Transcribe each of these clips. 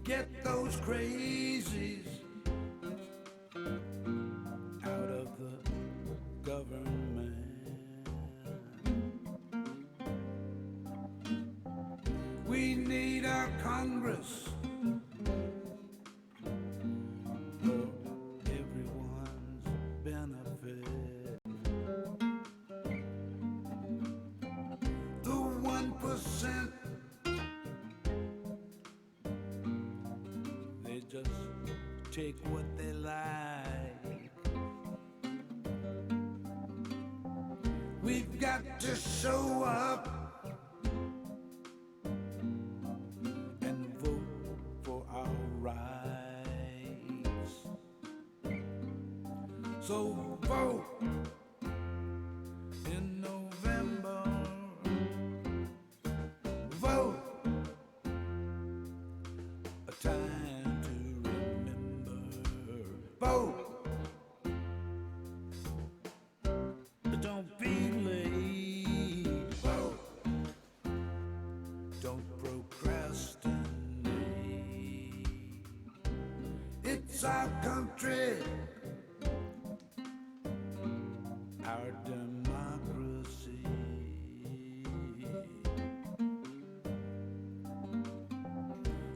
Get those crazies out of the government. We need our Congress for everyone's benefit. The 1%, they just take what they like. We've got to show up and vote for our rights. So vote in November. Vote, a time to remember. Vote, don't be late. Vote, don't procrastinate. It's our country, our democracy.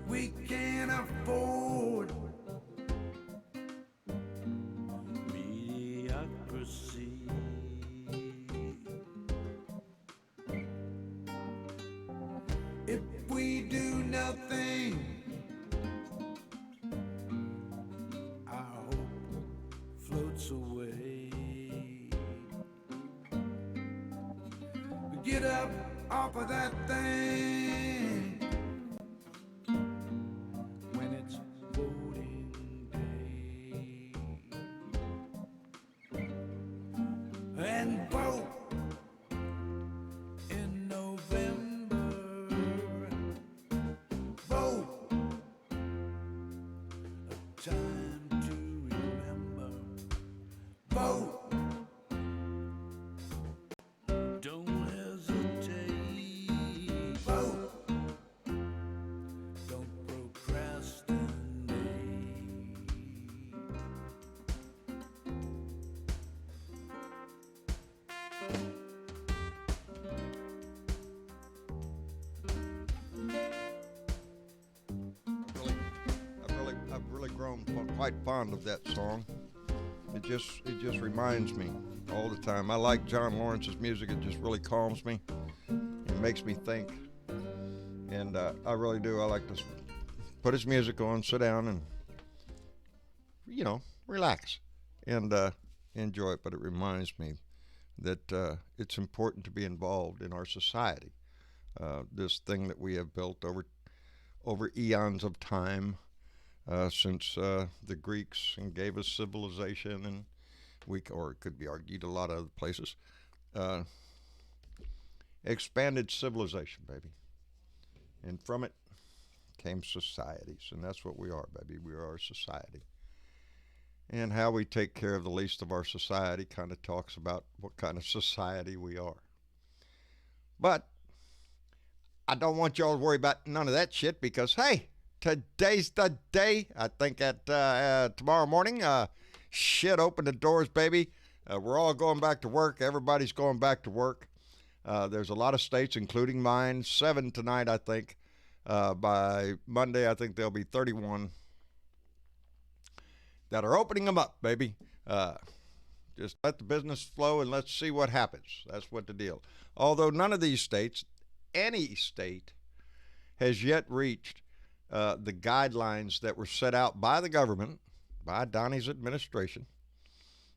We can't afford mediocrity. If we do nothing, our hope floats away. Get up off of that thing when it's voting day and vote in November. Vote, a time to remember. Vote, don't hesitate. Vote, don't procrastinate. I've really grown quite fond of that song. It just reminds me all the time. I like John Lawrence's music. It just really calms me. It makes me think, and I really do. I like to put his music on, sit down, and relax and enjoy it. But it reminds me that it's important to be involved in our society. This thing that we have built over eons of time, since the Greeks and gave us civilization, and or it could be argued a lot of other places, expanded civilization, baby, and from it came societies, and that's what we are, baby. We are a society, and how we take care of the least of our society kind of talks about what kind of society we are. But I don't want y'all to worry about none of that shit because, hey, today's the day. I think at tomorrow morning, shit, open the doors, baby. We're all going back to work. Everybody's going back to work. There's a lot of states, including mine, 7 tonight, I think. By Monday, I think there'll be 31 that are opening them up, baby. Just let the business flow and let's see what happens. That's what the deal. Although none of these states, any state, has yet reached the guidelines that were set out by the government, by Donnie's administration,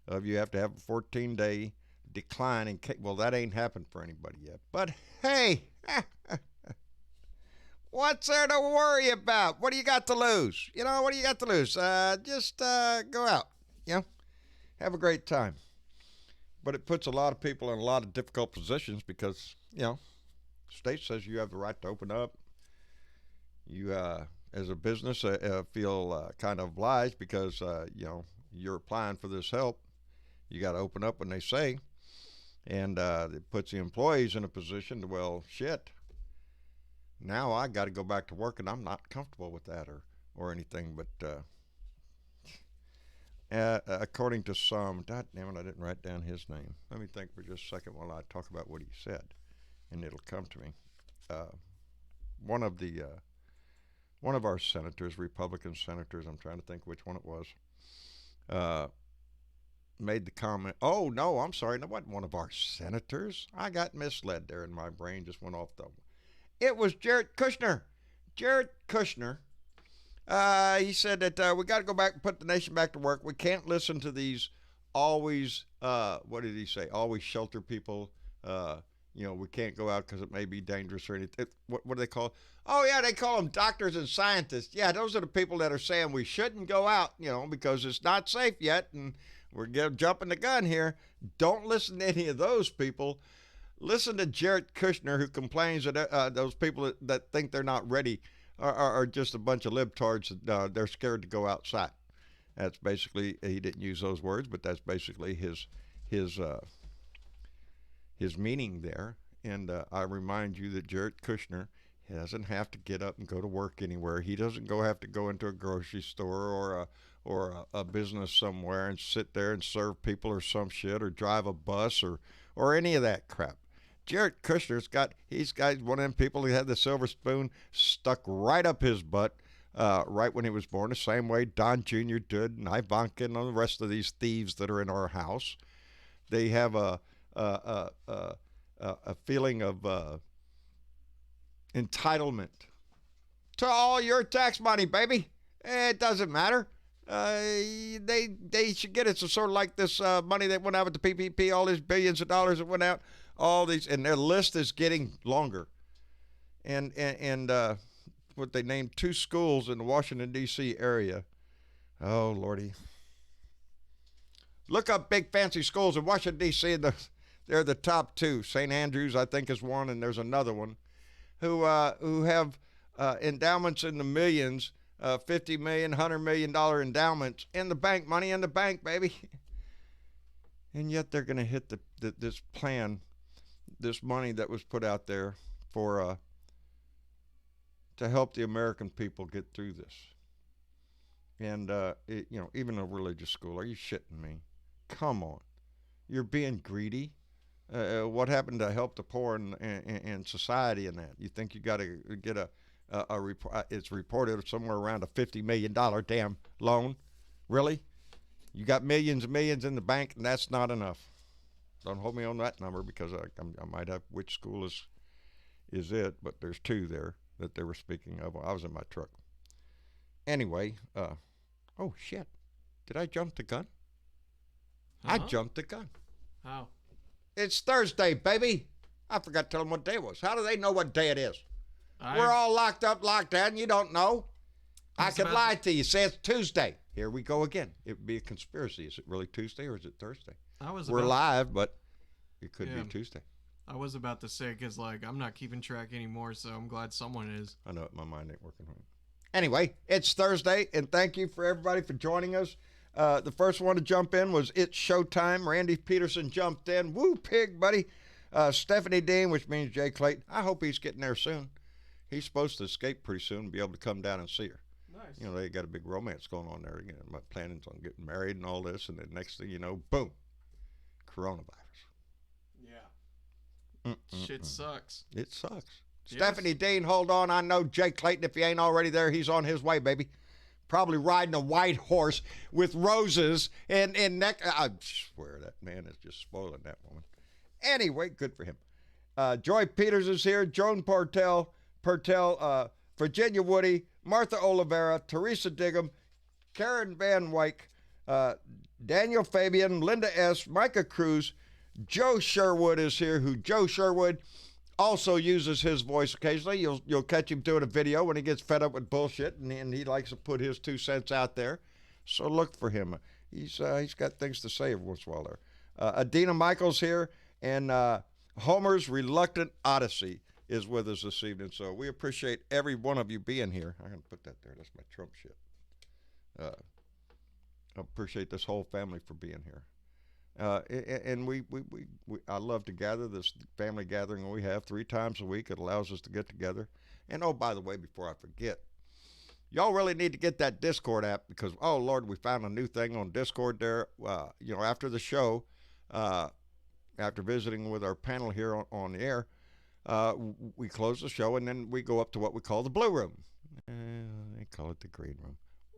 of you have to have a 14-day decline in case. Well, that ain't happened for anybody yet. But hey, what's there to worry about? What do you got to lose? What do you got to lose? Just go out, have a great time. But it puts a lot of people in a lot of difficult positions because, the state says you have the right to open up. You, as a business, feel kind of obliged because, you're applying for this help. You got to open up when they say. And it puts the employees in a position to, well, shit, Now I got to go back to work, and I'm not comfortable with that or anything. But according to some, God damn it, I didn't write down his name. Let me think for just a second while I talk about what he said, and it'll come to me. Uh, one of the one of our senators, Republican senators, I'm trying to think which one it was, uh, made the comment. Oh no, I'm sorry, no, it wasn't one of our senators. I got misled there, and my brain just went off the. It was Jared Kushner. Jared Kushner. He said that we got to go back and put the nation back to work. We can't listen to these always. What did he say? Always shelter people. We can't go out because it may be dangerous or anything. What do they call? Oh yeah, they call them doctors and scientists. Yeah, those are the people that are saying we shouldn't go out, because it's not safe yet, and we're jumping the gun here. Don't listen to any of those people. Listen to Jared Kushner, who complains that those people that think they're not ready are just a bunch of libtards. They're scared to go outside. That's basically, he didn't use those words, but that's basically his meaning there. And I remind you that Jared Kushner doesn't have to get up and go to work anywhere. He doesn't have to go into a grocery store or a business somewhere and sit there and serve people or some shit or drive a bus or any of that crap. Jared Kushner's he's got one of them people who had the silver spoon stuck right up his butt right when he was born, the same way Don Jr. did, and Ivanka and all the rest of these thieves that are in our house. They have a feeling of entitlement to all your tax money, baby. It doesn't matter. They should get it. So sort of like this money that went out with the PPP, all these billions of dollars that went out, all these, and their list is getting longer. And what they named 2 schools in the Washington D.C. area. Oh Lordy, look up big fancy schools in Washington D.C. and they're the top 2. St. Andrews, I think, is one, and there's another one who have endowments in the millions. $50 million, $100 million endowments in the bank, money in the bank, baby. And yet they're going to hit this plan, this money that was put out there for to help the American people get through this. And even a religious school. Are you shitting me? Come on, you're being greedy. What happened to help the poor in society in that? You think you got to get a report? It's reported somewhere around a $50 million damn loan. Really? You got millions and millions in the bank, and that's not enough. Don't hold me on that number because I might have which school is it, but there's 2 there that they were speaking of. I was in my truck. Anyway, oh shit, did I jump the gun? I jumped the gun. How? It's Thursday, baby. I forgot to tell them what day it was. How do they know what day it is? We're all locked up, locked down, and you don't know. I could lie to you. Say it's Tuesday. Here we go again. It would be a conspiracy. Is it really Tuesday or is it Thursday? We're live, but it could be Tuesday. I was about to say, because, I'm not keeping track anymore, so I'm glad someone is. I know it. My mind ain't working right. Anyway, it's Thursday, and thank you for everybody for joining us. The first one to jump in was It's Showtime. Randy Peterson jumped in. Woo, pig, buddy. Stephanie Dean, which means Jay Clayton. I hope he's getting there soon. He's supposed to escape pretty soon and be able to come down and see her. Nice. They got a big romance going on there. My planning's on getting married and all this, and then next thing you know, boom, coronavirus. Yeah. Shit sucks. It sucks. Yes. Stephanie Dean, hold on. I know Jay Clayton. If he ain't already there, he's on his way, baby. Probably riding a white horse with roses and neck. I swear that man is just spoiling that woman. Anyway, good for him. Joy Peters is here. Joan Purtell, Virginia Woody, Martha Oliveira, Teresa Diggum, Karen Van Wyk, Daniel Fabian, Linda S., Micah Cruz, Joe Sherwood is here, who Joe Sherwood also uses his voice occasionally. You'll catch him doing a video when he gets fed up with bullshit, and he likes to put his 2 cents out there. So look for him. He's got things to say every once in a while there. Adina Michaels here, and Homer's Reluctant Odyssey is with us this evening. So we appreciate every one of you being here. I'm going to put that there. That's my Trump shit. I appreciate this whole family for being here. And I love to gather this family gathering we have 3 times a week. It allows us to get together. And oh, by the way, before I forget, y'all really need to get that Discord app because oh Lord, we found a new thing on Discord there. After the show, uh, after visiting with our panel here on the air, we close the show and then we go up to what we call the blue room. They call it the green room.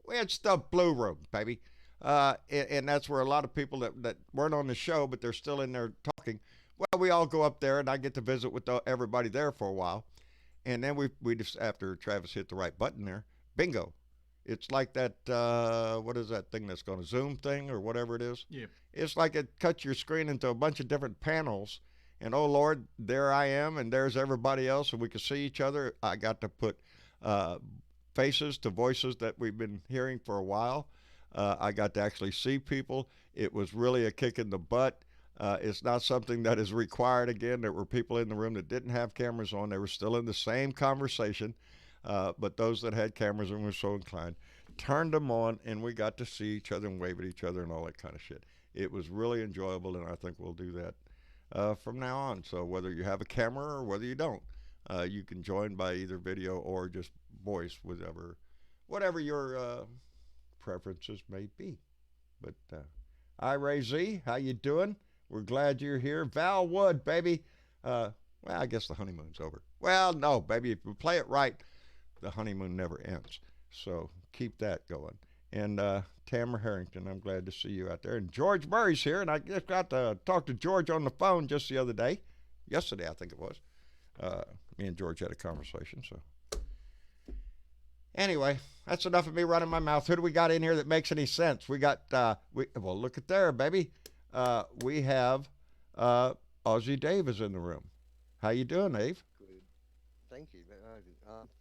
It's the blue room, baby. And that's where a lot of people that weren't on the show, but they're still in there talking. Well, we all go up there, and I get to visit with everybody there for a while. And then we just, after Travis hit the right button there, bingo. It's like that, what is that thing that's going to Zoom thing or whatever it is? Yeah. It's like it cuts your screen into a bunch of different panels. And oh, Lord, there I am, and there's everybody else, and we can see each other. I got to put faces to voices that we've been hearing for a while. I got to actually see people. It was really a kick in the butt. It's not something that is required. Again, there were people in the room that didn't have cameras on. They were still in the same conversation, but those that had cameras and were so inclined turned them on, and we got to see each other and wave at each other and all that kind of shit. It was really enjoyable, and I think we'll do that from now on. So whether you have a camera or whether you don't, you can join by either video or just voice, whatever your preferences may be. But Ray Z, how you doing? We're glad you're here. Val Wood, baby. Well, I guess the honeymoon's over. Well, no, baby. If we play it right, the honeymoon never ends. So keep that going. And Tamara Harrington, I'm glad to see you out there. And George Murray's here, and I just got to talk to George on the phone just the other day. Yesterday, I think it was. Me and George had a conversation, so. Anyway, that's enough of me running my mouth. Who do we got in here that makes any sense? We got, well, look at there, baby. We have Aussie Dave is in the room. How you doing, Dave? Good. Thank you.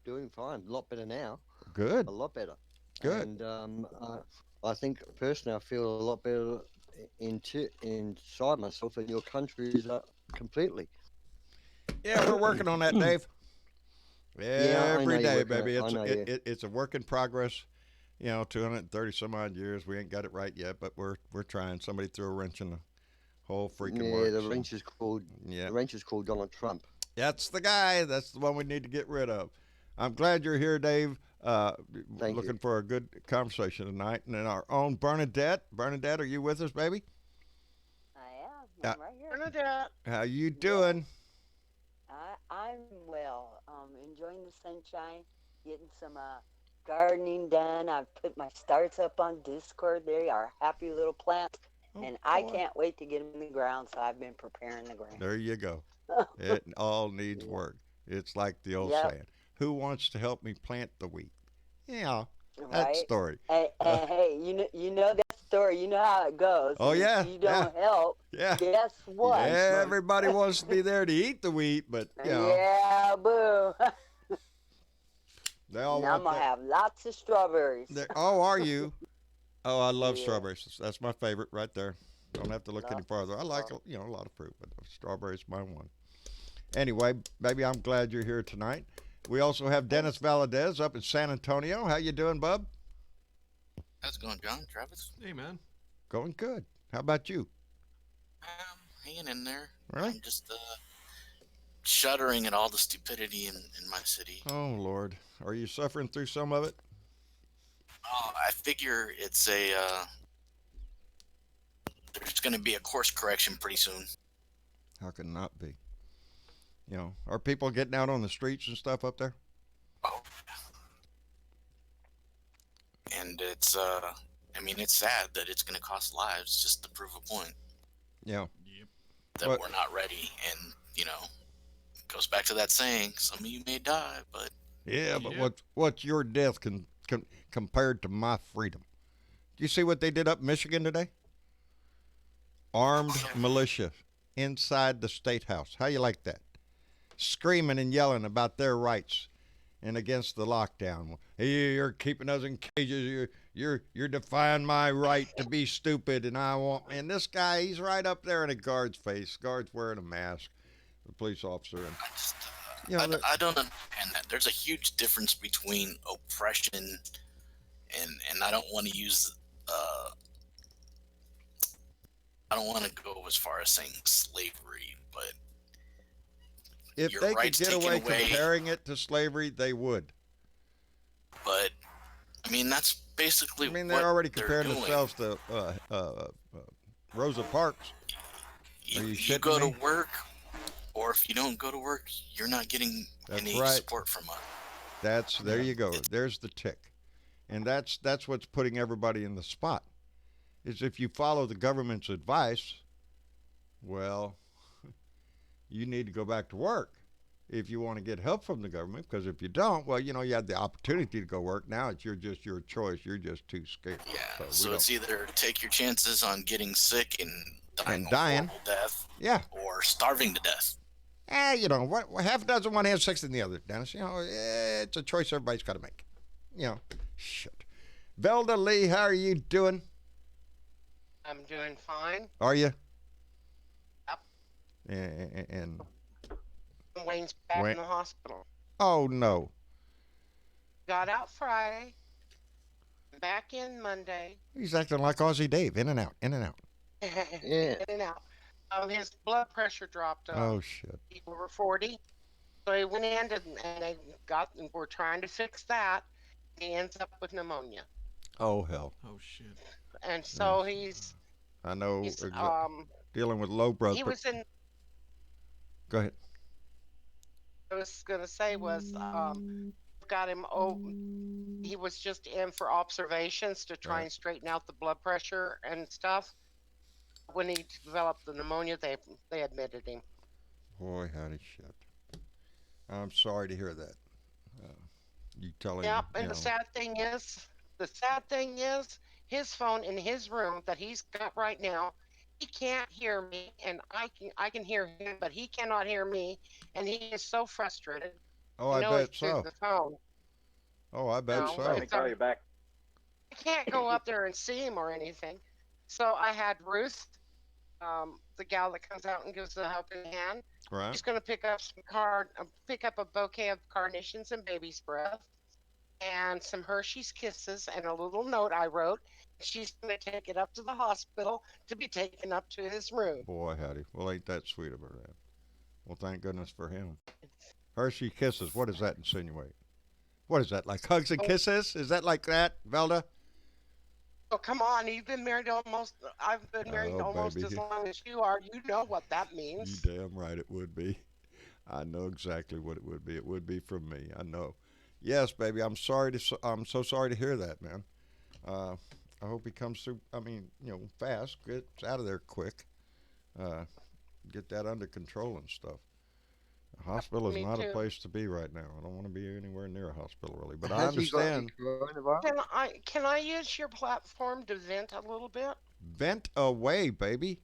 Doing fine. A lot better now. Good. A lot better. Good. And I think personally I feel a lot better inside myself, and your country is completely. Yeah, we're working on that, Dave. Every day, baby. It's a work in progress. 230 some odd years. We ain't got it right yet, but we're trying. Somebody threw a wrench in the whole freaking works. The wrench is called. Yeah. The wrench is called Donald Trump. That's the guy. That's the one we need to get rid of. I'm glad you're here, Dave. Looking for a good conversation tonight. And then our own Bernadette. Bernadette, are you with us, baby? I am. I'm right here. Bernadette. How you doing? I'm well. Enjoying the sunshine, getting some gardening done. I've put my starts up on Discord. They are happy little plants, and I can't wait to get them in the ground, so I've been preparing the ground. There you go. It all needs work. It's like the old saying, who wants to help me plant the wheat? Yeah, that story. Hey, you know that story. You know how it goes. Oh, yeah. If you don't help, guess what? Yeah, everybody wants to be there to eat the wheat, but, Yeah, boo. They all and I'm going to have lots of strawberries. Oh, are you? Oh, I love strawberries. That's my favorite right there. Don't have to look any farther. I like, a lot of fruit, but strawberries my one. Anyway, baby, I'm glad you're here tonight. We also have Dennis Valadez up in San Antonio. How you doing, bub? How's it going, John? Travis? Hey, man. Going good. How about you? Hanging in there. Really? I'm just shuddering at all the stupidity in my city. Oh, Lord. Are you suffering through some of it? I figure it's there's going to be a course correction pretty soon. How can not be? Are people getting out on the streets and stuff up there? Oh. And it's, it's sad that it's going to cost lives just to prove a point. Yeah. Yep. That we're not ready. And, it goes back to that saying, some of you may die, but... Yeah, but what's your death compared to my freedom? Do you see what they did up in Michigan today? Armed militia inside the State House. How you like that? Screaming and yelling about their rights and against the lockdown. Hey, you're keeping us in cages. You're defying my right to be stupid, and this guy, he's right up there in a guard's face. Guard's wearing a mask. The police officer. And, I don't understand that. There's a huge difference between oppression and I don't want to use I don't want to go as far as saying slavery, but If your they could rights get taken away away. comparing it to slavery, they would. But I mean, that's basically I mean, what they're already they're comparing doing. themselves to Rosa Parks. Are you You shitting go me? to work, or if you don't go to work, you're not getting That's any right. support from us. There you go. There's the tick, and that's what's putting everybody in the spot. Is if you follow the government's advice, well, you need to go back to work if you want to get help from the government. Because if you don't, well, you know, you had the opportunity to go work. Now it's just your choice. You're just too scared. Yeah, we so it's either take your chances on getting sick and dying, dying. a horrible death, Yeah. or starving to death. You know, what half a dozen one has sex than the other, Dennis. You know, it's a choice everybody's got to make. You know, shit. Velda Lee, how are you doing? I'm doing fine. Are you? Yep. And Wayne's back Wayne- in the hospital. oh no. Got out Friday. Back in Monday. He's acting like Aussie Dave, in and out, in and out. Yeah. In and out. His blood pressure dropped Oh shit. over 40. So he went in and they we're trying to fix that. He ends up with pneumonia. Oh hell. Oh shit. And so he's I know. Dealing with low blood. he was in Go ahead. I was gonna say was got him he was just in for observations to try Right. and straighten out the blood pressure and stuff. When he developed the pneumonia, they admitted him. Boy, howdy shit. I'm sorry to hear that. You telling Yep, me, and the sad thing is, his phone in his room that he's got right now, he can't hear me, and I can hear him, but he cannot hear me, and he is so frustrated. oh, I know bet it's through so. The phone. Oh, I bet No, so. let me call you back. I can't go up there and see him or anything. So I had Ruth, the gal that comes out and gives the helping hand. Right. She's going to pick up a bouquet of carnations and baby's breath, and some Hershey's Kisses, and a little note I wrote. She's going to take it up to the hospital to be taken up to his room. Boy, howdy. Well, ain't that sweet of her, then. Well, thank goodness for him. Hershey Kisses, what does that insinuate? What is that, like hugs and kisses? Is that like that, Velda? Oh, come on. I've been married almost baby. as long as you are. You know what that means. You damn right it would be. I know exactly what it would be. It would be from me. I know. Yes, baby. I'm so sorry to hear that, man. I hope he comes through. I mean, you know, fast. Gets out of there quick. Get that under control and stuff. A hospital is Me not too. a place to be right now. I don't want to be anywhere near a hospital, really. But I Has he got any understand. coronavirus? Can I use your platform to vent a little bit? Vent away, baby.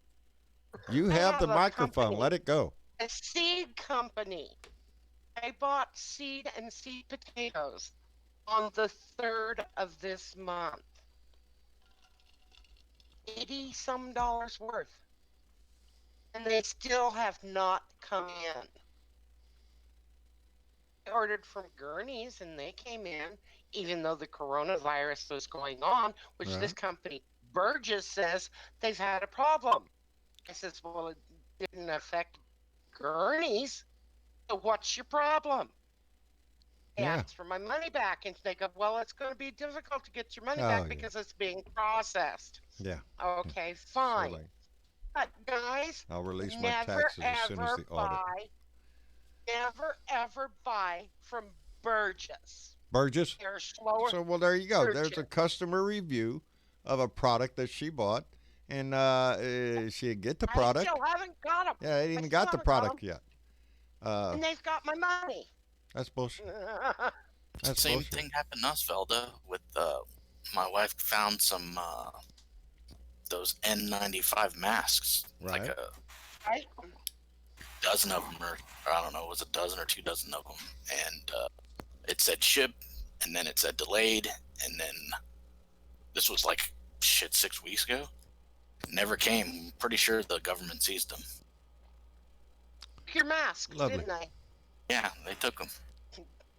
You I have the have a microphone. company. Let it go. A seed company. I bought seed and seed potatoes on the 3rd of this month. $80-some worth. And they still have not come in. I ordered from Gurney's and they came in, even though the coronavirus was going on, which this Right. company, Burgess, says they've had a problem. I says, well, it didn't affect Gurney's. So what's your problem? I Yeah. asked for my money back, and they go, well, it's going to be difficult to get your money Oh, back yeah. because it's being processed. Yeah. Okay, So fine. they- But guys, I'll release my never taxes as soon as ever the audit. never ever buy from Burgess. Burgess? They're slower. So, well, there you go. There's a Burgess. customer review of a product that she bought, and she didn't get the I product. still haven't got them. Yeah, they didn't even got the product yet. And they've got my money. That's bullshit. That's Same bullshit. thing happened to us, Velda. With my wife found some those N95 masks, like Right. a Right? dozen of them, or I don't know, it was a dozen or 2 dozen of them, and it said ship, and then it said delayed, and then this was like 6 weeks ago. Never came. I'm pretty sure the government seized them. Your masks, Lovely. didn't they? Yeah, they took them.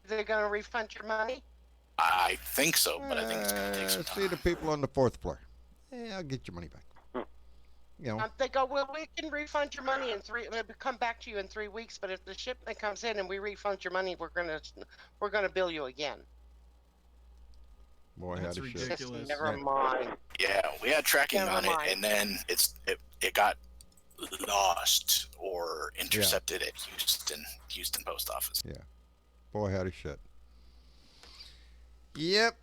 They're going to refund your money? I think so, but I think it's gonna take some See the time. people on the 4th floor. Yeah, I'll get your money back. They go, well, we can refund your money in we'll come back to you in 3 weeks, but if the shipment comes in and we refund your money, we're gonna bill you again. Boy, That's howdy shit. ridiculous. Never mind. Yeah, we had tracking Never on it, mind. and then it got lost or intercepted at Houston post office. Boy, howdy shit. Yep,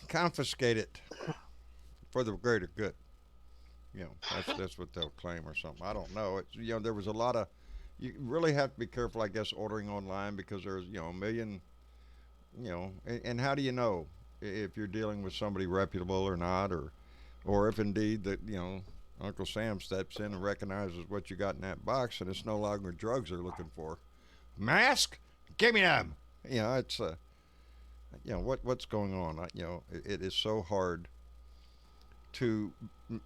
confiscate it for the greater good. That's what they'll claim or something. I don't know. There was a lot of. You really have to be careful, I guess, ordering online because there's a million. And how do you know if you're dealing with somebody reputable or not, or if indeed that Uncle Sam steps in and recognizes what you got in that box and it's no longer drugs they're looking for. Mask? Give me them. It's what's going on. It is so hard to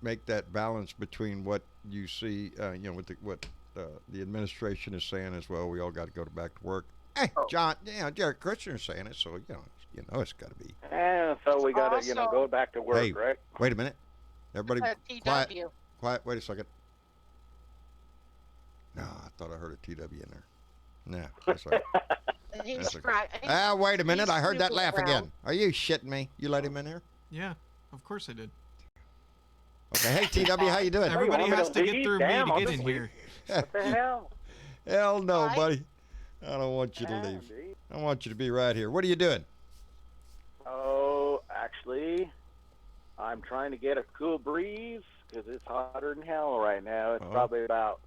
make that balance between what you see, with what the administration is saying as well. We all got to go back to work. Hey, John, Jared Kushner is saying it, so it's got to be. And so we got to, Also- go back to work, Hey, right? wait a minute, everybody, quiet, TW. quiet. Wait a second. No, I thought I heard a TW in there. Nah, that's right. He's That's okay. right. Wait a minute, he's I heard that snooping laugh around. again. Are you shitting me? You let him in here? Yeah, of course I did. Okay, hey TW, how you doing? Everybody want me has to to get leave? through Damn, me I'll to get just in leave. here. What the hell? Hell no, Right? buddy. I don't want you to Damn, leave. dude. I want you to be right here. What are you doing? Oh, actually, I'm trying to get a cool breeze because it's hotter than hell right now. It's Oh. probably about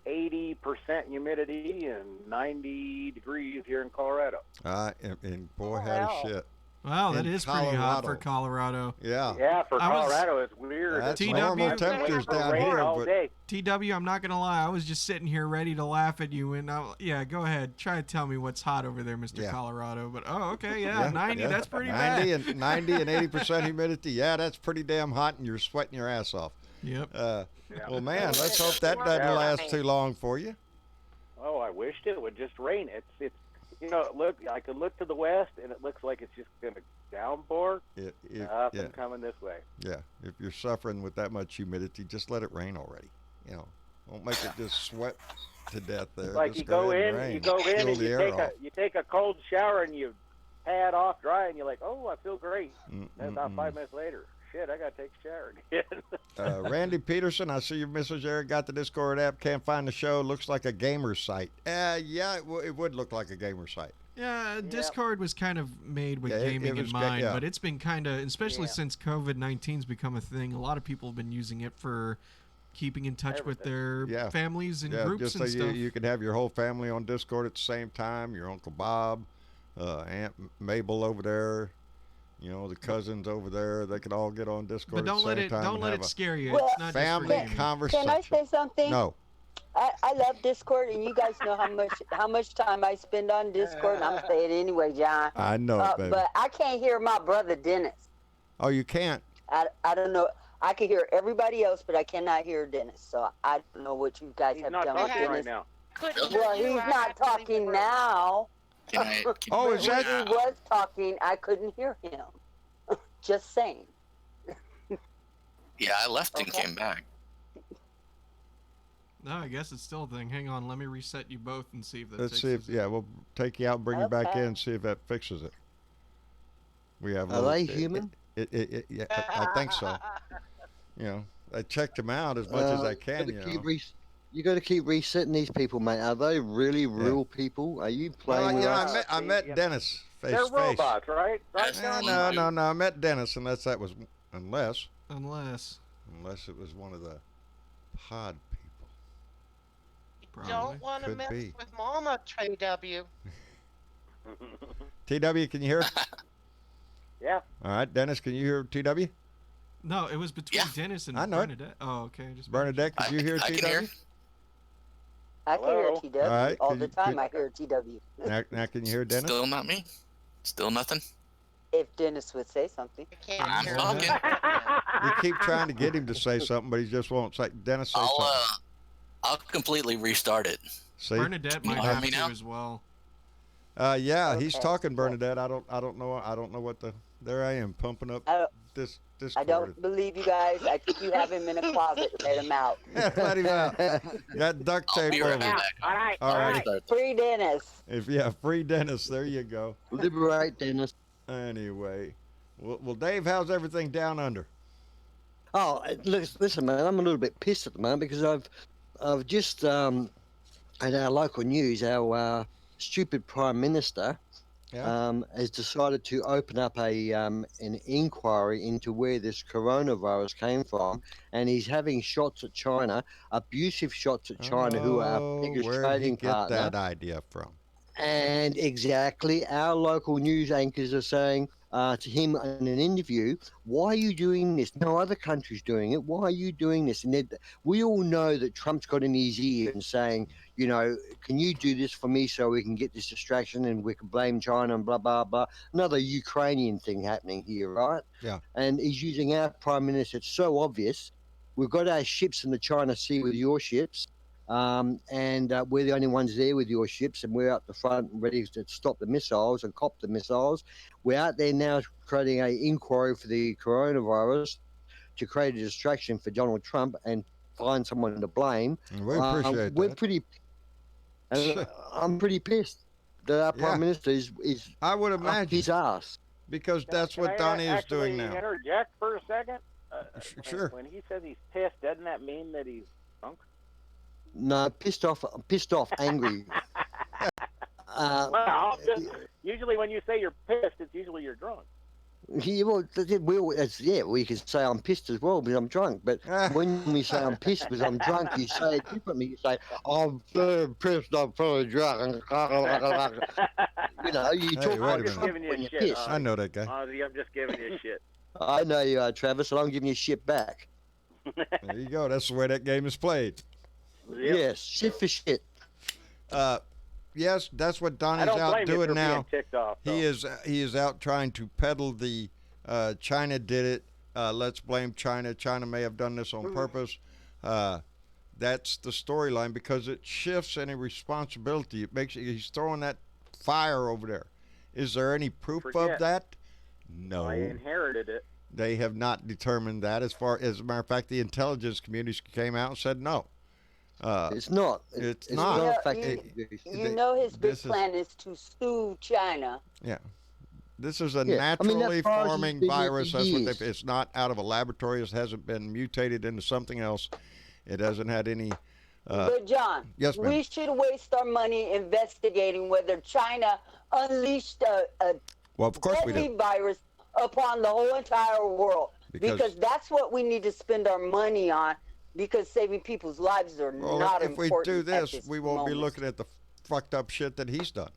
80% humidity and 90 degrees here in Colorado. And boy, Oh, howdy wow. shit. Wow, that In is pretty hot for Colorado. Colorado. Yeah. Yeah, for I was- Colorado, it's weird. That's It's normal like temperatures waiting for down rain here, all but- day. TW, I'm not gonna lie, I was just sitting here ready to laugh at you, and yeah, go ahead, try to tell me what's hot over there, Mr. Yeah. Colorado. But okay, yeah, 90, that's pretty 90 bad. and 90 and 80% humidity. Yeah, that's pretty damn hot, and you're sweating your ass off. Yep. Well, man, let's hope that doesn't last too long for you. Oh, I wished it would just rain. It's look. I could look to the west, and it looks like it's just gonna downpour. Nothing Yeah, coming this way. yeah. If you're suffering with that much humidity, just let it rain already. Don't make it just sweat to death there. Like Just you go ahead in, and you rain. go in, Cool and the air off. you take a cold shower, and you pad off dry, and you're like, oh, I feel great. Mm, Then mm, about mm. 5 minutes later, shit, I gotta take a shower again. Randy Peterson, I see your Mrs. Eric got the Discord app. Can't find the show. Looks like a gamer site. Yeah, it would look like a gamer site. Yeah, Discord was kind of made with Yeah, it gaming was in ga- mind, yeah. but it's been kind of, especially Yeah. since COVID-19's become a thing, a lot of people have been using it for keeping in touch with their Yeah. families and Yeah, groups just so and stuff. you can have your whole family on Discord at the same time. Your Uncle Bob, Aunt Mabel over there, the cousins over there. They could all get on Discord But at the same time. don't and let have it a scare you. Well, It's not family just for gaming. conversation. Can I say something? No. I love Discord, and you guys know how much time I spend on Discord. And I'm gonna say it anyway, John. I know it, baby. But I can't hear my brother Dennis. Oh, you can't. I don't know. I can hear everybody else, but I cannot hear Dennis. So I don't know what you guys He's have not done with talking Dennis. right now. Couldn't hear Well, you. he's I not had to leave the talking room. now. Can I? Oh, But is that- when he was talking, I couldn't hear him. Just saying. Yeah, I left and Okay. came back. No, I guess it's still a thing. Hang on, let me reset you both and see if that Let's see if fixes it. yeah, we'll take you out, bring you back Okay. in, see if that fixes it. We have. Are little- they human? Yeah, I think so. I checked them out as much as I can. You got to keep resetting these people, mate. Are they really real people? Are you Well, playing with I us? met, I met Yeah. Dennis face They're to face. robots, right? Right, Yes. John? No. I met Dennis, unless that was unless Unless, it was one of the pod people. probably. Don't want to Could mess be. with Mama, TW. TW, can you hear? Yeah. All right, Dennis, can you hear TW? No, it was between Yeah. Dennis and I know it. Bernadette. Oh, okay. Just Bernadette, could you hear I TW? can hear. I can hear Hello? TW All right, all could the you- time. could- I hear TW. Now can you hear Dennis? Still not me. Still nothing. If Dennis would say something. I can't I'm hear talking. You keep trying to get him to say something, but he just won't say. Dennis, say I'll something. I'll completely restart it. See? Bernadette Can you might hear have me to now? as well. Yeah, he's Okay. talking, Bernadette. I don't know what the. There I am, pumping up I This I don't believe you guys. I think you have him in a closet. Let him out. Let him out. Got duct I'll tape be over. right back. All right. All right. Free Dennis. Free Dennis. There you go. Liberate Dennis. Anyway, well, Dave, how's everything down under? Oh, listen, man. I'm a little bit pissed at the moment because I've just at our local news, our stupid Prime Minister has decided to open up an inquiry into where this coronavirus came from, and he's having shots at China, abusive shots at China, who are our biggest where'd trading he get partner. that idea from? And exactly, our local news anchors are saying to him in an interview, "Why are you doing this? No other country's doing it. Why are you doing this?" And we all know that Trump's got in his ear and saying, you know, can you do this for me so we can get this distraction and we can blame China and blah, blah, blah. Another Ukrainian thing happening here, right? Yeah. And he's using our prime minister. It's so obvious. We've got our ships in the China Sea with your ships. And we're the only ones there with your ships, and we're out the front ready to stop the missiles and cop the missiles. We're out there now creating an inquiry for the coronavirus to create a distraction for Donald Trump and find someone to blame. We appreciate we're that. pretty. I'm pretty pissed that our prime minister is I would up imagine his ass. because that's what Can I Donnie is actually doing now. Interject for a second. Sure. When he says he's pissed, doesn't that mean that he's drunk? No, pissed off, angry. Well, usually when you say you're pissed, it's usually you're drunk. Yeah, well, we can say I'm pissed as well because I'm drunk. But when we say I'm pissed because I'm drunk, you say it differently. You say, I'm very pissed, I'm very drunk. You know, you Hey, talk wait a like minute. Trump Giving you when you're shit, pissed. I know that guy. Ozzy, I'm just giving you shit. I know you are, Travis, and I'm giving you shit back. There you go. That's the way that game is played. Yes, shit for shit. Yes, that's what I Donnie's don't out blame you doing for now. being ticked off. He is out trying to peddle the China did it. Let's blame China. China may have done this on purpose. That's the storyline because it shifts any responsibility. It makes he's throwing that fire over there. Is there any proof of that? No. I inherited it. They have not determined that. As a matter of fact, the intelligence community came out and said no. It's not. It's not. not. a fact. You know his big plan is to sue China. Yeah. This is a Yeah, I mean, naturally that virus has forming been here for virus. That's what years. it's not out of a laboratory. It hasn't been mutated into something else. It hasn't had any. But John, yes, ma'am. we should waste our money investigating whether China unleashed a Well, of course we deadly do. virus upon the whole entire world. Because- That's what we need to spend our money on. Because saving people's lives are Well, not if we important. do at this, we won't be moment. looking at the fucked up shit that he's done.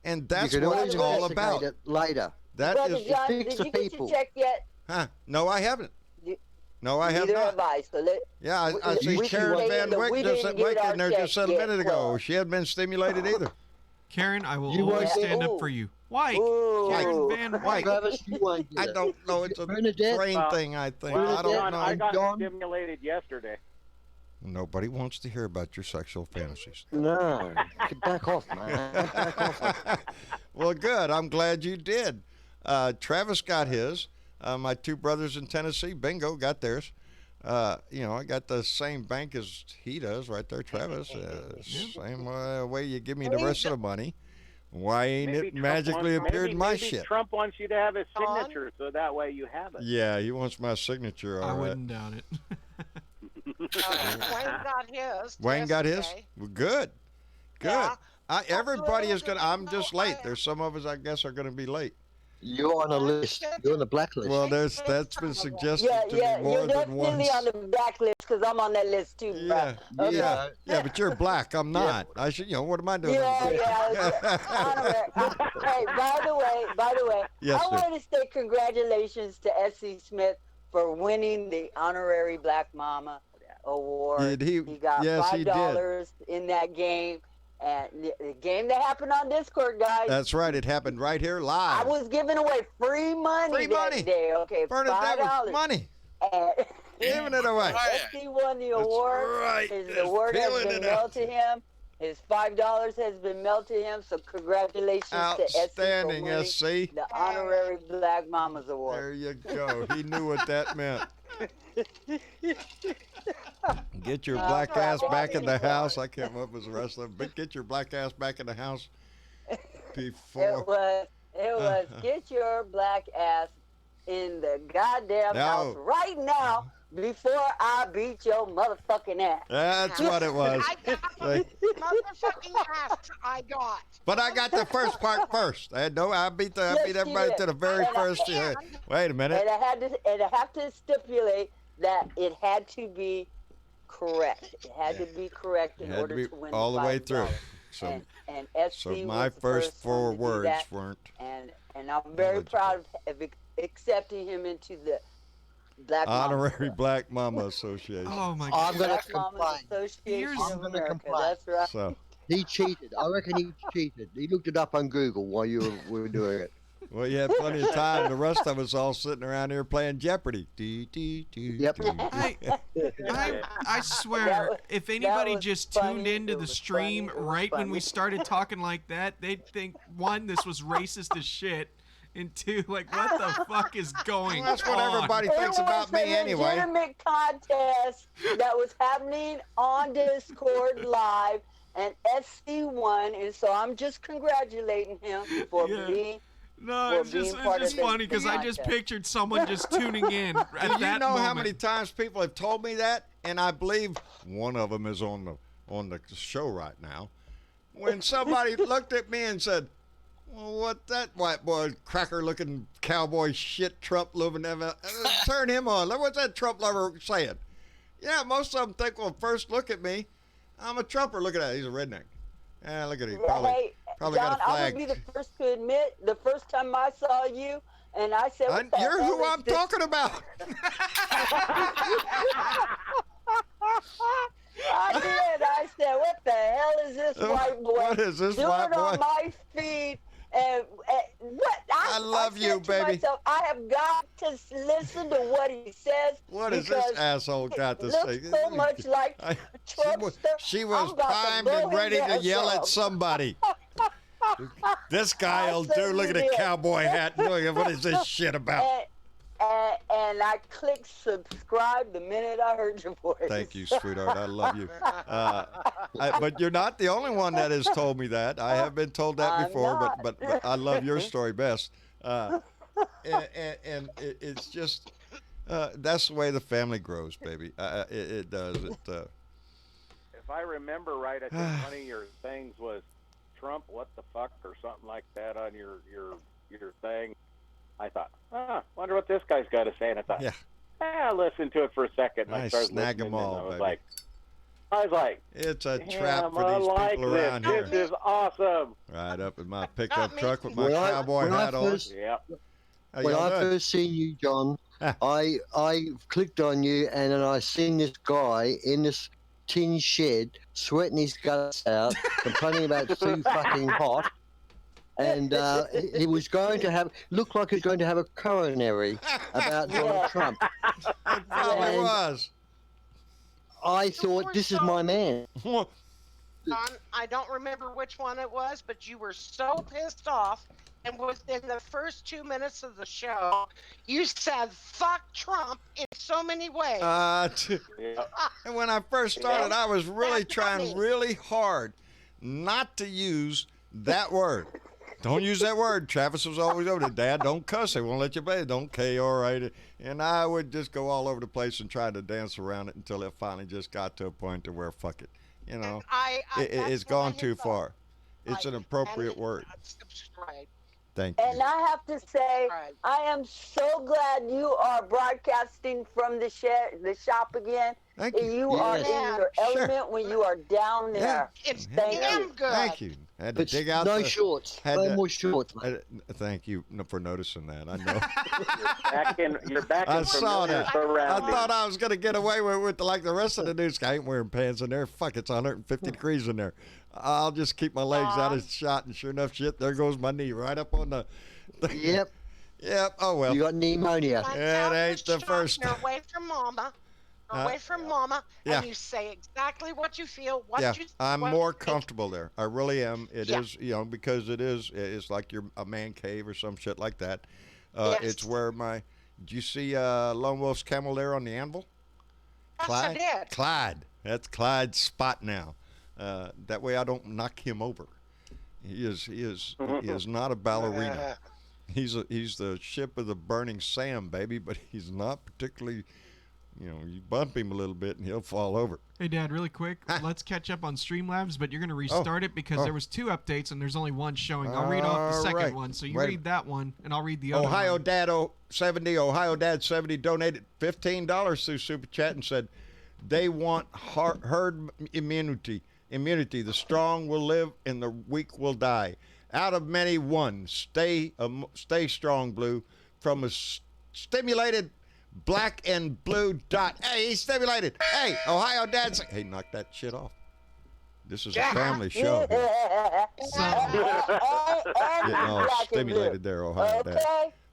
And that's you can what always it's all investigate about. it later. That Brother is. John, fix did the you get people. your check yet? Huh? No, I haven't. You- No, I have Neither not. have I. So let, Yeah, I we- see we Karen can say Van that Wyck we just didn't Wyck get in there our just said a check minute yet. ago. She hadn't been stimulated either. Karen, I will You always won't- stand Ooh. up for you. White. Ooh. Karen Van White. Travis, you won't get I it. don't know. It's a Bernadette? brain Well- thing, I think. Well, I don't John, know. I got John? stimulated yesterday. Nobody wants to hear about your sexual fantasies. No, back off, man. Back off. Well, good. I'm glad you did. Travis got his. My two brothers in Tennessee, bingo, got theirs. I got the same bank as he does right there, Travis. Same way you give me the rest of the money. Why ain't Maybe it Trump magically wants- appeared in my maybe shit? Trump wants you to have his John? signature, so that way you have it. Yeah, he wants my signature. I All right. wouldn't doubt it. Wayne got his. Wayne got his. yesterday. Well, good. Good. Yeah. Everybody is gonna. I'm No, just I late. am. There's some of us, I guess, are gonna be late. You're on a list. You're on the blacklist. Well, that's been suggested Yeah, to yeah, me more you're than definitely once. on the back list because I'm on that list too. Yeah, bro. Okay. yeah, but you're black. I'm not. I should. What am I doing? Yeah, yeah. Hey, by the way, Yes, I sir. wanted to say congratulations to S.C. Smith for winning the honorary Black Mama award. Did he? got Yes, he did. $5 in that game, and the game that happened on Discord, guys. That's right. It happened right here I live. was giving away free money Free that money. day. Okay, Bernadette was $5. money. And Giving it away. SC won the award. right. His Just award has peeling been it out. mailed to him. His $5 has been mailed to him, so congratulations to SC for Outstanding, winning SC. the honorary Black Mamas Award. There you go. He knew what that meant. Get your black ass back in the house. I can't remember the rest of it, but get your black ass back in the house before. It was get your black ass in the goddamn house right now before I beat your motherfucking ass. That's what it was. I got the motherfucking ass I got. But I got the first part first. I beat everybody to the very first. Wait a minute. And I have to stipulate that it had to be correct. It had to be correct in order to win all the way through. So, and SC so my was the first four one to do words that, weren't. And I'm very proud of accepting him into the Black Honorary Black Mama Association. Oh my God. I'm going to Black Mama complain. Association I'm of going to America. complain. That's right. So, He cheated. I reckon he cheated. He looked it up on Google while you were doing it. well, you had plenty of time. The rest of us all sitting around here playing Jeopardy. Yep. I swear, That if anybody was just funny, tuned into it the was stream funny, it was right when funny. we started talking like that, they'd think, one, this was racist as shit, and two, like, what the fuck is going That's what on? everybody thinks It about was me a anyway. legitimate contest that was happening on Discord live, and SC won, and so I'm just congratulating him for Yeah. being. No, for it's being just part of funny because I just pictured someone just tuning in at Do you that know moment. how many times people have told me that? And I believe one of them is on the show right now. When somebody looked at me and said, "Well, what that white boy cracker-looking cowboy shit Trump loving ever turn him on? What's that Trump lover saying?" Yeah, most of them think, well, first look at me, I'm a Trumper. Look at that, he's a redneck. Yeah, look at him. Hey, Probably John, got a I flag. would be the first to admit the first time I saw you, and I said, what the You're hell who is I'm this? talking about. I did. I said, what the hell is this white boy What is this doing white boy? on my feed? And what? I love you, said to baby. myself, I have got to listen to what he says. What has because this asshole got to it say? looks so much like Trumpster. She was I'm about to primed blow and ready his to ass yell off. at somebody. This guy'll do. certainly Look at the did. cowboy hat. Look at what is this shit about? And I clicked subscribe the minute I heard your voice. Thank you, sweetheart. I love you. But you're not the only one that has told me that. I have been told that I'm before, not. but I love your story best. It's just that's the way the family grows, baby. It does. If I remember right, I think one of your things was Trump, what the fuck, or something like that on your thing. I thought, wonder what this guy's got to say. And I thought, I'll listen to it for a second. And I started snag listening, them all, and baby. I was like, It's a damn, trap for I these like people this. around here. This is awesome. Right up in my pickup me. truck with my When I- cowboy when I hat on. first- Yep. How When y'all I doing? first seen you, John, I clicked on you, and then I seen this guy in this tin shed sweating his guts out, complaining about it's too fucking hot. And he was going to have, looked like he was going to have a coronary about Donald Trump. It probably And- was. I thought, this is my man. John, I don't remember which one it was, but you were so pissed off, and within the first 2 minutes of the show, you said "fuck Trump" in so many ways. And when I first started, I was really trying really hard not to use that word. Don't use that word. Travis was always over there. Dad, don't cuss. They won't let you play. Don't K-R-A. And I would just go all over the place and try to dance around it until it finally just got to a point to where, fuck it. You know, it's that's gone what I too had thought. far. It's an appropriate word. Subscribe. Thank you. And I have to say, I am so glad you are broadcasting from the shop again. Thank you. You are in Yes. your Sure. element when you are down there. It's Thank damn you. good. Thank you. Had to But dig out no the, shorts. had No to- more shorts, mate. Thank you for noticing that. I know. You're back in I saw familiar that. I surroundings. thought I was gonna get away with like the rest of the dudes. I ain't wearing pants in there. Fuck, it's 150 degrees in there. I'll just keep my legs out of shot, and sure enough, shit, there goes my knee right up on the. Yep. Yep. Oh well. You got pneumonia. My It ain't house the is first shot, time. You're away from Mama. away from Mama, yeah. and you say exactly what you feel. What Yeah, you. I'm what more you think. comfortable there. I really am. It is, Yeah. because it's like you're a man cave or some shit like that. It's Yes. where did you see Lone Wolf's camel there on the anvil? Yes, Clyde? I did. Clyde. That's Clyde's spot now. That way I don't knock him over. He is not a ballerina. He's the ship of the burning Sam, baby, but he's not particularly, you bump him a little bit and he'll fall over. Hey, Dad, really quick, let's catch up on Streamlabs, but you're going to restart it because there was 2 updates and there's only one showing. I'll read off the All second right. one, so you Wait a read that one, and I'll read the other Ohio one. Dad 70, Ohio Dad 70 donated $15 through Super Chat and said they want herd immunity. The strong will live and the weak will die. Out of many, one. Stay strong, Blue. From a stimulated black and blue dot. Hey, he's stimulated. Hey, Ohio Dad. Hey, knock that shit off. This is a family show. Here. Getting all stimulated there, Ohio Dad.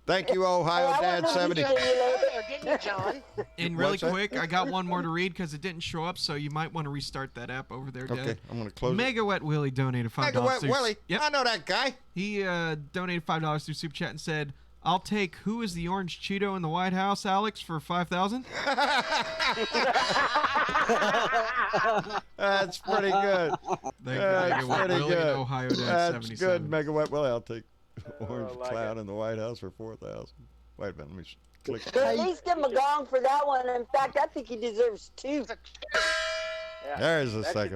Thank you, Ohio Dad 70. Didn't you, John? And really What's that? quick, I got one more to read because it didn't show up, so you might want to restart that app over there, Dad. Okay, I'm going to close it. Mega Wet Willie donated $5. Mega Wet through- Willie. Yep. I know that guy. He donated $5 through Super Chat and said, "I'll take who is the orange Cheeto in the White House, Alex, for $5,000." That's pretty good. Thank you, That's Mega Wet pretty Willie good. and Ohio Dad That's 77. good, Mega Wet Willie. I'll take orange like cloud in the White House for $4,000. Wait a minute, let me click. At least give him a gong for that one. In fact, I think he deserves 2. Yeah. There's a That second. should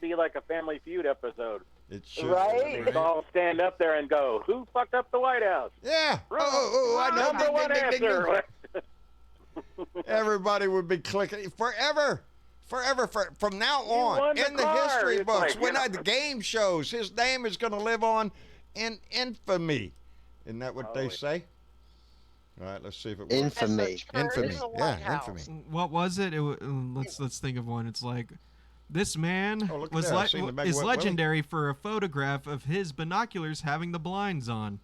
be like a Family Feud episode. It should. Right? They all stand up there and go, "Who fucked up the White House?" Yeah. I know. Number one Ding, ding, ding, ding. answer. Everybody would be clicking forever. From now won on, the in the car. history It's books, like, when the game shows, his name is going to live on in infamy. Isn't that what they yeah. say? All right, let's see if it works. Infamy. Infamy. In the Yeah, White House. infamy. What was it? Let's think of one. It's like, this man Oh, look at was that. I've seen the Mega is Wet Willie. legendary for a photograph of his binoculars having the blinds on.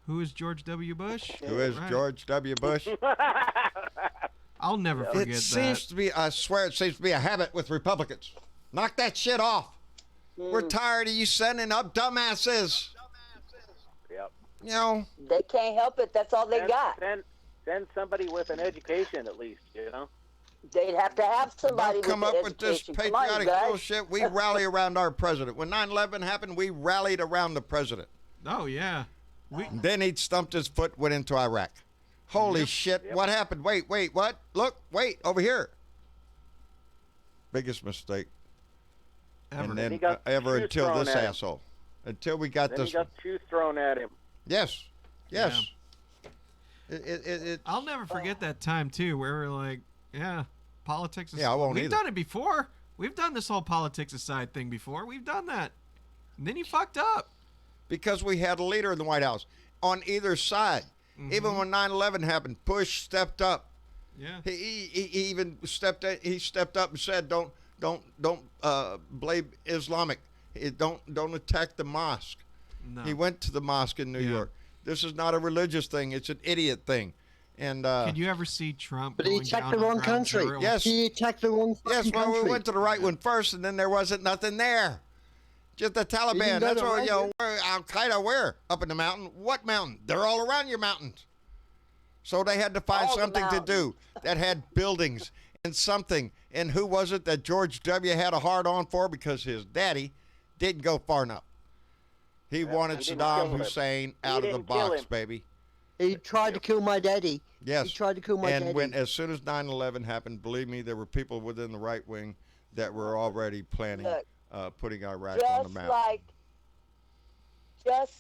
Who is George W. Bush? Who is Right. George W. Bush? I'll never forget It that. seems to be, I swear, it seems to be a habit with Republicans. Knock that shit off. We're tired of you sending up dumbasses. Yep. They can't help it. That's all they got. Send somebody with an education at least, They'd have to have somebody Don't come with up the with this education. Come on, you patriotic guys. bullshit. We rally around our president. When 9/11 happened, we rallied around the president. Oh yeah. Then he stumped his foot, went into Iraq. Holy shit, what happened? Wait, what? Look, wait, over here. Biggest mistake. Ever. And then he got ever shoes until thrown this at him. asshole. Until we got Then this he got one. shoes thrown at him. Yes. It I'll never forget that time too, where we're like, yeah, politics. Is, Yeah, I won't We've either. done it before. We've done this whole politics aside thing before. We've done that. And then he fucked up. because we had a leader in the White House on either side. Even when 9/11 happened, Bush stepped up. Yeah. He even stepped up and said, "Don't blame Islamic. Don't attack the mosque." No. He went to the mosque in New York. This is not a religious thing; it's an idiot thing. And Could you ever see Trump? But he going attacked down the on wrong ground country. zero? Yes. He attacked the wrong yes, fucking well, country. we went to the right one first, and then there wasn't nothing there. Just the didn't Taliban. go That's to what right where Al Qaeda where up in the mountain. What mountain? They're all around your mountains. So they had to find All the something to do that had buildings and something. And who was it that George W. had a hard on for because his daddy didn't go far enough? He wanted he didn't Saddam kill him. Hussein He out of the didn't kill box, him. baby. He tried to kill my daddy. Yes. He tried to kill my and daddy. when as soon as 9/11 happened, believe me, there were people within the right wing that were already planning Look, putting Iraq on the just map.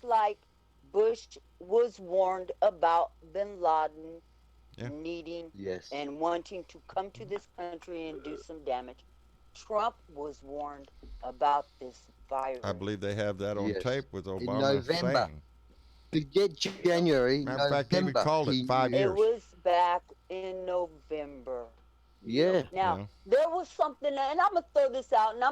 like Bush was warned about bin Laden Yeah. needing Yes. and wanting to come to this country and do some damage. Trump was warned about this virus. I believe they have that on Yes. tape with In Obama November. saying. Forget January. Matter of fact, they even November. called it He- 5 It years. was back in November. Yeah. Now, Yeah. there was something, and I'm gonna throw this out, and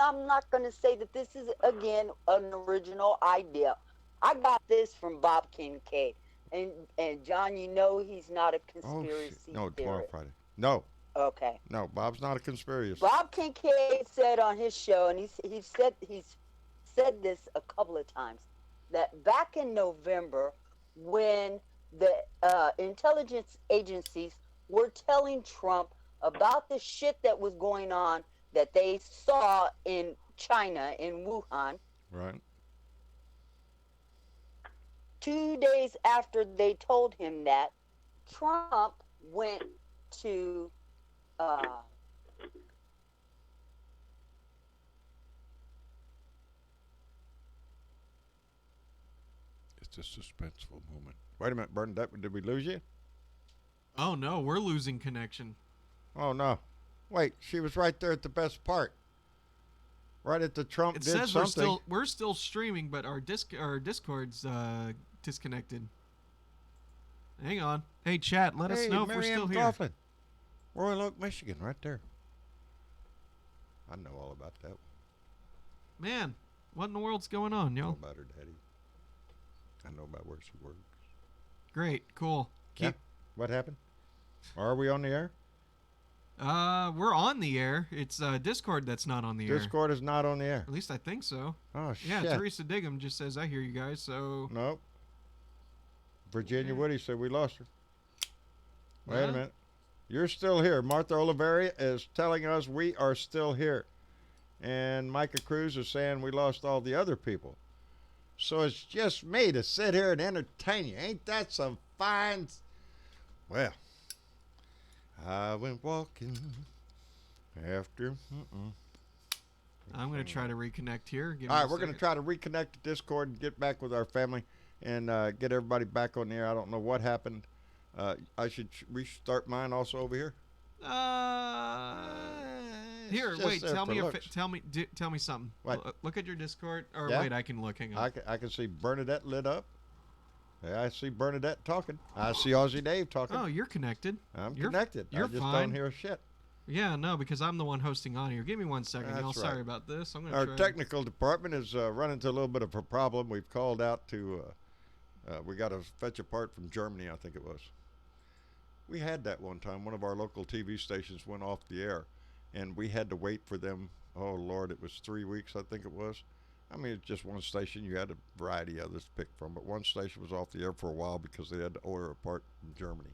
I'm not gonna say that this is again an original idea. I got this from Bob Kincaid, and John, you know he's not a Oh, conspiracy shit. No, tomorrow theorist. Friday. No. Okay. No, Bob's not a conspiracy. Bob Kincaid said on his show, and he's said this a couple of times, that back in November, when the intelligence agencies were telling Trump about the shit that was going on that they saw in China, in Wuhan, Right. 2 days after they told him that, Trump went to It's a suspenseful moment. Wait a minute, Bernadette, did we lose you? Oh no, we're losing connection. Oh, no. Wait, she was right there at the best part. Right at the Trump It did says something. we're still streaming, but our Discord's disconnected. Hang on. Hey, chat, let us know if we're Mary still Ann here. Coughlin. Royal Oak, Michigan, right there. I know all about that. Man, what in the world's going on, I know y'all? about her daddy. I know about where she works. Great, cool. Yeah. Keep. What happened? Are we on the air? We're on the air. It's Discord that's not on the air. Discord is not on the air. At least I think so. Oh, Yeah, shit. Teresa Diggum just says I hear you guys. So Nope. Virginia Woody said we lost her. Wait Huh? a minute. You're still here. Martha Oliveri is telling us we are still here. And Micah Cruz is saying we lost all the other people. So it's just me to sit here and entertain you. Ain't that some fine... Well, I went walking after... I'm gonna try to reconnect here. Give me All a right, we're going to second. try to reconnect to Discord and get back with our family and get everybody back on the air. I don't know what happened. I should restart mine also over here. Here, It's wait. just there Tell for me. looks. Tell me something. What? Look at your Discord. Or Yeah? wait, I can look. Hang on. I can see Bernadette lit up. Yeah, I see Bernadette talking. I see Aussie Dave talking. Oh, you're connected. I'm you're- connected. you're I just fine. don't hear shit. Yeah, no, because I'm the one hosting on here. Give me 1 second, That's y'all. right. Sorry about this. I'm gonna Our try. technical department is running into a little bit of a problem. We've called out to, we got to fetch a part from Germany, I think it was. We had that one time. One of our local TV stations went off the air, and we had to wait for them. Oh, Lord, it was 3 weeks, I think it was. I mean, it's just one station. You had a variety of others to pick from, but one station was off the air for a while because they had to order a part from Germany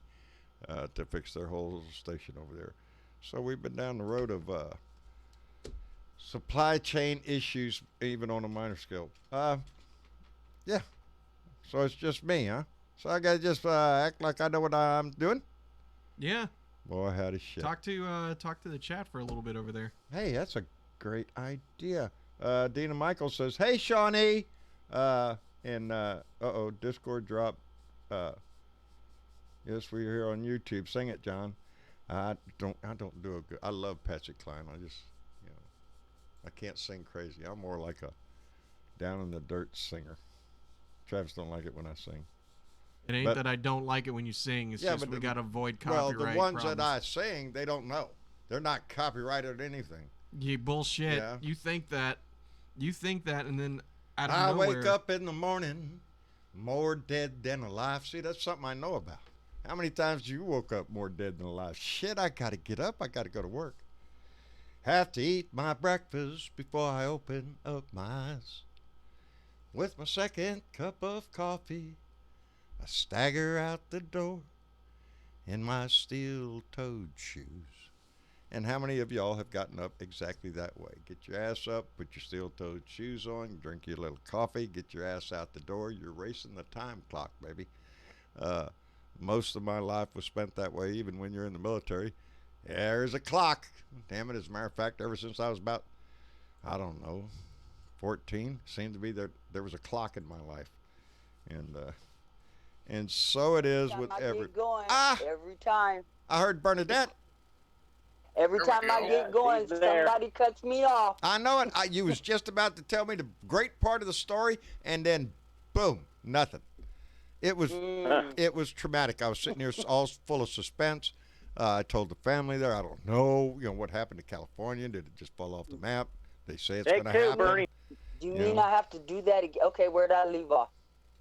to fix their whole station over there. So we've been down the road of supply chain issues, even on a minor scale. Yeah. So it's just me, huh? So I gotta just act like I know what I'm doing. Yeah. Boy, howdy shit. Talk to the chat for a little bit over there. Hey, that's a great idea. Dina Michael says, "Hey, Shawnee," Discord drop. Yes, we're here on YouTube. Sing it, John. I don't do a good. I love Patsy Cline. I just, I can't sing crazy. I'm more like a down in the dirt singer. Travis don't like it when I sing. It ain't But- that I don't like it when you sing. It's Yeah, just but we the- gotta avoid Well, copyright the ones problems. that I sing, they don't know. They're not copyrighted or anything. You bullshit. Yeah. You think that, and then out of I nowhere. wake up in the morning more dead than alive. See, that's something I know about. How many times you woke up more dead than alive? Shit, I gotta get up. I gotta go to work. Have to eat my breakfast before I open up my eyes. With my second cup of coffee, I stagger out the door in my steel-toed shoes. And how many of y'all have gotten up exactly that way? Get your ass up, put your steel-toed shoes on, drink your little coffee, get your ass out the door. You're racing the time clock, baby. Most of my life was spent that way, even when you're in the military. There's a clock. Damn it, as a matter of fact, ever since I was about, 14, seemed to be there was a clock in my life. And so it is with every going, Ah! every time. I heard Bernadette. Every There we time I go. get going, she's there. somebody cuts me off. I know it. You was just about to tell me the great part of the story, and then, boom, nothing. It was traumatic. I was sitting here all full of suspense. I told the family there, I don't know, what happened to California. Did it just fall off the map? They say it's Take going to two, happen. Bernie. Do you Yeah. mean I have to do that again? Okay, where did I leave off?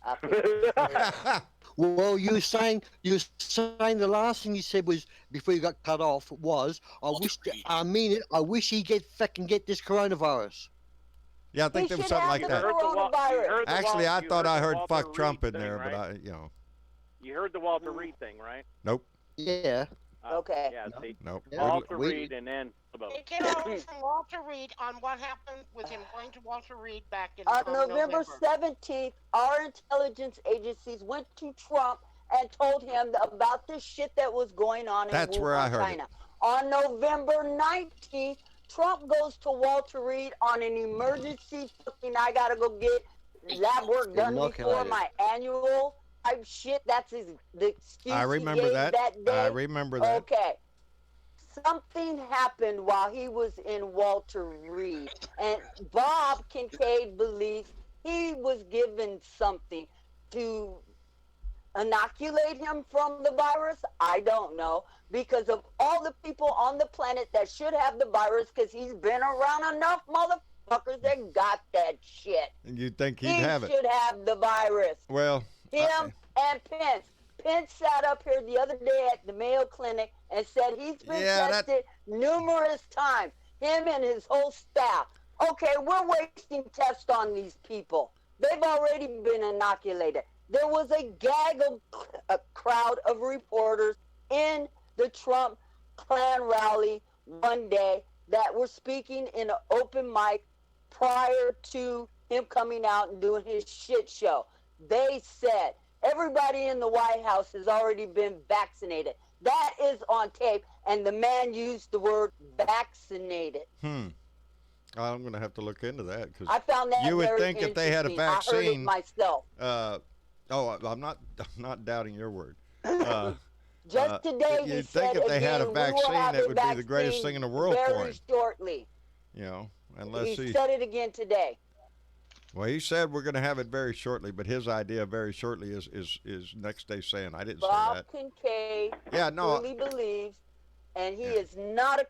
I think- Well, you were saying the last thing you said was before you got cut off was I mean it. I wish he fucking get this coronavirus. Yeah, I think He there was should something have like the that. coronavirus. Actually, I thought I heard Walter fuck Reed Trump in thing, there, right? but I, you know, You heard the Walter Reed thing, right? nope, Yeah. Okay. Yeah, see, nope. Yeah. Walter We- Reed and then It came out from Walter Reed on what happened with him going to Walter Reed back in On November 17th, our intelligence agencies went to Trump and told him about the shit that was going on in That's Wuhan, where I heard China. On November 19th, Trump goes to Walter Reed on an emergency fucking I gotta go get lab work done before Inoculated. my annual type shit. That's the excuse I he remember gave that. day. I remember that. Okay. Something happened while he was in Walter Reed, and Bob Kincaid believes he was given something to inoculate him from the virus. I don't know, because of all the people on the planet that should have the virus, because he's been around enough motherfuckers that got that shit. And you think he'd He have it? should have the virus. Well, Him and Pence. Pence sat up here the other day at the Mayo Clinic and said he's been tested numerous times. Him and his whole staff. Okay, we're wasting tests on these people. They've already been inoculated. There was a crowd of reporters in the Trump Klan rally one day that were speaking in an open mic prior to him coming out and doing his shit show. They said everybody in the White House has already been vaccinated. That is on tape, and the man used the word vaccinated. I'm going to have to look into that because I found that you would very think if they had a interesting. I heard it vaccine. myself. I'm not doubting your word. Just today, he you'd said think if they had a again, we will vaccine, have it a would be the greatest thing in the world for very him. shortly. You know, unless He said it again today. Well, he said we're going to have it very shortly, but his idea very shortly is next day saying. I didn't say Bob that. Kincaid Yeah, no. really believes, and he is not a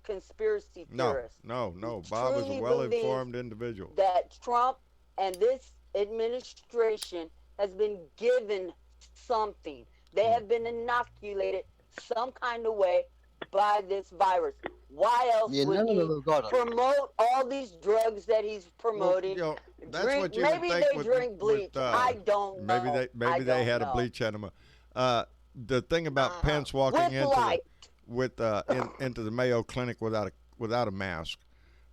conspiracy theorist. No. He Bob is truly a well-informed individual. That Trump and this administration has been given something. They have been inoculated some kind of way by this virus. Why else Yeah, would none of he them have got it. promote all these drugs that he's promoting? Well, you know, that's Drink- what you maybe would think they with, drink bleach. with, I don't know. Maybe they had a bleach enema. The thing about Pence walking With into light. into the Mayo Clinic without a mask,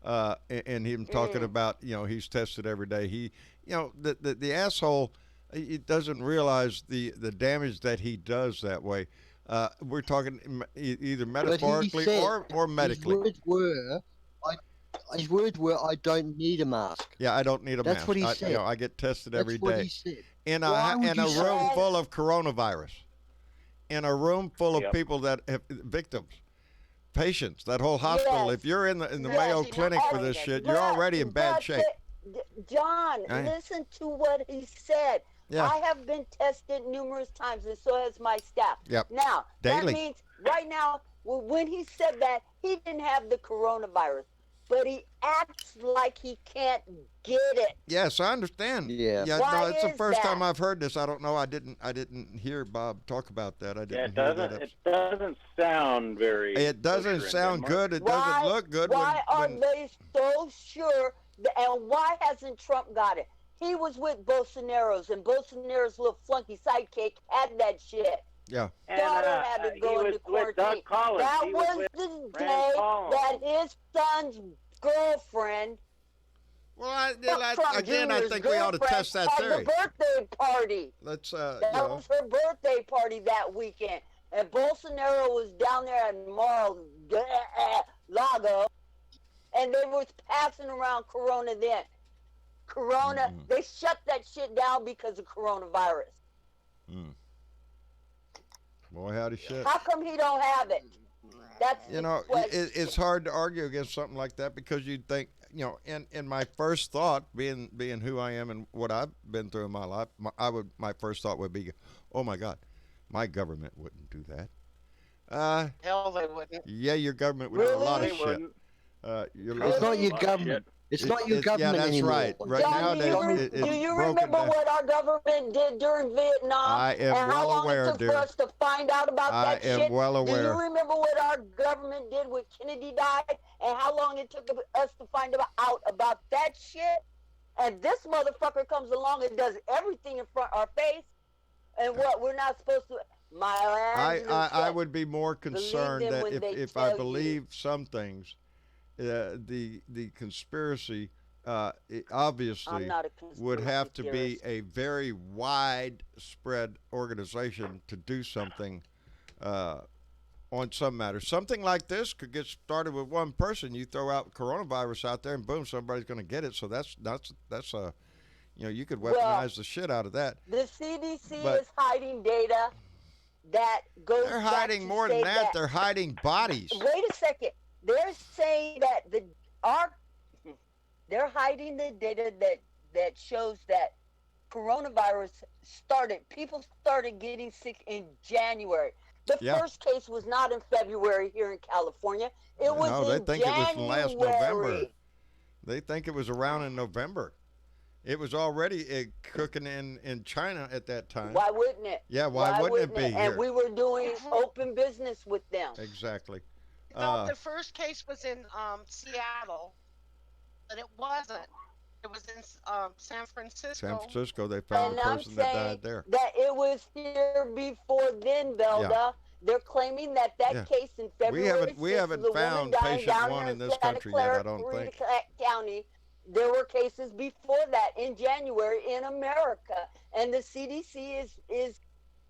and him talking about he's tested every day. He the asshole, he doesn't realize the damage that he does that way. We're talking either metaphorically or medically. His words were, "I don't need a mask." Yeah, I don't need a mask. That's what he said. I get tested every That's what day he said. in Why a would in a you room say- full of coronavirus, in a room full of Yep. people that have victims, patients. That whole hospital. Yes. If you're in the Yes, Mayo you know, Clinic for this shit, you're already in bad but shape. John, Right. listen to what he said. Yeah. I have been tested numerous times, and so has my staff. Yep. Now, Daily. that means right now, when he said that, he didn't have the coronavirus, but he acts like he can't get it. Yes, I understand. Yeah. Why no, it's the is first that? time I've heard this. I don't know. I didn't hear Bob talk about that. I Yeah, didn't hear that. it doesn't sound very. It doesn't kosher in sound Denmark. good. It doesn't look good. Why are when they so sure? And why hasn't Trump got it? He was with Bolsonaro's, and Bolsonaro's little flunky sidekick had that shit. yeah. And, Daughter had to he go was into with quarantine. Doug Collins. That He was with the Rand day Paul. that his son's girlfriend. Well, I Trump again, I Jr.'s think we ought to girlfriend test that had theory. the birthday party. Let's That was her birthday party that weekend, and Bolsonaro was down there at Mar-a-Lago, and they was passing around Corona then. Corona, they shut that shit down because of coronavirus. Boy, howdy shit. How come he don't have it? That's You the know, question. it's hard to argue against something like that because you'd think, in my first thought, being who I am and what I've been through in my life, my first thought would be, oh my God, my government wouldn't do that. Hell, they wouldn't. Yeah, your government would do a lot of Really? shit. wouldn't. Your It's lot not of- your government. It's not your government yeah, that's anymore. right. Right John, now, do you remember what our government did during Vietnam? I am and how well long aware, it took dear. for us to find out about I that am shit? well Do aware. you remember what our government did when Kennedy died and how long it took us to find out about that shit? And this motherfucker comes along and does everything in front of our face. And what we're not supposed to. I would be more concerned them that when they if I tell you. believe some things, the conspiracy obviously I'm not a would conspiracy have to be theorist. a very widespread organization to do something on some matters. Something like this could get started with one person. You throw out coronavirus out there, and boom, somebody's going to get it. So that's a, you could weaponize the shit out of that. The CDC But- is hiding data that goes. They're back hiding to more say than that. They're hiding bodies. Wait a second. They're saying that they're hiding the data that shows that coronavirus people started getting sick in January. The Yeah. first case was not in February here in California. It was No, they in think it was January. from last November. They think it was around in November. It was already cooking in China at that time. Why wouldn't it? Yeah, why wouldn't it be And here? we were doing open business with them. Exactly. No, the first case was in Seattle, but it wasn't. It was in San Francisco. San Francisco, they found And a I'm person that saying died there. that it was here before then, Velda. Yeah. They're claiming that Yeah. case in February We 6th haven't was a found woman dying patient down one here in this Santa country Clara, yet, I don't Clarita think. County. There were cases before that in January in America, and the CDC is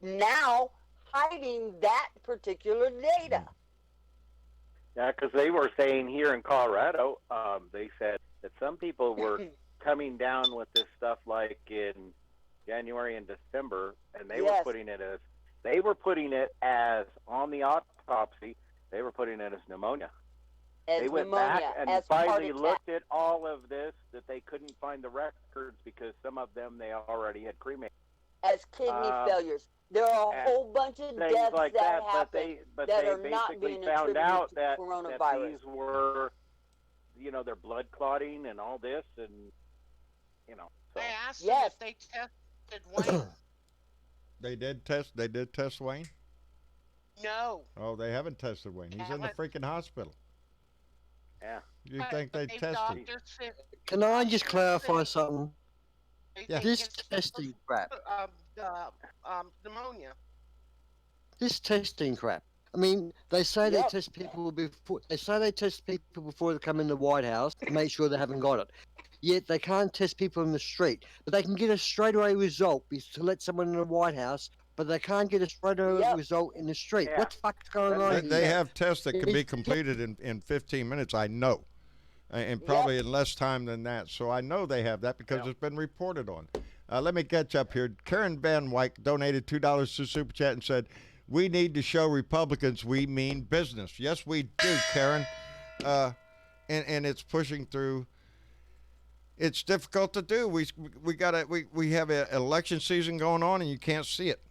now hiding that particular data. Yeah, because they were saying here in Colorado, they said that some people were coming down with this stuff like in January and December, and they were putting it as on the autopsy. They were putting it as pneumonia. As they went pneumonia, back and as heart finally attack. looked at all of this, that they couldn't find the records because some of them they already had cremated. As kidney failures. There are a and whole bunch of things deaths like that but happen they that are not basically being found attributed out to that coronavirus. these were, they're blood clotting and all this, and So. I asked them if they tested Wayne. They did test Wayne? No. Oh, they haven't tested Wayne. He's in the freaking hospital. Yeah. You think they tested? Can I just clarify something? Yeah. This testing crap. Pneumonia. This testing crap. I mean, they say they test people before. They say they test people before they come in the White House to make sure they haven't got it. Yet they can't test people in the street, but they can get a straightaway result to let someone in the White House. But they can't get a straightaway result in the street. Yeah. What the fuck's going on? They here? have tests that can be completed in 15 minutes, I know. And probably in less time than that. So I know they have that because it's been reported on. Let me catch up here. Karen Van Wyk donated $2 to Super Chat and said, "We need to show Republicans we mean business." Yes, we do, Karen. And it's pushing through. It's difficult to do. We have an election season going on, and you can't see it.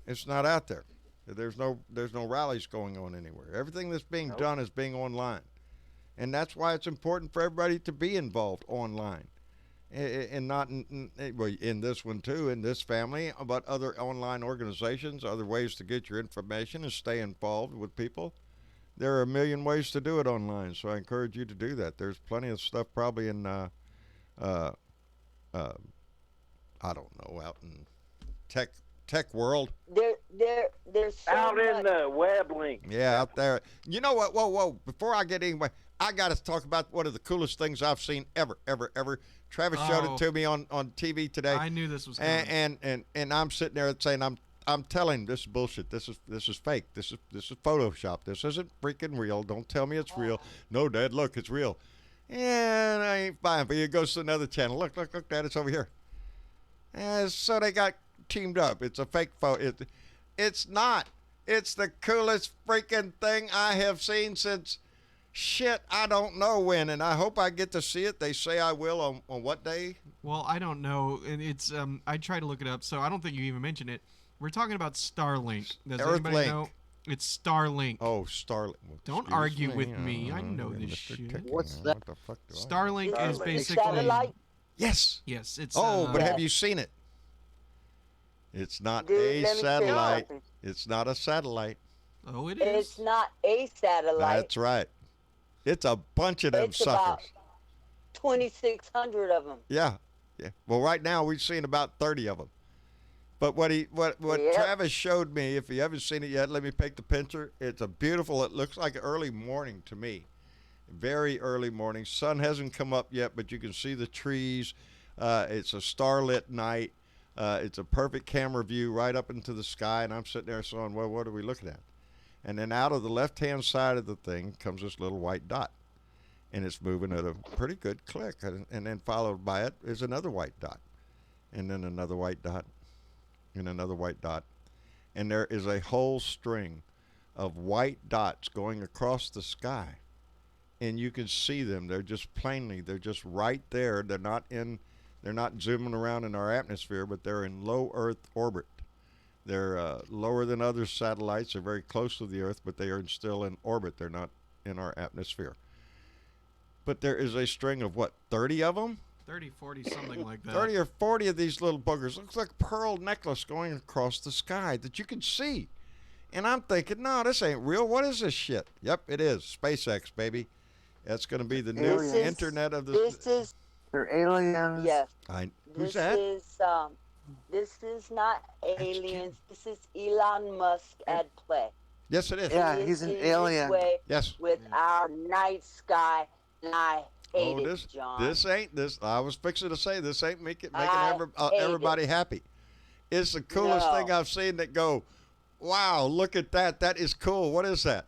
It's not out there. There's no rallies going on anywhere. Everything that's being done is being online, and that's why it's important for everybody to be involved online, and not in this one too, in this family, but other online organizations, other ways to get your information and stay involved with people. There are a million ways to do it online, so I encourage you to do that. There's plenty of stuff probably in I don't know, out in tech world. There's so out in much. the web link. Yeah, out there. You know what? Whoa. Before I get anywhere, I got to talk about one of the coolest things I've seen ever. Travis showed it to me on TV today. I knew this was coming. And I'm sitting there saying, I'm telling him this is bullshit. This is fake. This is Photoshop. This isn't freaking real. Don't tell me it's real. No, Dad, look, it's real. And I ain't buying. But he goes to another channel. Look, Dad, it's over here. And so they got teamed up. It's a fake photo. It's not. It's the coolest freaking thing I have seen since shit, I don't know when, and I hope I get to see it. They say I will on what day? Well, I don't know, and it's I tried to look it up, so I don't think you even mentioned it. We're talking about Starlink. Does anybody Earthlink. know? It's Starlink. Oh, Starlink. Well, Don't excuse argue with me. I know Mr. this shit. Ticking. What's What that? the fuck do I know? Starlink is Starlink. basically Satellite? Yes. yes. It's Oh, but have Yes. you seen it? It's not Dude, a let me tell you satellite. something. It's not a satellite. oh, it is. It's not a satellite. That's right. It's a bunch of them It's about suckers. 2,600 of them. Yeah. Yeah. Well, right now we've seen about 30 of them. But what Yep. Travis showed me, if you haven't seen it yet, let me pick the picture. It's a beautiful. It looks like early morning to me. Very early morning. Sun hasn't come up yet, but you can see the trees. It's a starlit night. It's a perfect camera view right up into the sky, and I'm sitting there saying, well, what are we looking at? And then out of the left-hand side of the thing comes this little white dot, and it's moving at a pretty good click. And then followed by it is another white dot, and then another white dot, and another white dot. And there is a whole string of white dots going across the sky. And you can see them. They're just right there. They're not zooming around in our atmosphere, but they're in low Earth orbit. They're lower than other satellites. They're very close to the Earth, but they are still in orbit. They're not in our atmosphere. But there is a string of, 30 of them? 30, 40, something like that. 30 or 40 of these little boogers. Looks like a pearl necklace going across the sky that you can see. And I'm thinking, no, this ain't real. What is this shit? Yep, it is. SpaceX, baby. That's going to be the new This is- internet of the... This is They're aliens. yes. Who's This that? this is not aliens. This is Elon Musk at play. Yes, it is. Yeah, He he's is an in his alien. way Yes. with our night sky, and I hate Oh, it, John. this ain't this. I was fixing to say this ain't making I hate everybody it. happy. It's the coolest No. thing I've seen. That go, wow, look at that. That is cool. What is that?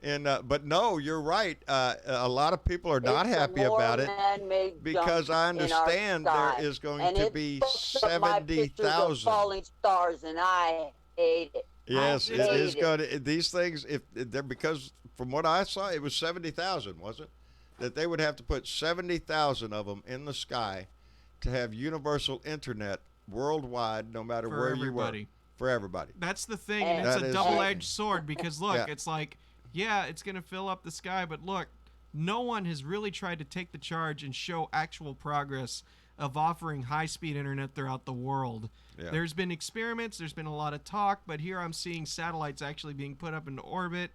And but no, you're right. A lot of people are not It's a happy more about it man-made because junk I in our understand sky. there is going And to it be fucks up my pictures of 70,000. falling stars, and I hate it. Yes, I it hate is going to. These things, if they're because from what I saw, it was 70,000, was it? That they would have to put 70,000 of them in the sky to have universal internet worldwide, no matter For where everybody. you were, for everybody. That's the thing, and That it's a is- double-edged sword because look, Yeah. it's like, yeah, it's gonna fill up the sky, but look, no one has really tried to take the charge and show actual progress of offering high-speed internet throughout the world. Yeah. There's been experiments, there's been a lot of talk, but here I'm seeing satellites actually being put up into orbit.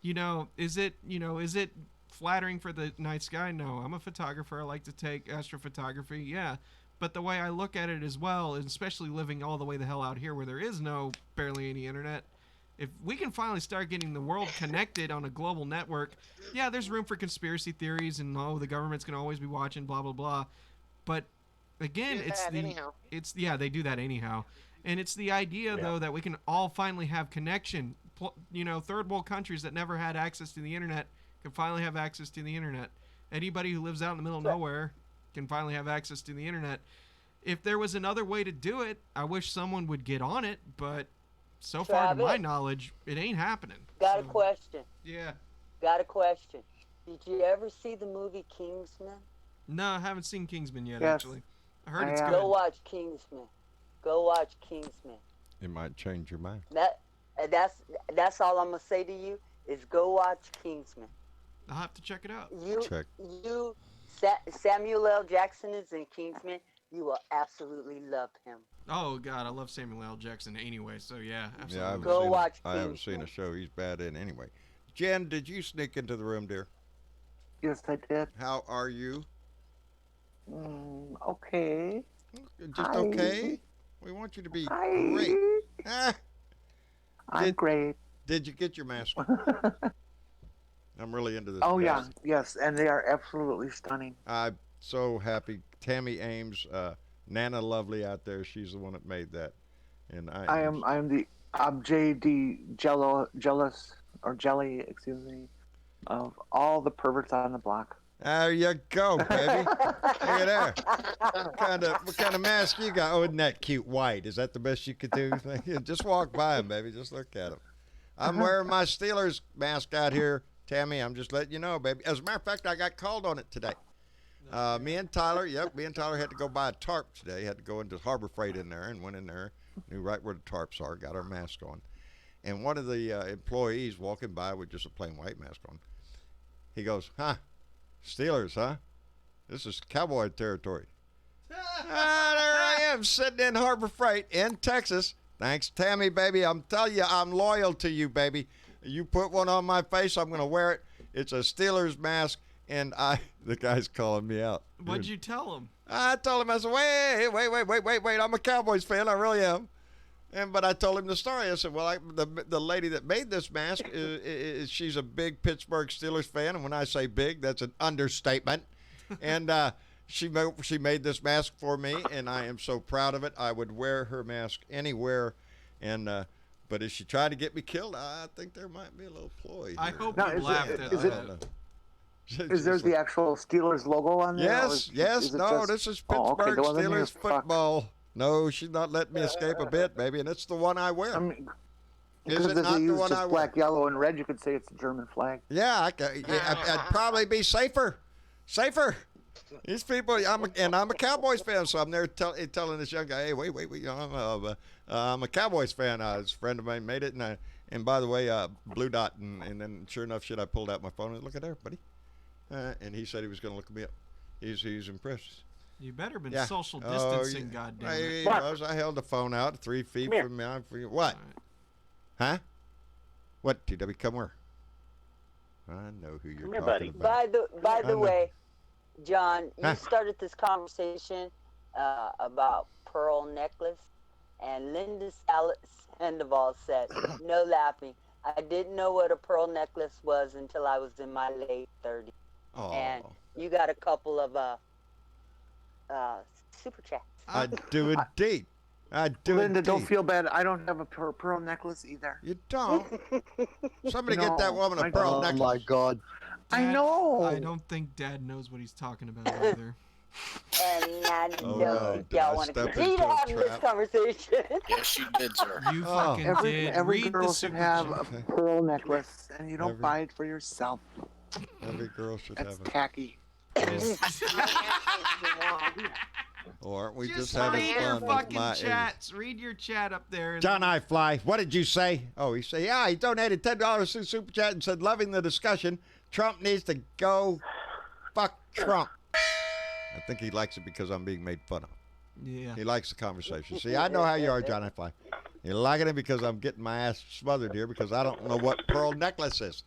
Is it flattering for the night sky? No, I'm a photographer. I like to take astrophotography. Yeah. But the way I look at it as well, and especially living all the way the hell out here where there is barely any internet, if we can finally start getting the world connected on a global network, yeah, there's room for conspiracy theories and the government's going to always be watching, blah, blah, blah. But again, Do it's that the, anyhow. they do that anyhow. And it's the idea, though, that we can all finally have connection. Third world countries that never had access to the internet can finally have access to the internet. Anybody who lives out in the middle of nowhere can finally have access to the internet. If there was another way to do it, I wish someone would get on it, but so far, to my Travis? knowledge, it ain't happening. Got a So, question. Yeah. Got a question. Did you ever see the movie Kingsman? No, I haven't seen Kingsman yet, Yes. actually. I heard I it's have. good. Go watch Kingsman. Go watch Kingsman. It might change your mind. That's all I'm gonna say to you is go watch Kingsman. I'll have to check it out. Check. Samuel L. Jackson is in Kingsman. You will absolutely love him. Oh, God, I love Samuel L. Jackson anyway, so yeah, Yeah, absolutely. Go watch I haven't seen a Kingsman. show he's bad in anyway. Jen, did you sneak into the room, dear? Yes, I did. How are you? Okay. Just Hi. okay? We want you to be Hi. great. Ah, I'm Did- great. did you get your mask? I'm really into this. Oh yeah, mask. yes, and they are absolutely stunning. I'm so happy. Tammy Ames, Nana Lovely out there. She's the one that made that, and I'm JD jealous or jelly, excuse me, of all the perverts on the block. There you go, baby. Look at there. What kind of mask you got? Oh, isn't that cute? White. Is that the best you could do? Just walk by him, baby. Just look at him. I'm wearing my Steelers mask out here, Tammy. I'm just letting you know, baby. As a matter of fact, I got called on it today. Me and Tyler had to go buy a tarp today. Had to go into Harbor Freight in there and went in there, knew right where the tarps are, got our mask on. And one of the employees walking by with just a plain white mask on, he goes, "Huh, Steelers, huh? This is cowboy territory." There I am sitting in Harbor Freight in Texas. Thanks, Tammy, baby. I'm telling you, I'm loyal to you, baby. You put one on my face, I'm going to wear it. It's a Steelers mask, and the guy's calling me out. What'd you tell him? I told him, I said, wait. I'm a Cowboys fan. I really am. But I told him the story. I said, well, the lady that made this mask, she's a big Pittsburgh Steelers fan. And when I say big, that's an understatement. And she made this mask for me, and I am so proud of it. I would wear her mask anywhere. And but if she tried to get me killed, I think there might be a little ploy here. I hope Now, you laughed at is that. Is there the actual Steelers logo on there? Yes. This is Pittsburgh well, then you're Steelers football. No, she's not letting me escape a bit, baby, and it's the one I wear. I mean, Is because it if not they the use one I just wear? black, yellow, and red, you could say it's a German flag. Yeah, I'd probably be safer. These people, I'm a Cowboys fan, so I'm there telling this young guy, hey, wait, you know, I'm a Cowboys fan. This friend of mine made it, and by the way, blue dot, and then sure enough, I pulled out my phone and look at there, buddy, and he said he was going to look me up. He's impressed. You better been Yeah. social distancing, goddamn it. I held the phone out 3 feet from me. What? Huh? What, TW? Come where? I know who you're talking about. By the know. way, John, you Huh? started this conversation about pearl necklace, and Linda Sandoval said, "No laughing. I didn't know what a pearl necklace was until I was in my late 30s." Oh, And you got a couple of super chats. I do indeed. Linda, don't feel bad. I don't have a pearl necklace either. You don't? Somebody No, get that woman a I pearl don't. necklace. Oh my God. I know. I don't think Dad knows what he's talking about either. And I Oh, know no, did y'all I want to step continue into to a have this trap? conversation. Yes, you did, sir. You Oh. fucking did. Every Read girl the should super have chat. a pearl necklace, and you don't Every- buy it for yourself. Every girl should That's have a. tacky. Oh, aren't we just Just having read your fun with fucking my age? chats. Read your chat up there. John I Fly, what did you say? Oh, he said, yeah, he donated $10 to Super Chat and said, loving the discussion. Trump needs to go fuck Trump. I think he likes it because I'm being made fun of. Yeah. He likes the conversation. See, I know how you are, John I Fly. You're liking it because I'm getting my ass smothered here because I don't know what pearl necklace is.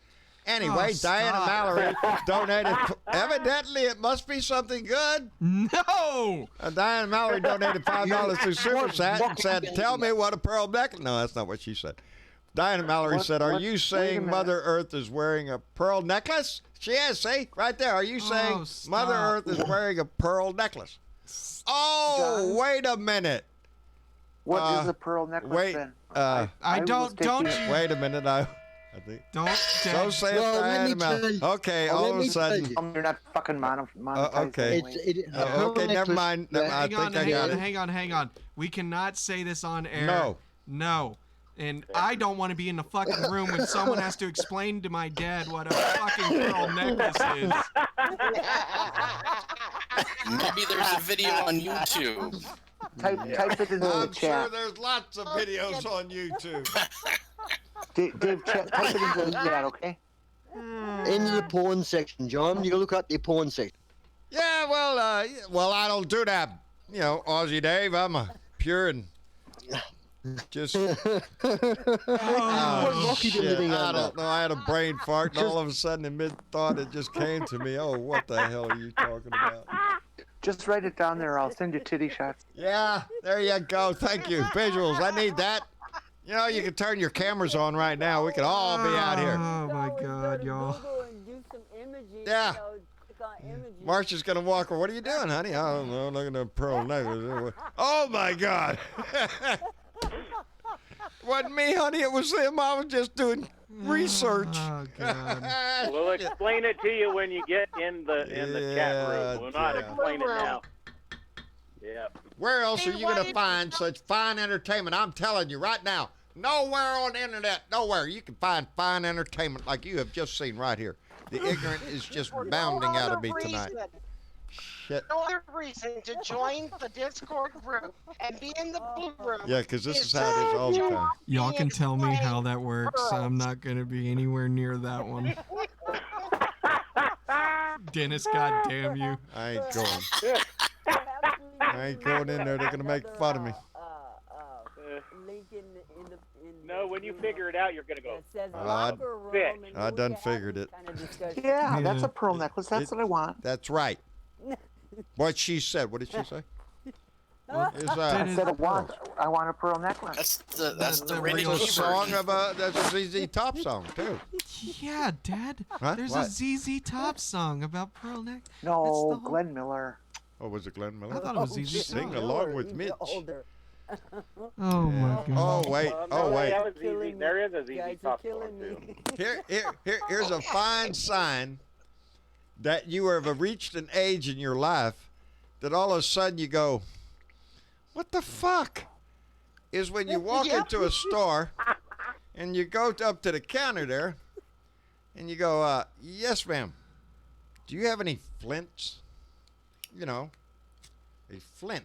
Anyway, Oh, Diana stop. Mallory donated. Evidently, it must be something good. No! Diana Mallory donated $5 to Super Chat and said, tell me what a pearl necklace. No, that's not what she said. Diana Mallory said, are you saying minute. Mother Earth is wearing a pearl necklace? She is, see? Right there. Are you saying stop. Mother Earth is wearing a pearl necklace? Oh, John? wait a minute. What is a pearl necklace Wait. then? I was don't taking- you Wait a minute. I think. don't Don't say it, Well, let me Diana tell Mallory. you- Okay, let all of me a tell sudden. you. You're not fucking monetized okay. anyway. Okay, never mind. I hang on, think I got it. hang on. We cannot say this on air. No. No. And I don't want to be in the fucking room when someone has to explain to my dad what a fucking pearl necklace is. Maybe there's a video on YouTube. Type it into the I'm sure chat. there's lots of videos on YouTube. Dave, type it into the chat, okay? Into the porn section, John. You look up the porn section. Yeah, well, I don't do that. You know, Aussie Dave, I'm a pure and just. What rock you been Shit, living I under? don't know. I had a brain fart, and all of a sudden, in mid-thought, it just came to me. Oh, what the hell are you talking about? Just write it down there. I'll send you titty shots. Yeah, there you go. Thank you. Visuals. I need that. You know, you can turn your cameras on right now. We can all be out here. Oh my Always go God, to y'all. Google and do some imaging, Yeah. you know, click on images. Marcia's gonna walk her. What are you doing, honey? I don't know. Looking at a pearl necklace. Oh my God! Wasn't me, honey. It was them. I was just doing research. Oh God. We'll explain it to you when you get in the chat room. We'll not Yeah. explain it now. Yeah. Where else are you gonna find such fine entertainment? I'm telling you right now. Nowhere on the internet, nowhere you can find fine entertainment like you have just seen right here. The ignorant is just bounding out of me tonight. shit. No other reason to join the Discord group and be in the blue room. Yeah, because this is how it is all the time. Y'all can tell me how that works. I'm not going to be anywhere near that one. Dennis, goddamn you. I ain't going. I ain't going in there. They're going to make fun of me. Link in No, when you figure it out, you're gonna go. It says I- locker room, and I we'll done have figured this it. kind of discussion. Yeah, that's Yeah. a pearl necklace. That's what I want. That's right. What she said. What did she say? Is I Dennis- said I want a pearl necklace. That's the the Rated real It's a G song version. of that's a ZZ Top song too. Yeah, Dad. Huh? There's What? a ZZ Top song about pearl neck. No, That's the whole- Glenn Miller. Oh, was it Glenn Miller? I thought it was ZZ Sing Top. along with Even Mitch. older. Oh my god. Oh wait. Oh wait. That was Killing easy. me. There is a Guys ZZ are Top killing song me. too. Here's a fine sign that you have reached an age in your life that all of a sudden you go, what the fuck? Is when you walk into a store and you go up to the counter there and you go, yes, ma'am. Do you have any flints? You know, a flint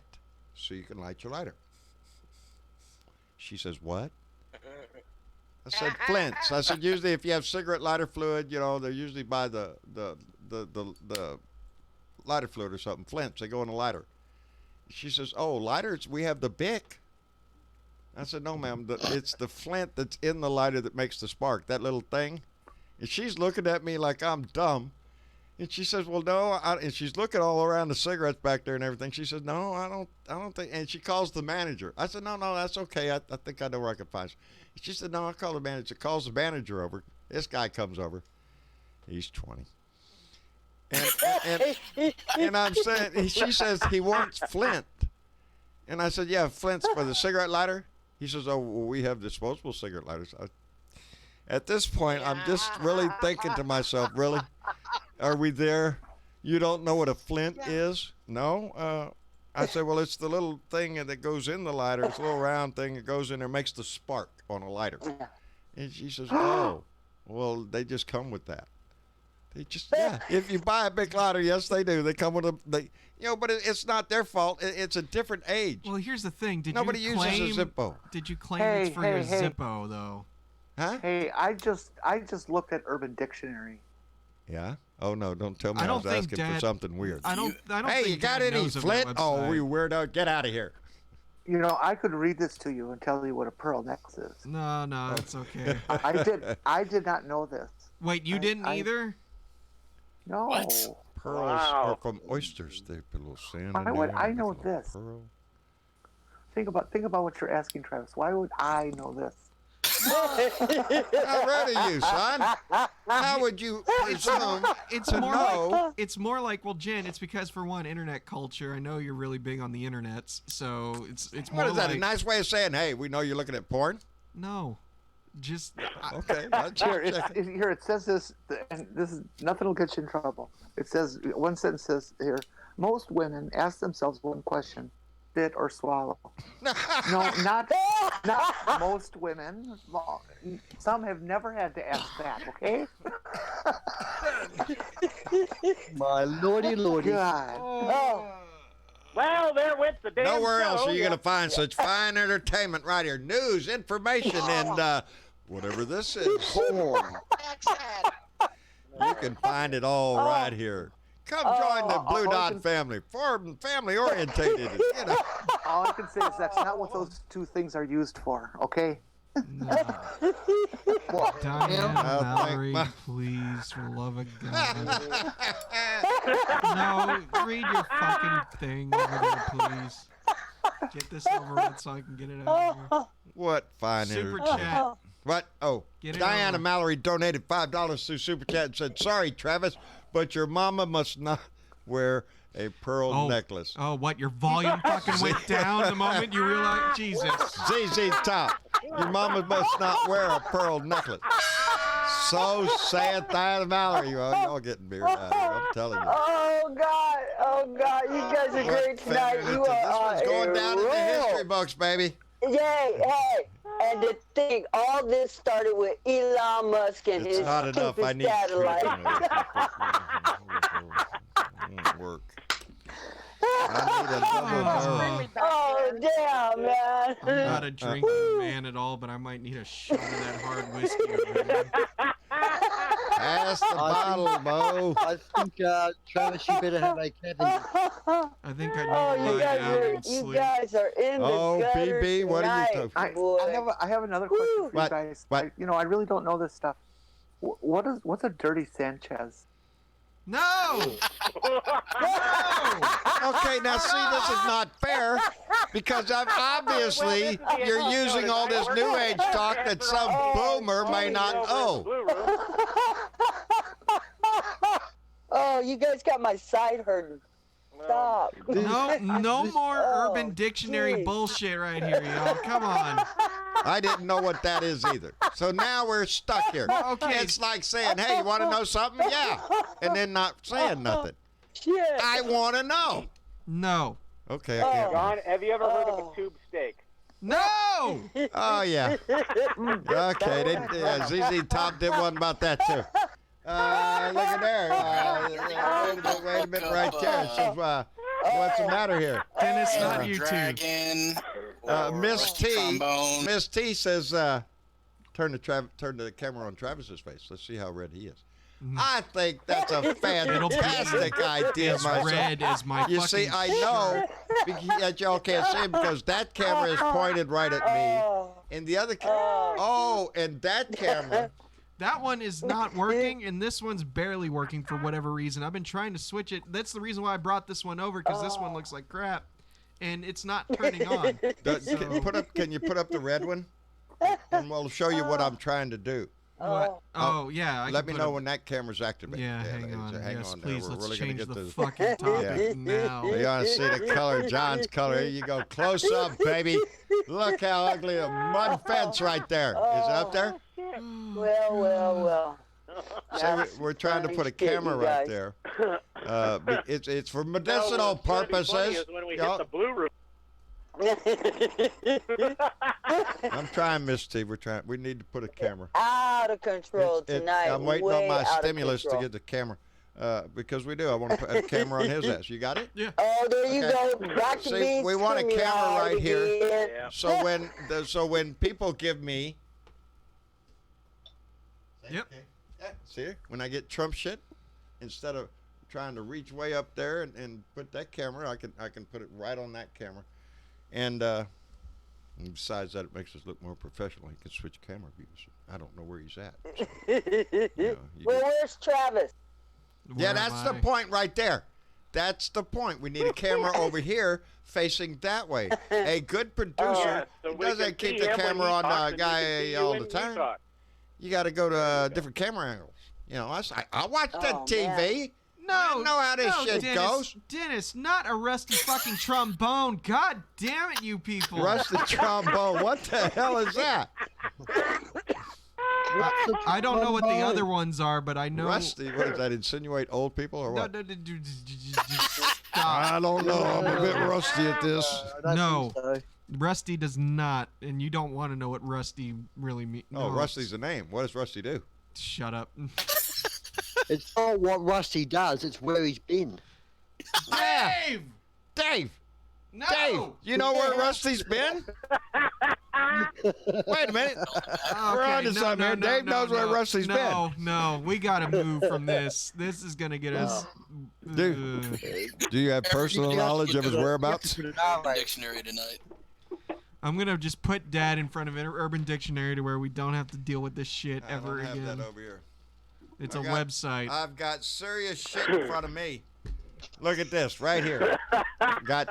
so you can light your lighter. She says, what? I said flints. I said usually if you have cigarette lighter fluid, you know, they're usually by the lighter fluid or something. Flints, they go in the lighter. She says, oh, lighters, we have the Bic. I said, no, ma'am, it's the flint that's in the lighter that makes the spark, that little thing. And she's looking at me like I'm dumb. And she says, well, no, and she's looking all around the cigarettes back there and everything. She says, no, I don't think, and she calls the manager. I said, no, that's okay. I think I know where I can find. She said, no, I'll call the manager. Calls the manager over. This guy comes over. He's 20. And I'm saying, she says he wants Flint. And I said, yeah, Flint's for the cigarette lighter. He says, oh, well, we have disposable cigarette lighters. At this point, I'm just really thinking to myself, really? Are we there? You don't know what a flint is? No? I said, well, it's the little thing that goes in the lighter. It's a little round thing that goes in there, makes the spark on a lighter. And she says, oh, well, they just come with that. They just, yeah. If you buy a big lighter, yes, they do. They come with but it's not their fault. It's a different age. Well, here's the thing. Nobody you uses claim, a Zippo. Did you claim Hey, it's for your hey. Zippo though? Huh? Hey, I just looked at Urban Dictionary. Yeah? Oh, no, don't tell me I I don't was think asking Dad- for something weird. I don't Hey, think you got Dad any knows of that Flint? Oh, website. we weirdo. Get out of here. You know, I could read this to you and tell you what a pearl necklace is. No, it's okay. I did not know this. Wait, you didn't either? No. What? Pearls Wow. are from oysters. They put a little sand in Why would there I and know make a little this? pearl. Think about what you're asking, Travis. Why would I know this? How rude of you, son? How would you presume It's to more know? like it's more like, well, Jen, it's because for one, internet culture. I know you're really big on the internets, so it's more What is that? like A nice way of saying, hey, we know you're looking at porn? no, just Okay. Here it says this, and this is nothing will get you in trouble. It says one sentence says here: most women ask themselves one question: spit or swallow? No, not most women. Well, some have never had to ask that. Okay. My lordy, lordy. God. Well, there went the damn Nowhere else show. are you going to find such fine entertainment right here. News, information, and whatever this is. Porn. You can find it all right here. Come join the Blue Dot family. Family orientated. You know. All I can say is that's not what those two things are used for. Okay. Diane, I'll thank Mallory, my- please, for the love of God. No, read your fucking thing over there, please. Get this over with so I can get it out of here. What fine Super entertainment. chat. What? Oh, Get it Diana over. Mallory donated $5 through Super Chat and said, sorry, Travis, but your mama must not wear a pearl necklace. Oh, what? Your volume fucking went down the moment you realized? Jesus. ZZ Top, your mama must not wear a pearl necklace. So saith Diana Mallory. Y'all getting beer out of here, I'm telling you. Oh God, you guys are great tonight. You This are one's going down in the history books, baby. Yay, hey. And to think all this started with Elon Musk and It's his not enough. I stupid need satellite. Won't work. Bring me back Oh, there. damn, man. I'm not a drinking man at all, but I might need a shot of that hard whiskey over there. Pass the bottle, Bo. I think, Travis, you better have a cabin. I think I need Oh, to you lie guys down are and you sleep. guys are in the Oh, gutter BB, what are you tonight, talking- boy. I have another question Woo. for What? you guys. What? I really don't know this stuff. What's a dirty Sanchez? No! Okay, now see, this is not fair because obviously you're using all this new age talk that some boomer may not know. Oh, you guys got my side hurting. Stop. No more Oh, Urban Dictionary geez. bullshit right here, y'all. Come on. I didn't know what that is either. So now we're stuck here. Okay. It's like saying, hey, you want to know something? Yeah. And then not saying nothing. Shit. I want to know. No. Okay, I can't. John, have you ever heard of Oh. a tube steak? No! Oh, yeah. Okay, ZZ Top did one about that, too. Look at there. Wait a minute right there. It says, what's the matter here? Dennis, not you two. Dragon. Miss Rusty T. Trombone. Miss T says, turn the camera on Travis's face. Let's see how red he is. I think that's a fantastic idea, As myself. red as my You fucking see, I know that y'all can't see it because that camera is pointed right at me, Oh, and the other camera. Oh, and that camera. That one is not working, and this one's barely working for whatever reason. I've been trying to switch it. That's the reason why I brought this one over, because this one looks like crap, and it's not turning on. Can you put up the red one? And we'll show you what I'm trying to do. What? Oh, yeah. I Let can me put know up- when that camera's activated. Yeah, hang on. Yes, there. please, We're let's really gonna change get the this. fucking topic now. You want to see the color, John's color? Here you go. Close up, baby. Look how ugly a mud fence right there. Is it up there? well. So we're trying to put a camera you right guys. there. It's for medicinal purposes. When we Y'all- hit the blue room. I'm trying, Miss T. We're trying. We need to put a camera. Out of control tonight. I'm waiting way on my out of stimulus to control. get the camera. Because we do. I want to put a camera on his ass. You got it? Yeah. Oh, there you Okay. go. Dr. See, Beats we want a coming camera out right here. again. Yeah. So when people give me. Yep. Yeah, see, when I get Trump shit, instead of trying to reach way up there and put that camera, I can put it right on that camera, and besides that, it makes us look more professional. He can switch camera views. I don't know where he's at. So, you Well, get- where's Travis? yeah, Where that's am the I? point right there. That's the point. We need a camera over here facing that way. A good producer Yeah, so we doesn't can keep see the him when camera he on talks the and we can guy see you all when the you time. talk. You got to go to different camera angles. You know, I watch the Oh, TV. No, I know how this shit Dennis, goes. Dennis, not a rusty fucking trombone. God damn it, you people. Rusty trombone. What the hell is that? I don't know what the other ones are, but I know. Rusty. What does that insinuate? Old people or No, what? stop. I don't know. I'm a bit rusty at this. I don't No. think so. Rusty does not, and you don't want to know what Rusty really means. Oh, Rusty's the name. What does Rusty do? Shut up. It's not what Rusty does, it's where he's been. Dave! Dave. No! Dave. You know where Rusty's been? Wait a minute. We're on to something here. Dave knows where Rusty's been. No, we gotta move from this. This is gonna get us. Dude. Do you have personal knowledge of his whereabouts? You have to put it our way. Dictionary tonight. I'm gonna just put Dad in front of Urban Dictionary to where we don't have to deal with this shit I ever don't have again. that over here. It's I a got- website. I've got serious shit in front of me. Look at this right here. I got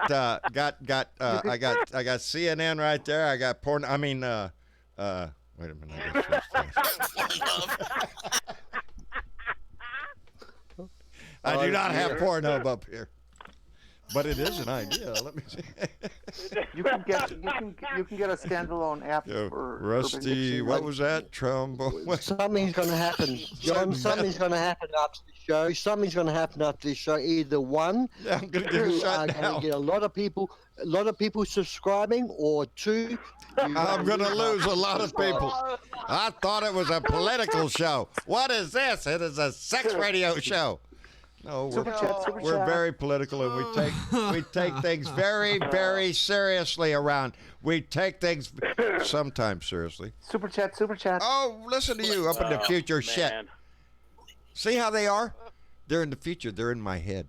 CNN right there. I got porn. I mean, wait a minute. I guess I do not have Pornhub up here, but it is an idea. Let me see. You can get a standalone app Yo, for Urban Rusty, Dictionary. what was that? Trombone. What? Something's going to happen, John. Something's going to happen after the show. Something's going to happen after the show. Either one, Yeah, I'm gonna get you it are shut going down. to get a lot of people subscribing, or two, I'm gonna lose a lot of people. I thought it was a political show. What is this? It is a sex radio show. No, Super chat, super we're chat. very political, and we take things very, very seriously around. We take things sometimes seriously. Super chat, super chat. Oh, listen to you up in the future shit. Man. See how they are? They're in the future. They're in my head.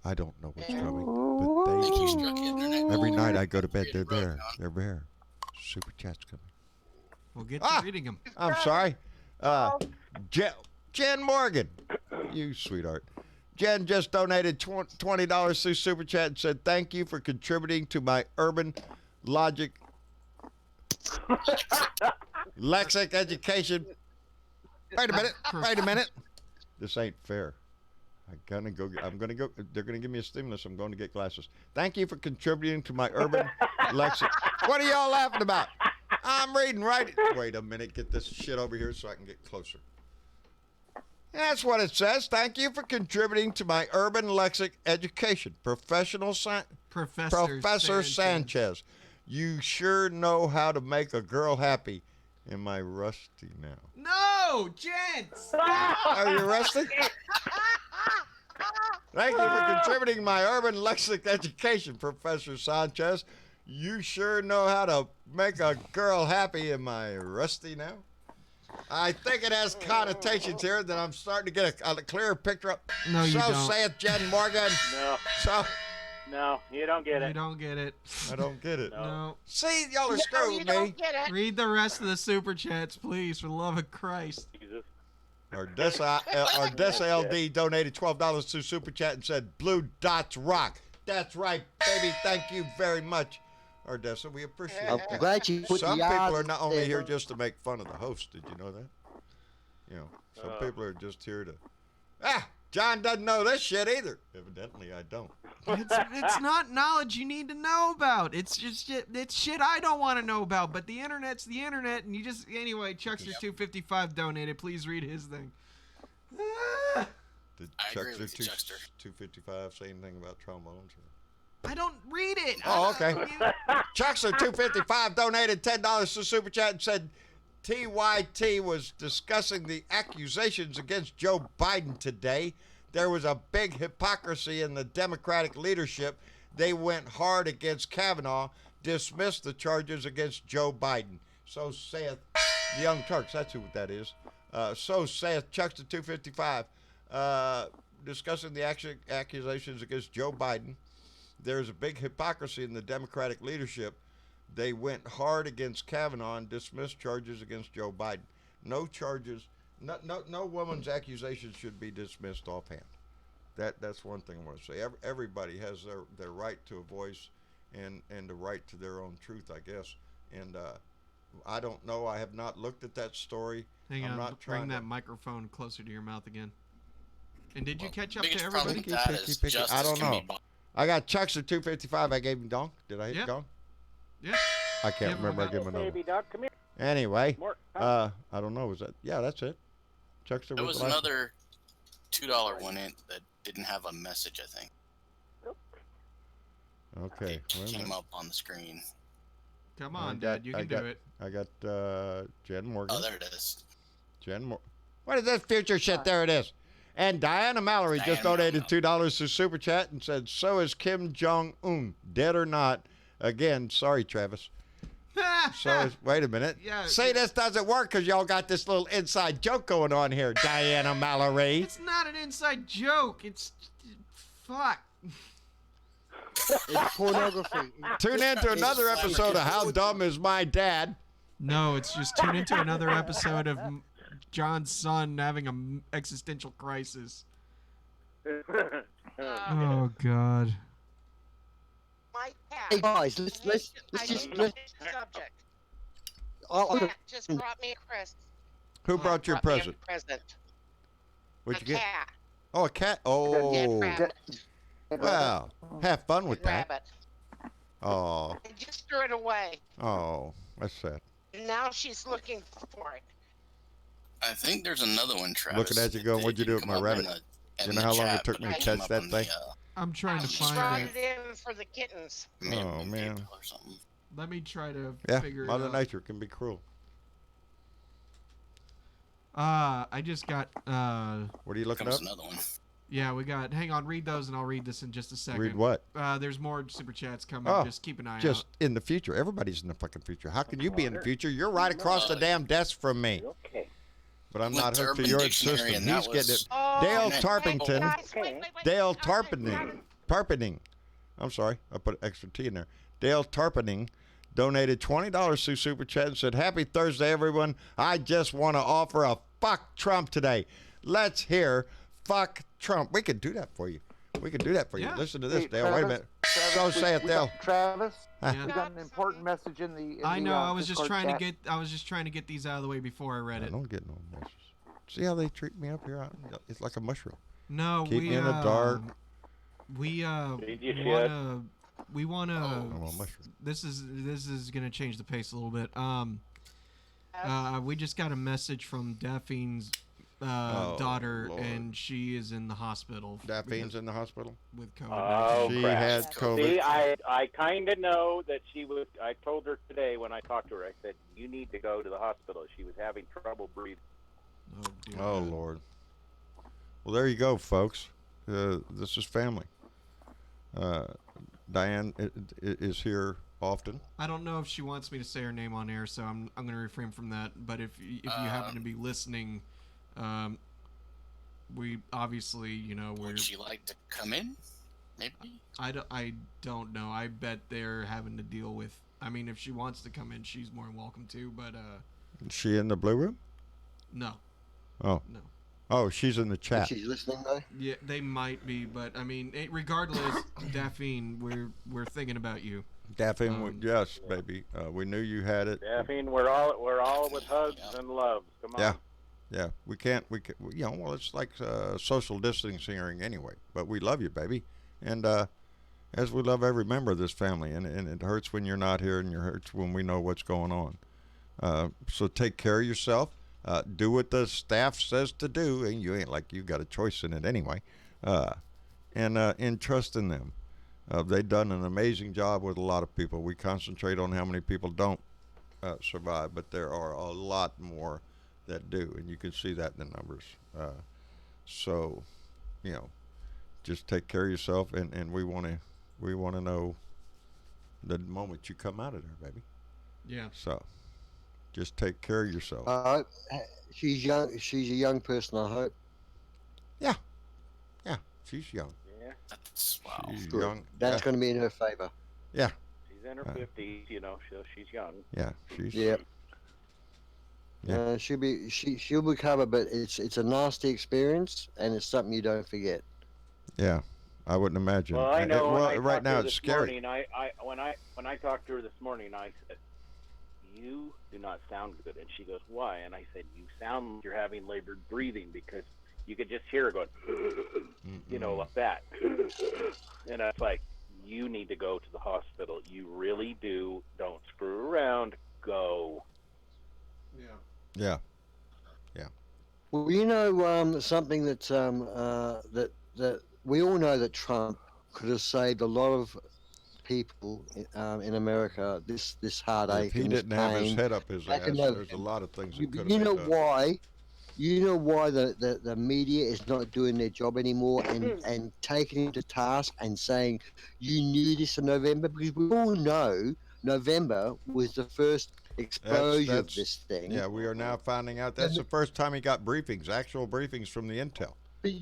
I don't know what's coming, but I think you they struck the internet. every night I go to bed. They're there. They're there. Super chat's coming. We'll get to reading them. I'm sorry. Jen Morgan, you sweetheart. Jen just donated $20 through Super Chat and said, thank you for contributing to my urban logic lexic education. Wait a minute. This ain't fair. I'm gonna go. They're gonna give me a stimulus. I'm going to get glasses. Thank you for contributing to my urban lexic. What are y'all laughing about? I'm reading right. Wait a minute. Get this shit over here so I can get closer. That's what it says. Thank you for contributing to my urban lexic education. Professor Sanchez. You sure know how to make a girl happy. Am I rusty now? No, gents. Are you rusty? Thank you for contributing to my urban lexic education, Professor Sanchez. You sure know how to make a girl happy. Am I rusty now? I think it has connotations here that I'm starting to get a clearer picture of. No, you don't. So saith Jen Morgan. No, you don't get it. You don't get it. I don't get it. No. See, y'all are screwing me. Don't get it. Read the rest of the super chats, please, for the love of Christ. Jesus. Ardessa LD donated $12 to Super Chat and said, Blue Dots rock. That's right, baby. Thank you very much, Ardessa. We appreciate I'm it. glad you put Some the people odds are not only there. here just to make fun of the host. Did you know that? You know, some people are just here to. John doesn't know this shit either. Evidently, I don't. It's not knowledge you need to know about. It's just it's shit I don't want to know about. But the internet's the internet, and you just anyway. Chuckster255 donated. Please read his thing. Did I agree with you, Chuckster Chuckster. 255 say anything about trombones? I don't read it. Oh, okay. Chuckster255 donated $10 to Super Chat and said TYT was discussing the accusations against Joe Biden today. There was a big hypocrisy in the Democratic leadership. They went hard against Kavanaugh, dismissed the charges against Joe Biden. So saith the Young Turks. That's who that is. So saith Chuckster255, discussing the accusations against Joe Biden. There's a big hypocrisy in the Democratic leadership. They went hard against Kavanaugh and dismissed charges against Joe Biden. No charges, no woman's accusations should be dismissed offhand. That's one thing I want to say. Everybody has their right to a voice and the right to their own truth, I guess. And I don't know. I have not looked at that story. Hang I'm on. not Bring trying that to. microphone closer to your mouth again. And did you catch up Biggest to problem everybody? with that is justice I don't can know. be bought. I got Chuckster255. I gave him Donk. Did I hit Yep. Donk? Yeah. I can't Give him remember. I a gave him another. Baby duck, come here. Anyway, More. I don't know. Was that? Yeah, that's it. Chuckster There was was the last one. another $2 one in that didn't have a message, I think. Okay. It wait a came minute. up on the screen. Come I on, got- Dad. You I can got- do it. I got Jen Morgan. Oh, there it is. What is this future shit? There it is. And Diana Mallory just Diana donated $2 to Super Chat and said, so is Kim Jong-un. Dead or not. Again, sorry, Travis. Wait a minute. Yeah, See, this doesn't work because y'all got this little inside joke going on here, Diana Mallory. It's not an inside joke. It's fuck. It's pornography. Tune in to another episode of How Dumb Is My Dad? No, it's just tune into another episode of John's son having an existential crisis. Oh God. My cat. Hey guys, let's I just need to change the subject. I Cat just brought me a present. Who brought your present? Present. What'd A you get? cat. Oh, a cat. Dead Oh, rabbit. wow. Have fun with that. Rabbit. Oh, I just threw it away. oh, that's sad. And now she's looking for it. I think there's another one, Travis. Looking at you going, It "What'd you do didn't with come my up in rabbit?" the- You in know the how long it chat, took but me to it came catch up that on the, thing? I'm trying to She's find brought it. it in for the kittens. maybe Oh, man. April or something. Let me try to Yeah, figure it Mother out. Nature can be cruel. I just got What are you looking Comes up? another one. Yeah, we got. Hang on, read those, and I'll read this in just a second. Read what? There's more super chats coming. Oh, just keep an eye Just out. in the future. Everybody's in the fucking future. How can you be in the future? You're right across the damn desk from me. Okay. But I'm Went not to hooked to Urban your Dictionary, system. and that He's getting was- it. Oh, Dale hey, Tarpington. guys, wait. Dale Okay, Tarpening. I'm sorry, I put extra T in there. Dale Tarpening donated $20 through Super Chat and said, "Happy Thursday, everyone. I just want to offer a fuck Trump today. Let's hear fuck Trump." We could do that for you. We could do that for you. Yeah. Listen to this, Hey, Dale. Wait a minute. So say it, Dale. Travis, Yeah. we got an important message in the. I know. I was just Discord trying chat. to get. I was just trying to get these out of the way before I read I it. don't get no messages. See how they treat me up here? It's like a mushroom. No, Keep we me in the dark. We Did you wanna. We wanna. I'm a mushroom. This is gonna change the pace a little bit. We just got a message from Daphne's Oh, daughter, Lord. and she is in the hospital. Daphne's in the hospital? with COVID. Oh, She crap. had COVID. See, I kind of know that she was. I told her today when I talked to her. I said, "You need to go to the hospital." She was having trouble breathing. Oh, dear Oh, God. Lord. Well, there you go, folks. This is family. Diane is here often. I don't know if she wants me to say her name on air, so I'm going to refrain from that. But if you happen to be listening, we obviously, we're. Would she like to come in? Maybe. I don't know. I bet they're having to deal with. I mean, if she wants to come in, she's more than welcome to. But Is she in the blue room? no, Oh. no. Oh, she's in the chat. She's listening though. Yeah, they might be, but I mean, regardless, Daphne, we're thinking about you. Daphne, yes, baby. We knew you had it. Daphne, we're all with hugs and loves. Come on. Yeah. Yeah, we can't, well, it's like social distancing anyway, but we love you, baby. And as we love every member of this family, and it hurts when you're not here, and it hurts when we know what's going on. So take care of yourself. Do what the staff says to do, and you ain't like you got a choice in it anyway. And trust in them. They've done an amazing job with a lot of people. We concentrate on how many people don't survive, but there are a lot more that do, and you can see that in the numbers. So, just take care of yourself, and we want to know the moment you come out of there, baby. Yeah. So, just take care of yourself. She's young. She's a young person, I hope. Yeah, she's young. Yeah. That's wow. She's Good. young. That's going to be in her favor. Yeah, She's in her 50s. So she's young. yeah, she's. Yeah. Yeah. She'll recover, but it's a nasty experience, and it's something you don't forget. Yeah, I wouldn't imagine. Well, I know. when I right talked to now her it's this scary. Morning, when I talked to her this morning, I said, "You do not sound good," and she goes, "Why?" And I said, "You sound like you're having labored breathing because you could just hear her going, like that." And I was like, "You need to go to the hospital. You really do. Don't screw around. Go." Yeah. Well, something that that we all know that Trump could have saved a lot of people in America this heartache. If he and this didn't have his pain. head up his Back ass, in there's a lot of things that could have You been know done. why? You know why the media is not doing their job anymore and taking him to task and saying you knew this in November, because we all know November was the first exposure of this thing. Yeah, we are now finding out that's the first time he got briefings, actual briefings from the intel. But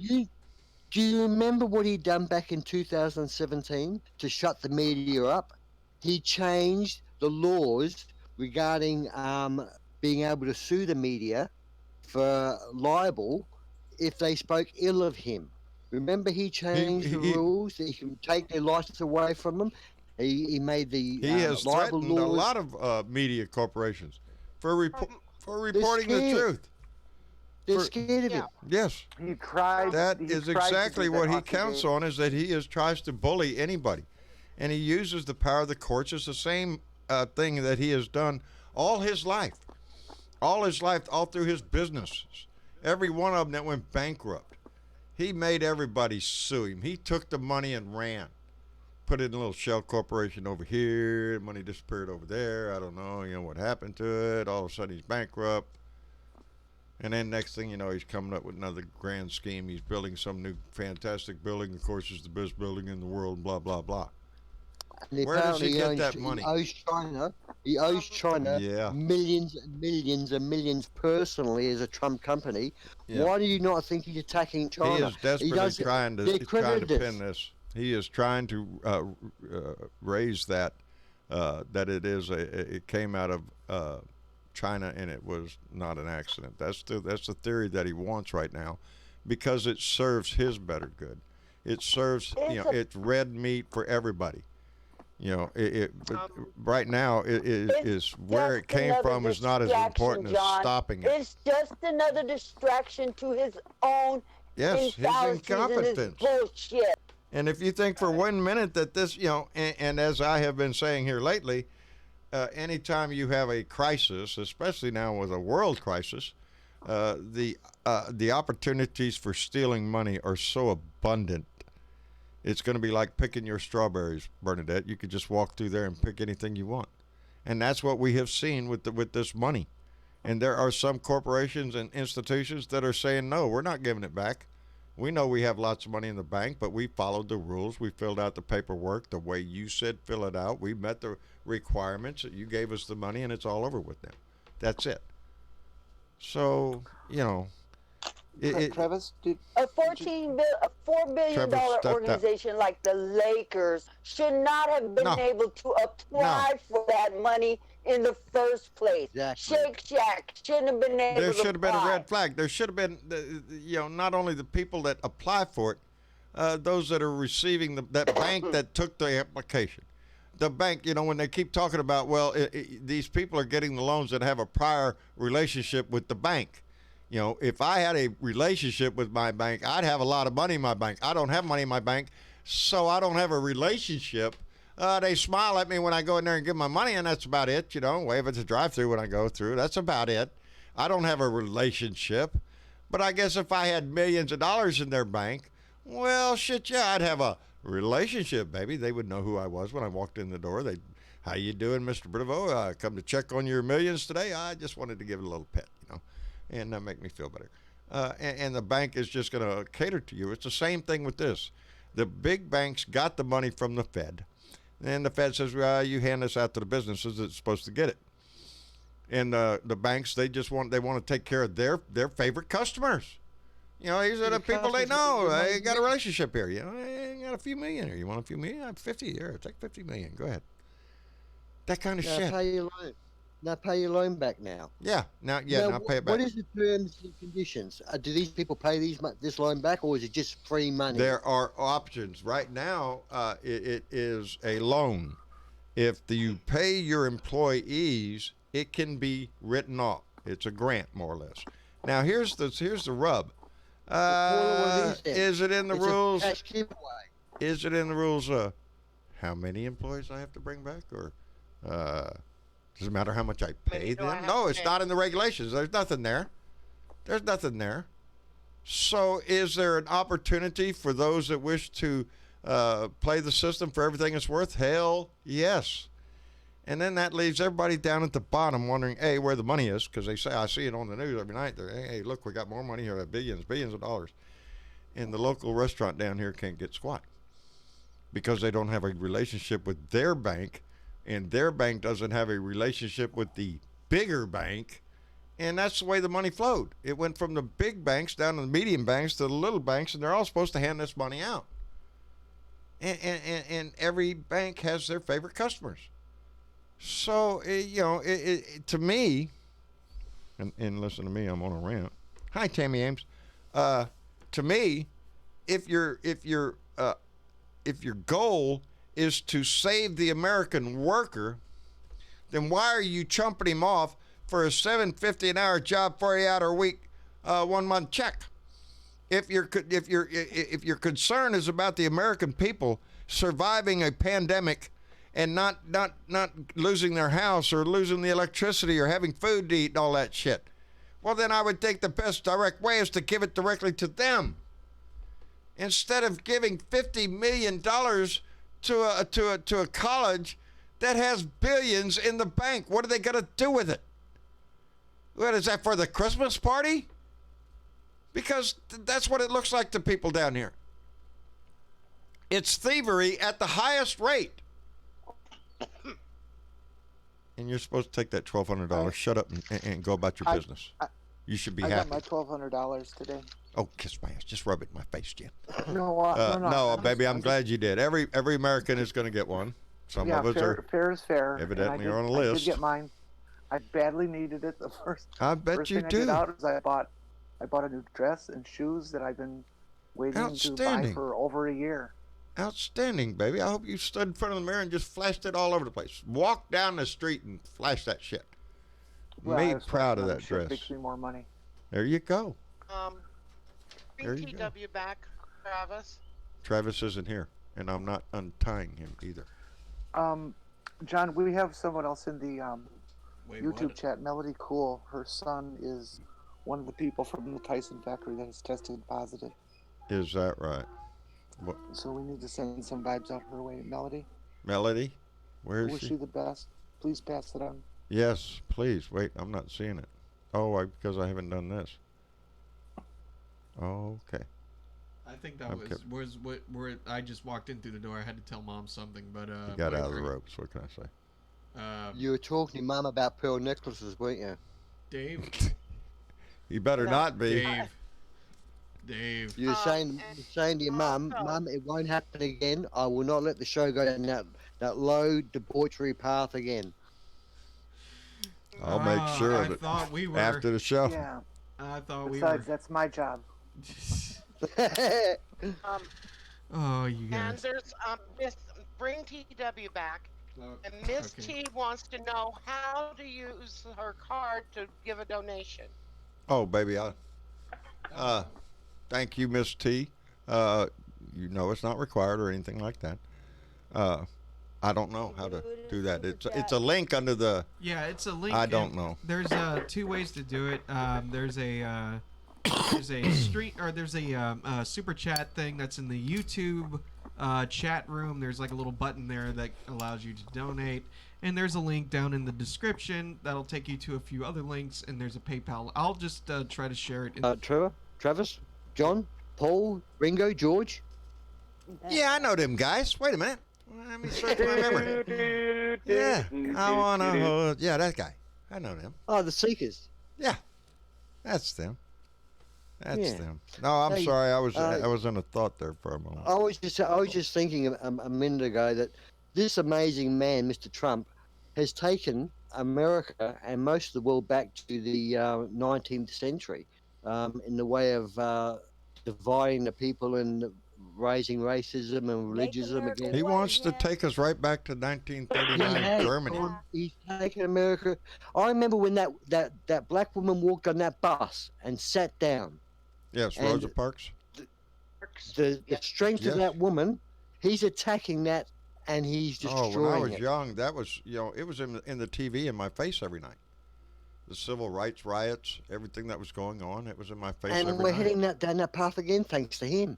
do you remember what he done back in 2017 to shut the media up? He changed the laws regarding being able to sue the media for libel if they spoke ill of him. Remember, he changed the rules that he can take their license away from them. He made the He has libel threatened a laws. lot of media corporations for reporting the scared. truth. They're scared of him. Yes. He tried. That he is tried to exactly do that what he on counts today. on, is that he tries to bully anybody. And he uses the power of the courts. It's the same thing that he has done all his life. All his life, all through his businesses. Every one of them that went bankrupt. He made everybody sue him. He took the money and ran. Put it in a little shell corporation over here. Money disappeared over there. I don't know, what happened to it. All of a sudden he's bankrupt. And then next thing you know, he's coming up with another grand scheme. He's building some new fantastic building. Of course, it's the best building in the world, blah, blah, blah. And Where does he get owns- that money? He owes China Yeah. millions and millions and millions personally as a Trump company. Yeah. Why do you not think he's attacking China? He is desperately does- trying they to credited this. pin this. He is trying to raise that it came out of China and it was not an accident. That's the theory that he wants right now, because it serves his better good. It serves it's red meat for everybody. But right now it is where it came from is not as important as stopping it. It's just another distraction to his own Yes, his infallacies and incompetence. his bullshit. And if you think for 1 minute that this, and as I have been saying here lately, anytime you have a crisis, especially now with a world crisis, the opportunities for stealing money are so abundant. It's going to be like picking your strawberries, Bernadette. You could just walk through there and pick anything you want. And that's what we have seen with this money. And there are some corporations and institutions that are saying, no, we're not giving it back. We know we have lots of money in the bank, but we followed the rules. We filled out the paperwork the way you said fill it out. We met the requirements. You gave us the money, and it's all over with them. That's it. So, Travis, A $4 billion Trevor, stop that. organization like the Lakers should not have been No. able to apply for that money in the first place. Exactly. Shake Shack shouldn't have been able There to should have been a apply. red flag. There should have been, not only the people that apply for it, those that are receiving that bank that took the application. The bank, when they keep talking about, these people are getting the loans that have a prior relationship with the bank. If I had a relationship with my bank, I'd have a lot of money in my bank. I don't have money in my bank, so I don't have a relationship. They smile at me when I go in there and give my money, and that's about it. Wave at the drive-through when I go through. That's about it. I don't have a relationship. But I guess if I had millions of dollars in their bank, well, shit, yeah, I'd have a relationship, baby. They would know who I was when I walked in the door. How you doing, Mr. Bravo? I come to check on your millions today. I just wanted to give it a little pet, and that make me feel better. And the bank is just going to cater to you. It's the same thing with this. The big banks got the money from the Fed. And the Fed says, well, you hand this out to the businesses that's supposed to get it. And the banks, they want to take care of their favorite customers. These are the people they know. They got a relationship here. They got a few million here. You want a few million? I have 50 here. Take 50 million. Go ahead. That kind of shit. Pay your loan. Now pay your loan back now. Yeah. Now pay it back. What is the terms and conditions? Do these people pay this loan back, or is it just free money? There are options. Right now, it is a loan. If you pay your employees, it can be written off. It's a grant, more or less. Now, here's the rub. Is it in the rules? Cash giveaway. Is it in the rules? How many employees I have to bring back, or does it matter how much I pay them? No, it's not in the regulations. There's nothing there. There's nothing there. So, is there an opportunity for those that wish to play the system for everything it's worth? Hell, yes. And then that leaves everybody down at the bottom wondering, A, where the money is, because I see it on the news every night. Hey, look, we got more money here, billions of dollars. And the local restaurant down here can't get squat because they don't have a relationship with their bank, and their bank doesn't have a relationship with the bigger bank, and that's the way the money flowed. It went from the big banks down to the medium banks to the little banks, and they're all supposed to hand this money out. And every bank has their favorite customers. So, to me, and listen to me, I'm on a rant. Hi, Tammy Ames. To me, if your goal is to save the American worker, then why are you chumping him off for a $7.50 an hour job, 40-hour week, 1 month check? If your concern is about the American people surviving a pandemic and not losing their house or losing the electricity or having food to eat and all that shit, well, then I would think the best direct way is to give it directly to them. Instead of giving $50 million to a college that has billions in the bank. What are they going to do with it? What is that, for the Christmas party? Because that's what it looks like to people down here. It's thievery at the highest rate. And you're supposed to take that $1,200. Shut up and go about your business. You should be I happy. got my $1,200 today. Oh, kiss my ass. Just rub it in my face, Jim. No, baby, I'm glad you did. Every American is going to get one. Some of us are fair is fair. evidently on a I list. did get mine. I badly needed it. The first. I bet first you thing do. I did out is I bought a new dress and shoes that I've been waiting to buy Outstanding. for over a year. Outstanding, baby. I hope you stood in front of the mirror and just flashed it all over the place. Walk down the street and flash that shit. Well, I Me was proud of thinking that shit dress. Makes me more money. There you go. Bring There you go. TW back, Travis. Travis isn't here, and I'm not untying him either. John, we have someone else in the Wait, YouTube what? chat. Melody Cool. Her son is one of the people from the Tyson factory that has tested positive. Is that right? What, So we need to send some vibes out her way. Melody, Melody? Where is wish she? you the best. Please pass it on. Yes, please. Wait, I'm not seeing it. Oh, because I haven't done this. Oh, okay. I think that Okay. was where I just walked in through the door. I had to tell Mom something, but You got out of the ropes. What can I say? You were talking to Mum about pearl necklaces, weren't you? Dave. You better not be. Dave. You were saying to your Mum, it won't happen again. I will not let the show go down that low debauchery path again. I'll make sure I of it thought we were. after the show. Yeah. I thought we Besides, were. that's my job. Oh, you And guys. there's Miss Bring TW back, Oh, and Miss okay. T wants to know how to use her card to give a donation. Oh, baby, thank you, Miss T. You know it's not required or anything like that. I don't know how to do that. It's a link under the. Yeah, it's a link. I don't and know. There's two ways to do it. There's a super chat thing that's in the YouTube chat room. There's like a little button there that allows you to donate, and there's a link down in the description that'll take you to a few other links. And there's a PayPal. I'll just try to share it. Travis, John, Paul, Ringo, George. Yeah, I know them guys. Wait a minute. Let me search my memory. Yeah, I wanna hold. Yeah, that guy. I know them. Oh, the Seekers. Yeah, that's them. That's Yeah. them. No, I'm Hey, sorry. I was in a thought there for a moment. I was just thinking a minute ago that this amazing man, Mr. Trump, has taken America and most of the world back to the 19th century in the way of dividing the people and raising racism and religionism again. He wants to take us right back to He 1939 has. Germany. He's taken America. I remember when that black woman walked on that bus and sat down. Yes, And Rosa Parks. The strength Yes. of that woman, he's attacking that and he's destroying Oh, when I was it. young, that was it was in the TV in my face every night. The civil rights riots, everything that was going on, it was in my face And every we're night. heading down that path again, thanks to him.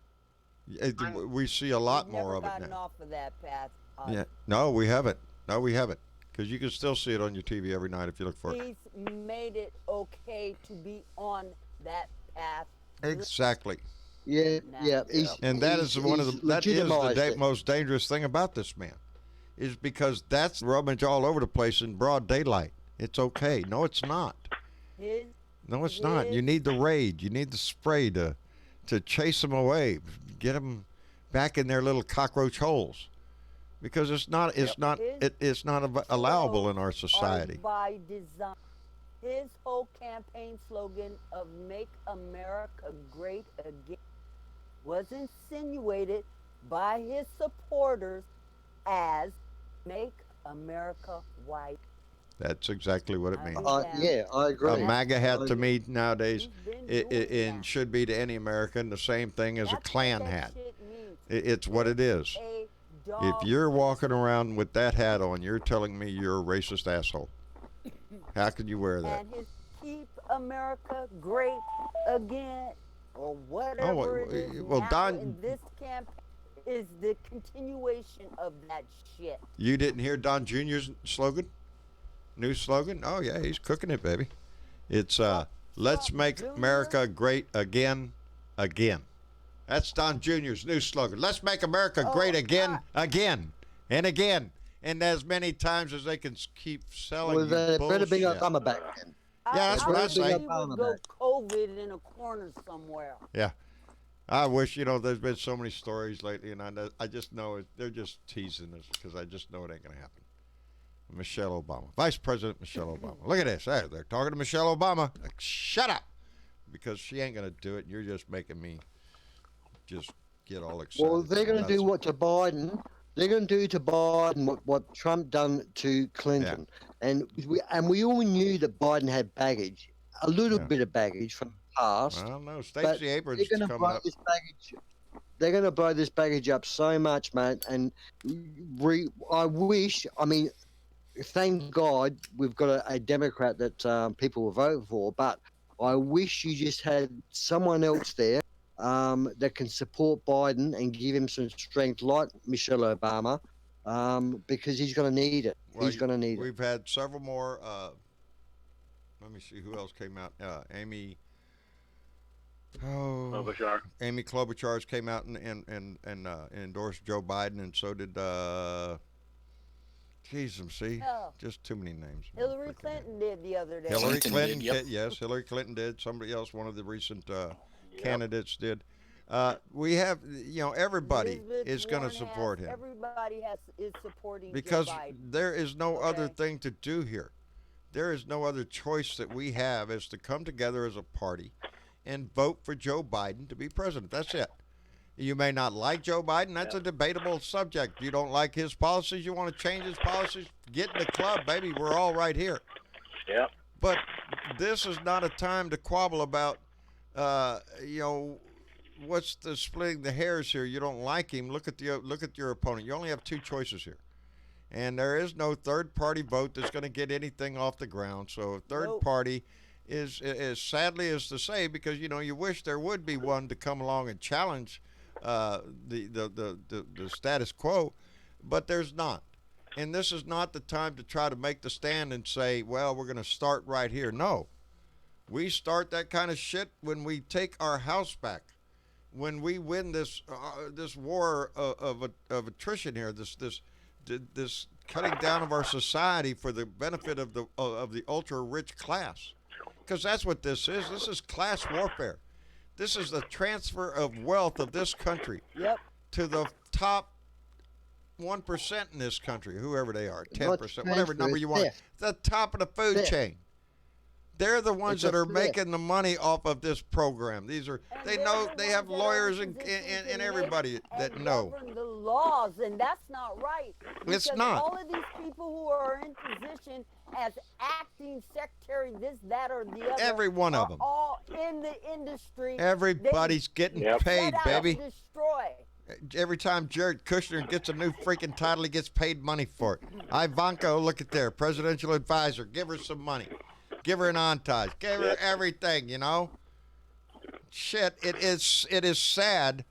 We see a lot We've more never of it gotten now. off of that path. Yeah, no, we haven't. No, we haven't, because you can still see it on your TV every night if you look for it. He's made it okay to be on that path. Exactly. Yeah, yeah. And that is he's one of the that is the legitimized it. most dangerous thing about this man, is because that's rummage all over the place in broad daylight. It's okay. No, it's not. His, No, it's not. You need the raid. You need the spray to chase them away, get them back in their little cockroach holes, because it's not allowable in our society. by design. His whole campaign slogan of "Make America Great Again" was insinuated by his supporters as "Make America White." That's exactly what it means. Yeah, I agree. A MAGA hat to me nowadays, He's been doing and should be to any American the same thing as a That's Klan what that hat. shit means. It's what it is. A If dog you're walking around with that hat on, you're telling me you're a racist asshole. How can you wear that? and his "Keep America Great Again" or whatever well, it is well, now Don- in this campaign is the continuation of that shit. You didn't hear Don Jr.'s slogan? New slogan? Oh yeah, he's cooking it, baby. It's Let's Trump make Jr.? America great again, again. That's Don Jr.'s new slogan. Let's make America great again, again, and again, and as many times as they can keep selling Well, you they better bring bullshit. Obama back then. Yeah, that's what I wish say. we would go COVID in a corner somewhere. Yeah. I wish, there's been so many stories lately, and I just know they're just teasing us because I just know it ain't going to happen. Michelle Obama. Vice President Michelle Obama. Look at this. Hey, they're talking to Michelle Obama. Like, shut up. Because she ain't going to do it. You're just making me just get all excited. Well, they're going to do what to Biden. They're going to do to Biden what Trump done to Clinton. Yeah. And we all knew that Biden had baggage, a little bit of baggage from the past. Well, no, Stacey Abrams they're going to blow this baggage. They're going to blow this baggage up so much, mate. And thank God we've got a Democrat that people will vote for, but I wish you just had someone else there that can support Biden and give him some strength, like Michelle Obama, because he's going to need it. Well, he's going to need it. We've had several more. Let me see who else came out. Amy Klobuchar. Amy Klobuchar came out and endorsed Joe Biden, and so did. Just too many names. Hillary Clinton did the other day. Hillary Clinton did, yep. Yes, Hillary Clinton did. Somebody else, one of the recent candidates did. We have, everybody is going to support him. Everybody is supporting because Joe Biden. There is no other thing to do here. There is no other choice that we have is to come together as a party and vote for Joe Biden to be president. That's it. You may not like Joe Biden. That's a debatable subject. You don't like his policies. You want to change his policies. Get in the club, baby. We're all right here. Yep. But this is not a time to quabble about, what's the splitting the hairs here. You don't like him. Look at your opponent. You only have two choices here, and there is no third party vote that's going to get anything off the ground. So a third party is sadly is to say, because you wish there would be one to come along and challenge the status quo, but there's not. And this is not the time to try to make the stand and say, well, we're going to start right here. No. We start that kind of shit when we take our house back, when we win this war of attrition here, this cutting down of our society for the benefit of the ultra rich class, because that's what this is. This is class warfare. This is the transfer of wealth of this country to the top 1% in this country, whoever they are, 10%, whatever number you want. The top of the food chain. They're the ones that are making the money off of this program. They have lawyers and everybody that know. Govern the laws, and that's not right. It's Because not. all of these people who are in position as acting secretary, this, that, or the other. Every one of them. All in the industry. Everybody's getting paid, baby. Destroy. Every time Jared Kushner gets a new freaking title, he gets paid money for it. Ivanka, look at there, presidential advisor. Give her some money. Give her an entourage. Give her everything, Shit, it is sad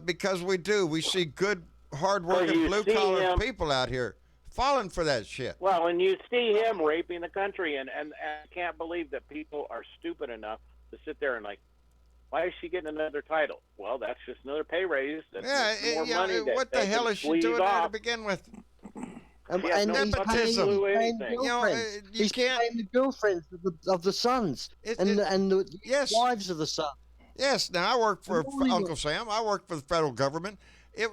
because we see good, hard-working, blue-collar people out here falling for that shit. Well, and you see him raping the country, and I can't believe that people are stupid enough to sit there and why is she getting another title? Well, that's just another pay raise. That's more money what the hell is she doing there to begin with? And nepotism. He's paying the girlfriends of the sons and the wives of the sons. Yes. Now I work for Uncle Sam. I work for the federal government.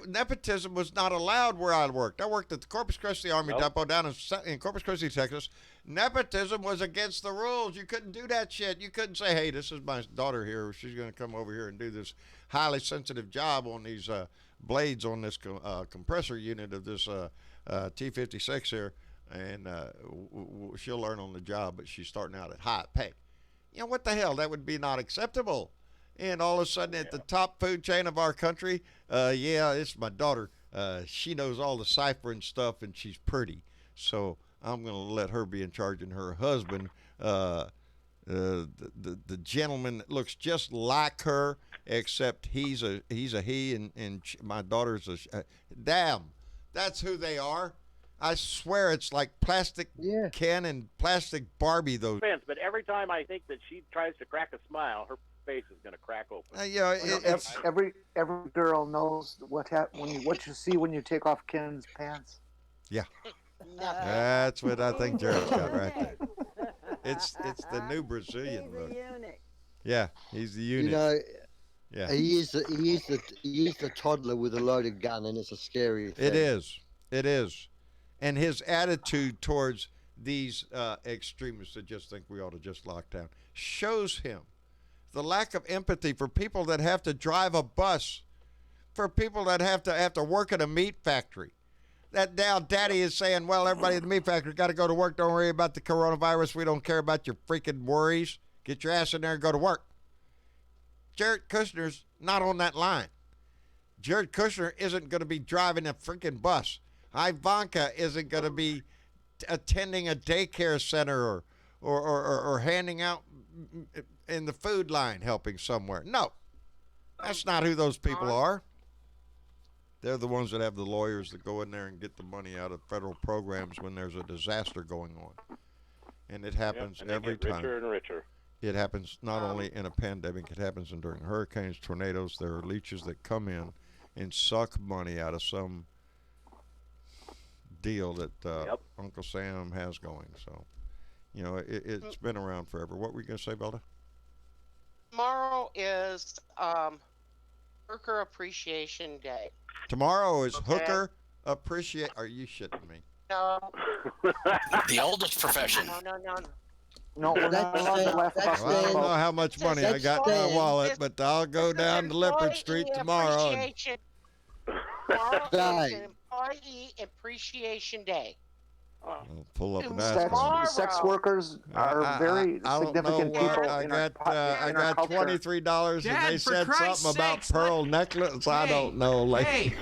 Nepotism was not allowed where I worked. I worked at the Corpus Christi Army Depot down in Corpus Christi, Texas. Nepotism was against the rules. You couldn't do that shit. You couldn't say, hey, this is my daughter here. She's going to come over here and do this highly sensitive job on these blades on this compressor unit of this T-56 here, and she'll learn on the job, but she's starting out at high pay. What the hell? That would be not acceptable. And all of a sudden, at the top food chain of our country, it's my daughter. She knows all the ciphering stuff, and she's pretty. So I'm going to let her be in charge. And her husband, the gentleman that looks just like her, except he's a he, and my daughter's a damn. That's who they are. I swear it's like plastic Ken and plastic Barbie. Those. But every time I think that she tries to crack a smile, her face is going to crack open. It's every girl knows what you see when you take off Ken's pants. Yeah. That's what I think Jared's got right there. It's the new Brazilian He's look. a eunuch. Yeah, he's the eunuch. You know, yeah, he is the toddler with a loaded gun, and it's a scary thing. It is, and his attitude towards these extremists that just think we ought to just lock down shows him the lack of empathy for people that have to drive a bus, for people that have to work at a meat factory. That now daddy is saying, well, everybody at the meat factory got to go to work. Don't worry about the coronavirus. We don't care about your freaking worries. Get your ass in there and go to work. Jared Kushner's not on that line. Jared Kushner isn't going to be driving a freaking bus. Ivanka isn't going to be attending a daycare center or handing out in the food line helping somewhere. No, that's not who those people are. They're the ones that have the lawyers that go in there and get the money out of federal programs when there's a disaster going on. And it happens and every they get time. richer and richer. It happens not only in a pandemic, it happens during hurricanes, tornadoes. There are leeches that come in and suck money out of some deal that Uncle Sam has going. So, you know, it's been around forever. What were you going to say, Belda? Tomorrow is Worker Appreciation Day. Tomorrow is Hooker Appreciate. Are you shitting me? No. The oldest profession. No, we're not allowed to laugh about Well, I don't know how much money I got in my wallet, but I'll go down to Lippert Street tomorrow. Tomorrow is Employee Appreciation Day. I'll pull up an aspirin. Sex workers are very significant people. I got $23, and Dad, they for said Christ's something about sakes, pearl necklace. I don't know. Like, Hey,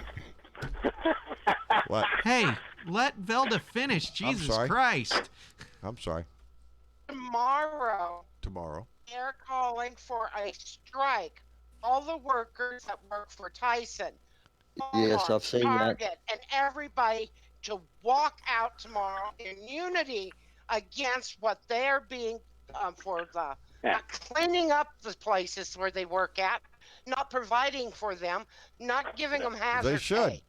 what? hey, let Velda finish. Jesus sorry. Christ. I'm sorry. Tomorrow, they're calling for a strike. All the workers that work for Tyson, Yes, I've seen that. Target, and everybody to walk out tomorrow in unity against what they're being for the not cleaning up the places where they work at, not providing for them, not giving them hazard They should. pay.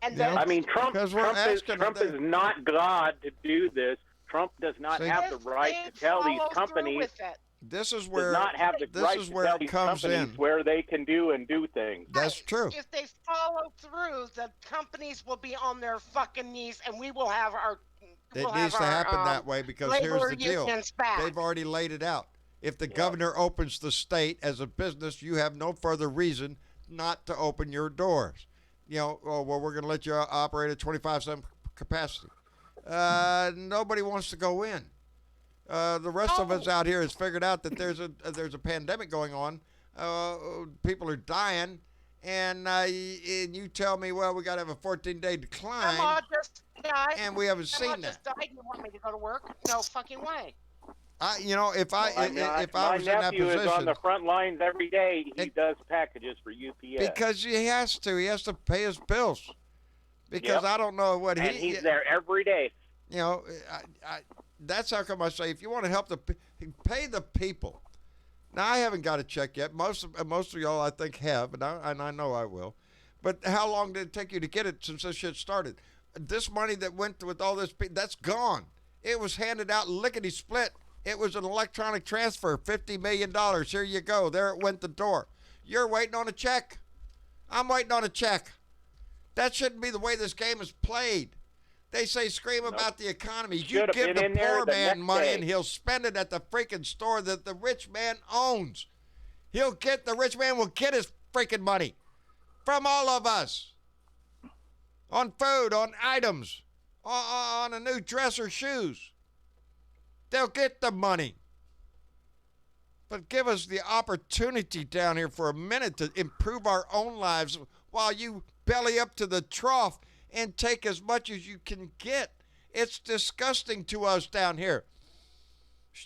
And Yeah. then I mean, Trump Because we're asking Trump them is to- not God to do this. Trump does not See- have the right to tell these follow through companies. with it. This is Does where not have the this right is to where tell it these comes companies in. where they can do things. That's true. If they follow through, the companies will be on their fucking knees, and we will have our. It we'll needs have to our, happen that way because here's labor the deal. unions back. They've already laid it out. If the governor opens the state as a business, you have no further reason not to open your doors. You know, oh, well, we're going to let you operate at 25% capacity. Nobody wants to go in. The rest of us out here has figured out that there's a pandemic going on. People are dying, and you tell me, well, we got to have a 14-day decline, Grandma just died. and we haven't Grandma seen just that. died. You want me to go to work? No fucking way. You know, if I My was in that nephew is on position, the front lines every day. He does packages for UPS. because he has to pay his bills. Because Yep. I don't know what and he's there every day. You know, that's how come I say if you want to help pay the people. Now I haven't got a check yet. Most of y'all I think have, and I know I will. But how long did it take you to get it since this shit started? This money that went with all this, that's gone. It was handed out lickety split. It was an electronic transfer, $50 million. Here you go. There it went the door. You're waiting on a check. I'm waiting on a check. That shouldn't be the way this game is played. They say scream about the economy. You Should've give been the in there poor the man next money day. and he'll spend it at the freaking store that the rich man owns. The rich man will get his freaking money from all of us. On food, on items, on a new dress or shoes. They'll get the money. But give us the opportunity down here for a minute to improve our own lives while you belly up to the trough and take as much as you can get. It's disgusting to us down here.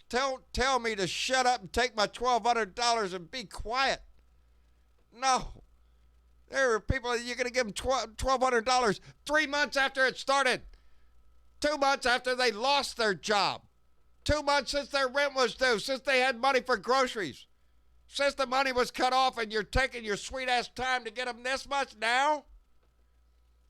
Tell me to shut up and take my $1,200 and be quiet. No. There are people that you're going to give them $1,200 3 months after it started. 2 months after they lost their job. 2 months since their rent was due, since they had money for groceries, since the money was cut off, and you're taking your sweet-ass time to get them this much now?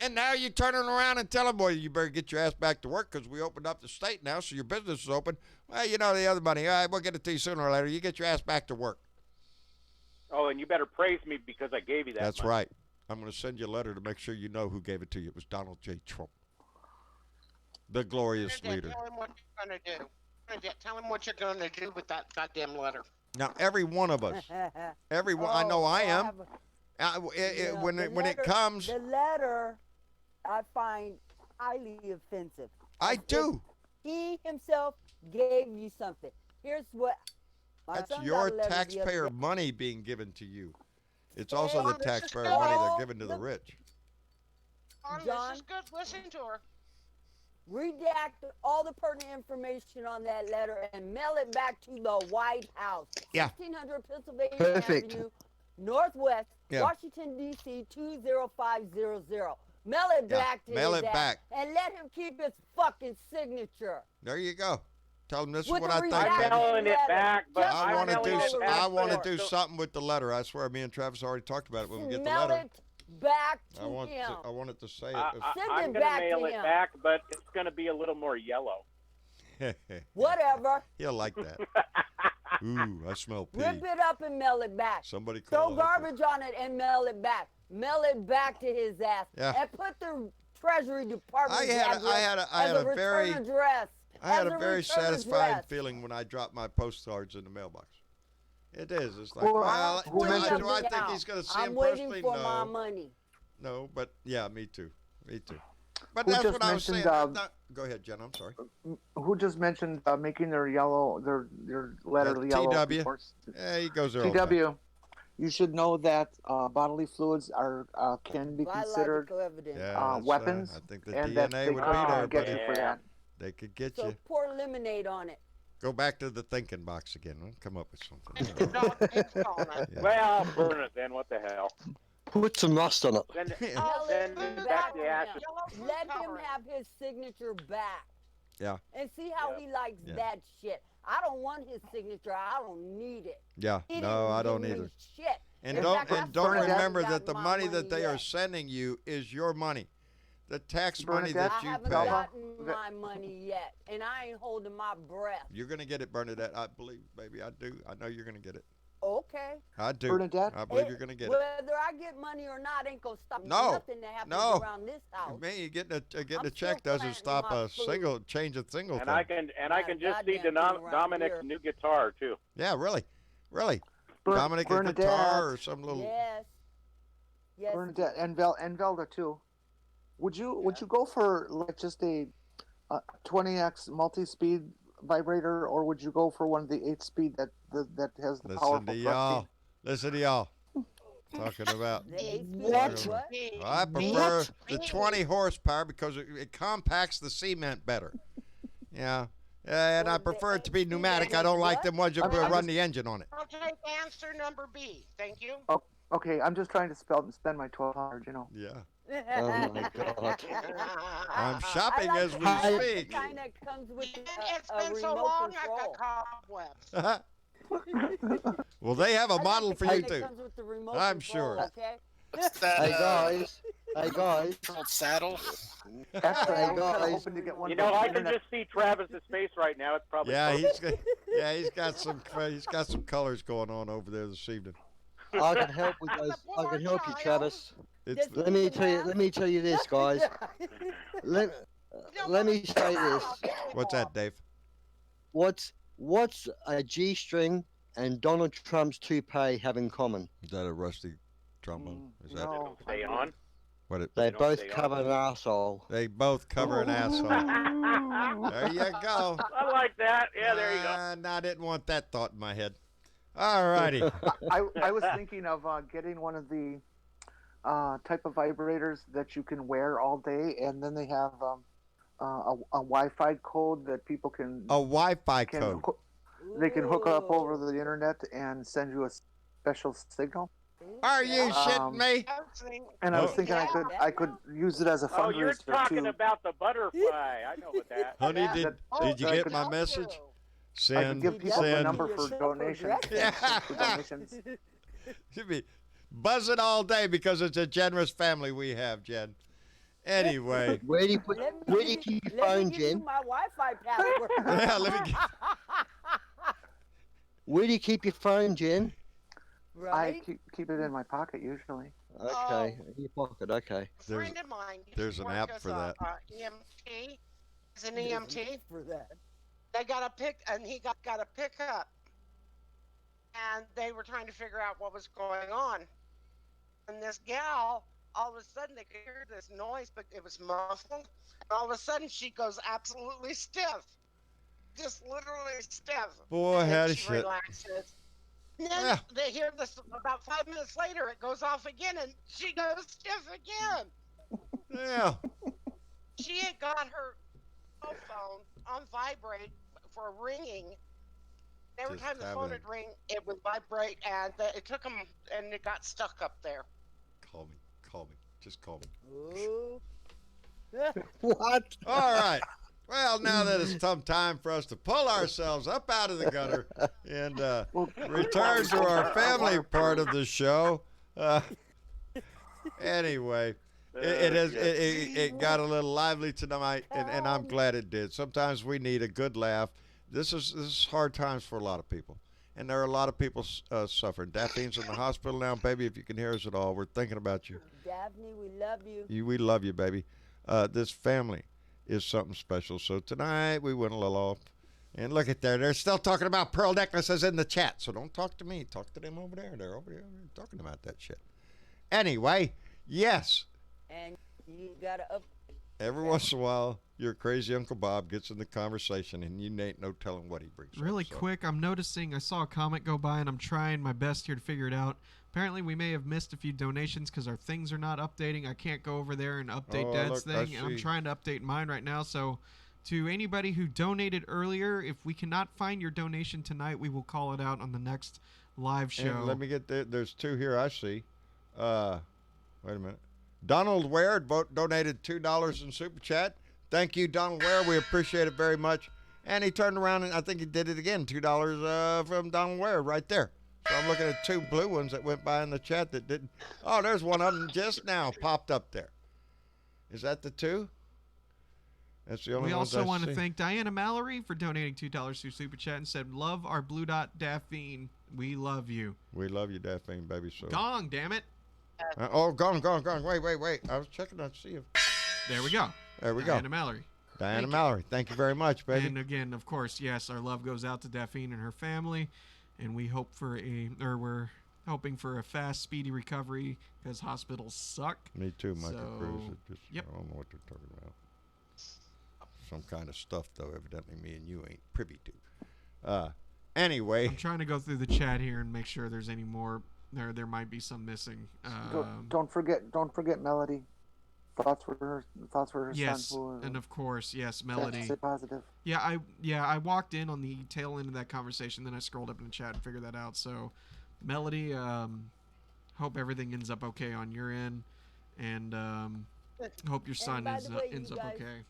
And now you're turning around and telling them, well, you better get your ass back to work because we opened up the state now, so your business is open. Well, you know the other money. All right, we'll get it to you sooner or later. You get your ass back to work. Oh, and you better praise me because I gave you that. That's money. right. I'm going to send you a letter to make sure you know who gave it to you. It was Donald J. Trump, the glorious Bernadette, leader. Tell him what you're going to do. Bernadette, tell him what you're going to do with that goddamn letter. Now, every one of us, everyone, I know I am. When it comes, the letter, I find highly offensive. I do. He himself gave you something. Here's what. My That's son your got a letter the other taxpayer day. money being given to you. It's also the this is taxpayer good. money they're giving to the rich. John? This is good. Listen to her. Redact all the pertinent information on that letter and mail it back to the White House. Yeah. 1600 Pennsylvania Perfect. Avenue, Northwest, Yeah. Washington, D.C. 20500. Mail it Yeah, back to mail his it ass back. and let him keep his fucking signature. There you go. Tell them this is With what the I think. redacted I'm mailing it letter. back, but Just I I'm want to like do. mailing it back. I want to but- do so- something with the letter. I swear, me and Travis already talked about it when we get the Mail letter. it back to I want. him. I wanted to say I'm Send it going to back mail to it him. back, but it's going to be a little more yellow. it. Whatever. He'll like that. Ooh, I smell pee. Rip it up and mail it back. Somebody call. Throw garbage on it and mail it back. Mail it back to his ass. Yeah. And put the Treasury Department I had as a very- return address. I had As a very return satisfying address. feeling when I dropped my postcards in the mailbox. It is. It's like, Well, well, who mentioned- do I think he's going to see I'm him waiting personally? for my No. money. No, but yeah, me too. Me too. But Who that's just what I was saying. mentioned, Go ahead, Jen. I'm sorry. Who just mentioned making their letter yellow? TW. before- Yeah, he goes there. all the time. TW. You should know that bodily fluids are can be considered Biological evidence. Yeah, that's, weapons, I think the and that DNA they would can be there, get buddy. you for that. They could get So you. pour lemonade on it. Go back to the thinking box again. We'll come up with something. Yeah. Well, burn it then. What the hell? Put some rust on it. Send it, Mail send it it back back to the ashes. him. Let him have his signature back. Yeah. And see how Yeah. he likes Yeah. that shit. I don't want his signature. I don't need it. Yeah. He No, didn't I don't give me either. Shit. And In don't fact, I and don't still remember haven't that the gotten money my that they are yet. sending you is your money. The tax money Bernadette, that I you haven't pay. gotten my money yet, and I ain't holding my breath. You're gonna get it, Bernadette. I believe, baby. I do. I know you're gonna get it. Okay. I do. Bernadette? I believe you're gonna get it. Whether I get money or not ain't gonna stop No. nothing that happens No. around this house. Man, getting a I'm check still doesn't planting stop my a food. single change a single And thing. I can Not a just see goddamn thing around Dominic's here. new guitar too. Yeah, really. Ber- Dominic a Bernadette. guitar or some little. Yes. Yes. Bernadette and Velda too. Would you go for like just a 20x multi-speed vibrator, or would you go for one of the 8-speed that has the powerful Listen to thrusting? y'all. Listen to y'all. Talking about. The eight speed What? what? I prefer the 20 horsepower because it compacts the cement better. Yeah. And I Well, the prefer it to be 8-speed pneumatic. I don't like what? them ones that I'm run the engine on it. I'll take answer number B. Thank you. Okay, I'm just trying to spend my 1,200. You know. Yeah. Oh my God. I'm shopping I like as the we kind that- speak. The kind that comes with And a, it's a been so remote long, control. I've got cobwebs. Well, they have a I like model the for kind you that too. comes with the remote I'm control, sure. Okay. What's that? Hey guys. Hey guys. Controlled saddle. Actually, I was guys. kinda hoping to get one. You know, for I can internet. just see Travis's face right now. It's probably Yeah, close. he's got some colors going on over there this evening. I can help with those. I can help you, Travis. It's Just Let me tell you. Let me tell you this, guys. Let me say this. what's that, Dave? What's a G-string and Donald Trump's toupee have in common? Is that a rusty trombone? Is that No. Stay on. what it? They don't both say cover an arsehole. They both cover an asshole. There you go. I like that. Yeah, there you go. No, I didn't want that thought in my head. All righty. I was thinking of getting one of the type of vibrators that you can wear all day, and then they have a Wi-Fi code that people can A Wi-Fi can code. they can hook up over the internet and send you a special signal. Are you shitting Um, me? And I was Oh. thinking I could use it as a Oh, you're fundraiser talking too. about the butterfly. I know what that. Honey, that- did you get my message? I could give people the send. number for donations. Yeah. For donations. You'd be buzzing all day because it's a generous family we have, Jen. Anyway. Where do you keep your phone, Jen? My Wi-Fi password. Yeah, let me Where do you keep your phone, Jen? Right? I keep it in my pocket usually. Okay, in your pocket. Okay. A friend of mine. used there's to an work app as for that. EMT. He's an EMT. For that. They got he got a pickup, and they were trying to figure out what was going on. And this gal, all of a sudden, they could hear this noise, but it was muffled. And all of a sudden, she goes absolutely stiff, just literally stiff. Boy, And then howdy she shit. relaxes. And then Yeah. they hear this about 5 minutes later. It goes off again, and she goes stiff again. Yeah. She had got her cell phone on vibrate for ringing. Every Just time the phone having- would ring, it would vibrate, and it took them, and it got stuck up there. Call me. Just call me. Ooh. What? All right. Well, now that it's time for us to pull ourselves up out of the gutter and return to our family part of the show. Anyway, it got a little lively tonight, and I'm glad it did. Sometimes we need a good laugh. This is hard times for a lot of people, and there are a lot of people suffering. Daphine's in the hospital now, baby. If you can hear us at all, we're thinking about you. Daphne, we love you. We love you, baby. This family is something special. So tonight we went a little off. And look at there. They're still talking about pearl necklaces in the chat. So don't talk to me. Talk to them over there. They're over there talking about that shit. Anyway, yes. And you got to up. Every once in a while, your crazy Uncle Bob gets in the conversation, and you ain't no telling what he brings Really up, so. quick, I'm noticing I saw a comment go by, and I'm trying my best here to figure it out. Apparently, we may have missed a few donations because our things are not updating. I can't go over there and update Dad's look, I thing, and I'm see. trying to update mine right now. So, to anybody who donated earlier, if we cannot find your donation tonight, we will call it out on the next live show. And let me get there. There's two here I see. Wait a minute. Donald Ware donated $2 in Super Chat. Thank you, Donald Ware. We appreciate it very much. And he turned around, and I think he did it again. $2 from Donald Ware right there. So I'm looking at two blue ones that went by in the chat that didn't. Oh, there's one of them just now popped up there. Is that the two? That's the only We ones also I want see. to thank Diana Mallory for donating $2 through Super Chat and said, "Love our Blue Dot Daphne. We love you." We love you, Daphne, baby. So. Gong, damn it. Gone. Wait. I was checking to see if. There we go. There we go. Diana Mallory. Diana Thank you. Mallory. Thank you very much, baby. And again, of course, yes, our love goes out to Daphne and her family, and we hope we're hoping for a fast, speedy recovery because hospitals suck. Me too, Michael Cruz. So, It just, yep. I don't know what they're talking about. Some kind of stuff, though, evidently me and you ain't privy to. Anyway. I'm trying to go through the chat here and make sure there's any more. There might be some missing. Don't forget Melody. Thoughts were her Yes, son. and of course, yes, Melody. Stay positive. Yeah, I walked in on the tail end of that conversation, then I scrolled up in the chat and figured that out. So, Melody, hope everything ends up okay on your end, and hope your son by the way, ends you up guys- okay.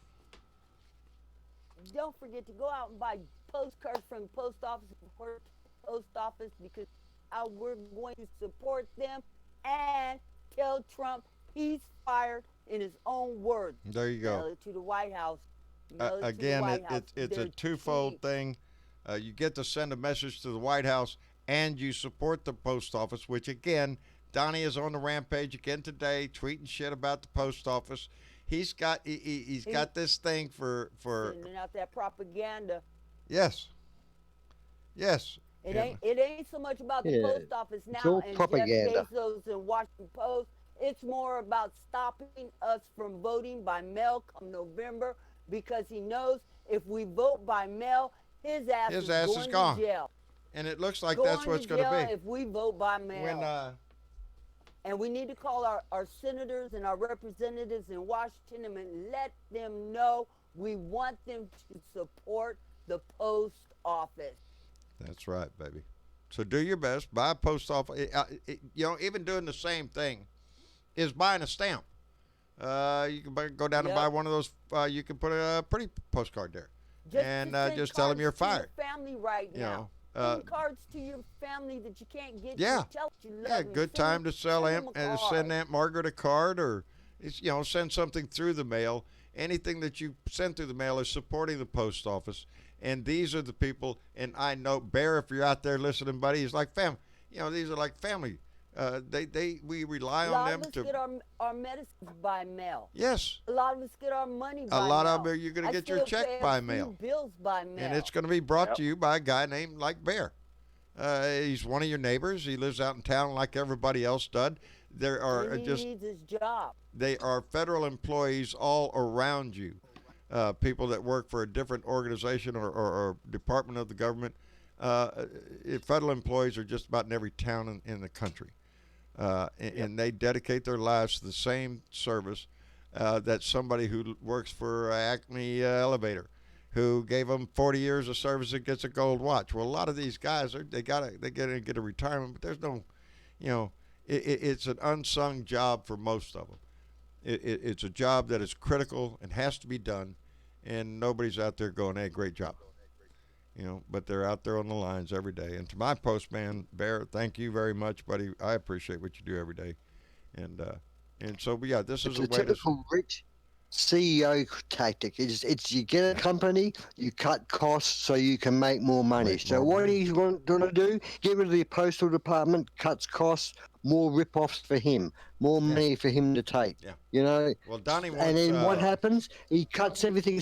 Don't forget to go out and buy postcards from the post office, support the post office, because we're going to support them and tell Trump he's fired in his own words. There you Mail go. it to the White House. Mail it to the Again, White House. it's a They're twofold cheap. thing. You get to send a message to the White House, and you support the post office, which, again, Donnie is on the rampage again today, tweeting shit about the post office. He's got this thing for Sending out that propaganda. yes. It ain't so much about the Yeah, post office it's now all and propaganda. Jeff Bezos and Washington Post. It's more about stopping us from voting by mail come November, because he knows if we vote by mail, his ass is going gone. to jail. And it looks like Going that's what it's going to jail be. if we vote by mail. And we need to call our senators and our representatives in Washington and let them know we want them to support the post office. That's right, baby. So do your best. Buy a post office. Even doing the same thing is buying a stamp. You can go down and buy one of those. You can put a pretty postcard there, and just tell them you're fired. family right you now. know, Send cards to your family that you can't get. Yeah. To tell you love yeah, them. good Send time them- to sell send them a send card. Aunt Margaret a card, or send something through the mail. Anything that you send through the mail is supporting the post office. And these are the people. And I know, Bear, if you're out there listening, buddy, he's like family. These are like family. We rely A on lot them of us to. get our medicines by mail. Yes. A lot of us get our money by A mail. lot of them, you're going to I get your still check pay a by few mail. bills by mail. And it's going to be brought Yep. to you by a guy named like Bear. He's one of your neighbors. He lives out in town like everybody else does. There are and he just needs his job. they are federal employees all around you. People that work for a different organization or department of the government. Federal employees are just about in every town in the country. And they dedicate their lives to the same service that somebody who works for Acme Elevator, who gave them 40 years of service and gets a gold watch. Well, a lot of these guys, they get a retirement, but there's no, it's an unsung job for most of them. It's a job that is critical and has to be done, and nobody's out there going, hey, great job. But they're out there on the lines every day. And to my postman, Bear, thank you very much, buddy. I appreciate what you do every day. And so, yeah, this is It's a a way to. typical rich CEO tactic. It's you get a company, you cut costs so you can make more money. Make So more what money. he's going to do? Get rid of the postal department, cuts costs, more rip-offs for him, more money for him to take. Yeah. Well, Donnie wants. And then what happens? He cuts everything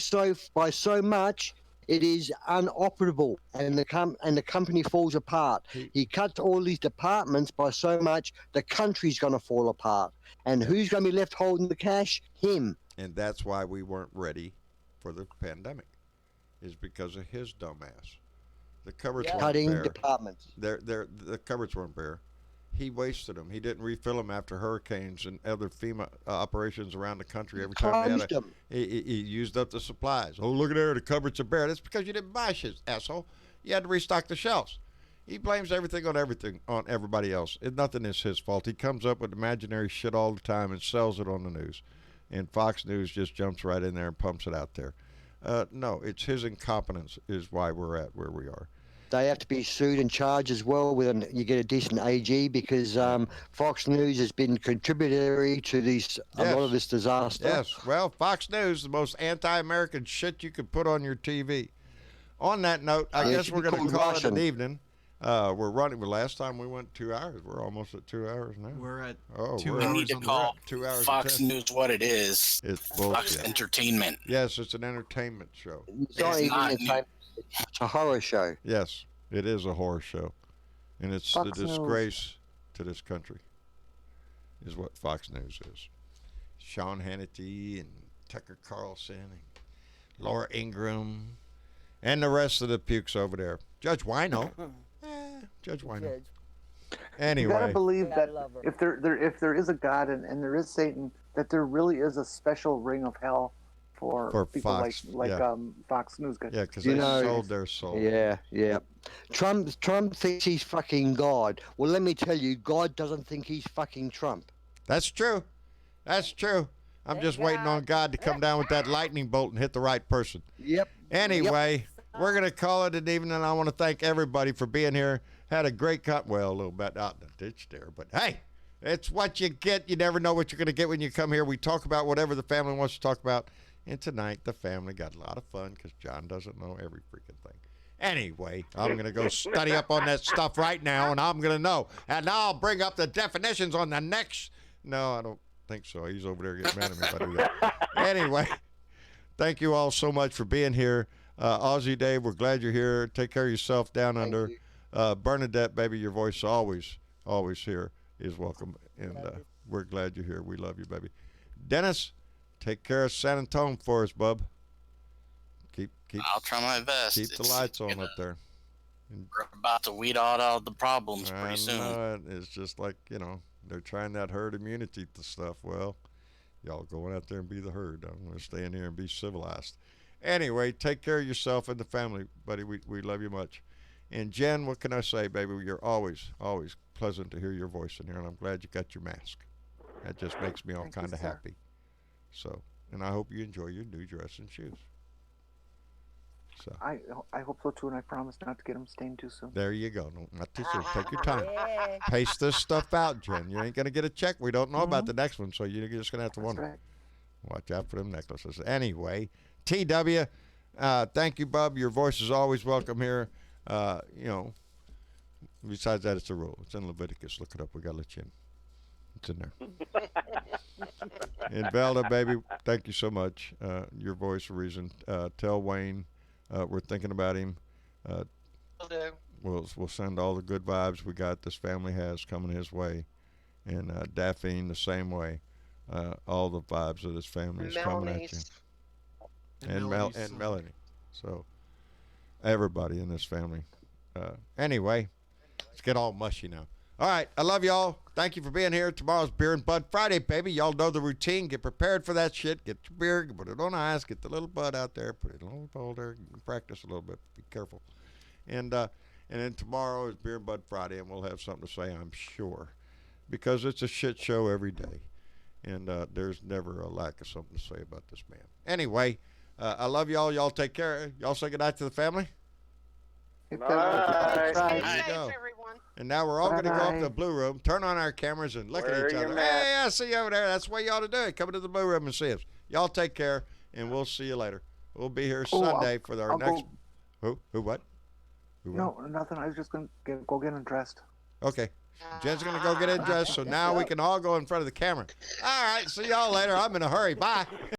by so much. It is unoperable, and the company falls apart. He cuts all these departments by so much, the country's going to fall apart. And who's going to be left holding the cash? Him. And that's why we weren't ready for the pandemic, is because of his dumbass. The cupboards weren't Cutting bare. departments. The cupboards weren't bare. He wasted them. He didn't refill them after hurricanes and other FEMA operations around the country. Every time Closed them. he used up the supplies. Oh, look at there, the cupboards are bare. That's because you didn't buy shit, asshole. You had to restock the shelves. He blames everything on everybody else. Nothing is his fault. He comes up with imaginary shit all the time and sells it on the news. And Fox News just jumps right in there and pumps it out there. No, it's his incompetence is why we're at where we are. They have to be sued and charged as well. You get a decent AG because Fox News has been contributory to a lot of this disaster. Yes. Well, Fox News, the most anti-American shit you could put on your TV. On that note, I guess we're going to call it an evening. We're running. The last time we went 2 hours. We're almost at 2 hours now. We're at 2 hours. We need to call 2 hours. Fox News what it is. It's Fox bullshit. Entertainment. Yes, it's an entertainment show. It's not even entertainment. It's a horror show. Yes, it is a horror show, and it's Fox the News. disgrace to this country. Is what Fox News is. Sean Hannity and Tucker Carlson and Laura Ingraham, and the rest of the pukes over there. Judge Wino. Judge Wino. Judge. Anyway. You gotta believe Yeah, I that love her. if there is a God and there is Satan, that there really is a special ring of hell for people Fox, like yeah. Fox News guys. Yeah, because You they know- sold their soul. Yeah. Trump thinks he's fucking God. Well, let me tell you, God doesn't think he's fucking Trump. That's true. That's true. I'm just waiting on God to come down with that lightning bolt and hit the right person. Yep. Anyway, we're going to call it an evening. I want to thank everybody for being here. Had a great well, a little bit out in the ditch there. But, hey, it's what you get. You never know what you're going to get when you come here. We talk about whatever the family wants to talk about. And tonight, the family got a lot of fun because John doesn't know every freaking thing. Anyway, I'm going to go study up on that stuff right now, and I'm going to know. And I'll bring up the definitions on the next. No, I don't think so. He's over there getting mad at me if I do that. Anyway, thank you all so much for being here. Aussie Dave, we're glad you're here. Take care of yourself down under. Bernadette, baby, your voice always here is welcome. And we're glad you're here. We love you, baby. Dennis, take care of San Antonio for us, bub. Keep I'll try my best. Keep the lights on up there. We're about to weed out all the problems I pretty soon. know it. It's just like, they're trying that herd immunity stuff. Well, y'all going out there and be the herd. I'm going to stay in here and be civilized. Anyway, take care of yourself and the family, buddy. We love you much. And Jen, what can I say, baby? You're always pleasant to hear your voice in here, and I'm glad you got your mask. That just makes me all Thank you, kind of sir. happy. So, and I hope you enjoy your new dress and shoes. So I hope so too, and I promise not to get them stained too soon. there you go. No, not too soon. Take your time. Yeah. Pace this stuff out, Jen. You ain't gonna get a check. We don't know about the next one, so you're just gonna have to That's wonder. right. Watch out for them necklaces. Anyway, TW, thank you, bub. Your voice is always welcome here. You know, besides that, it's a rule. It's in Leviticus. Look it up. We got to let you in. It's in there. And Velda, baby, thank you so much. Your voice, reason. Tell Wayne we're thinking about him. Will do. We'll send all the good vibes we got this family has coming his way. And Daphne, the same way. All the vibes of this family is coming at you. And Melanie. So everybody in this family. Anyway, let's get all mushy now. All right, I love y'all. Thank you for being here. Tomorrow's Beer and Bud Friday, baby. Y'all know the routine. Get prepared for that shit. Get your beer, put it on ice, get the little bud out there, put it in a little holder, practice a little bit. Be careful. And then tomorrow is Beer and Bud Friday, and we'll have something to say, I'm sure, because it's a shit show every day. And there's never a lack of something to say about this man. Anyway, I love y'all. Y'all take care. Y'all say goodnight to the family. Stay There you safe, go. everyone. And now we're all going to go up to Bye. the blue room, turn on our cameras, and look at each other. Hey, I see you over there. That's the way you ought to do it. Come into the blue room and see us. Y'all take care, and we'll see you later. We'll be here Sunday for our I'll next. go. Who? What? Who? No, nothing. I was just going to go get undressed. Okay. Jen's going to go get it dressed, so now we can all go in front of the camera. All right. See y'all later. I'm in a hurry. Bye.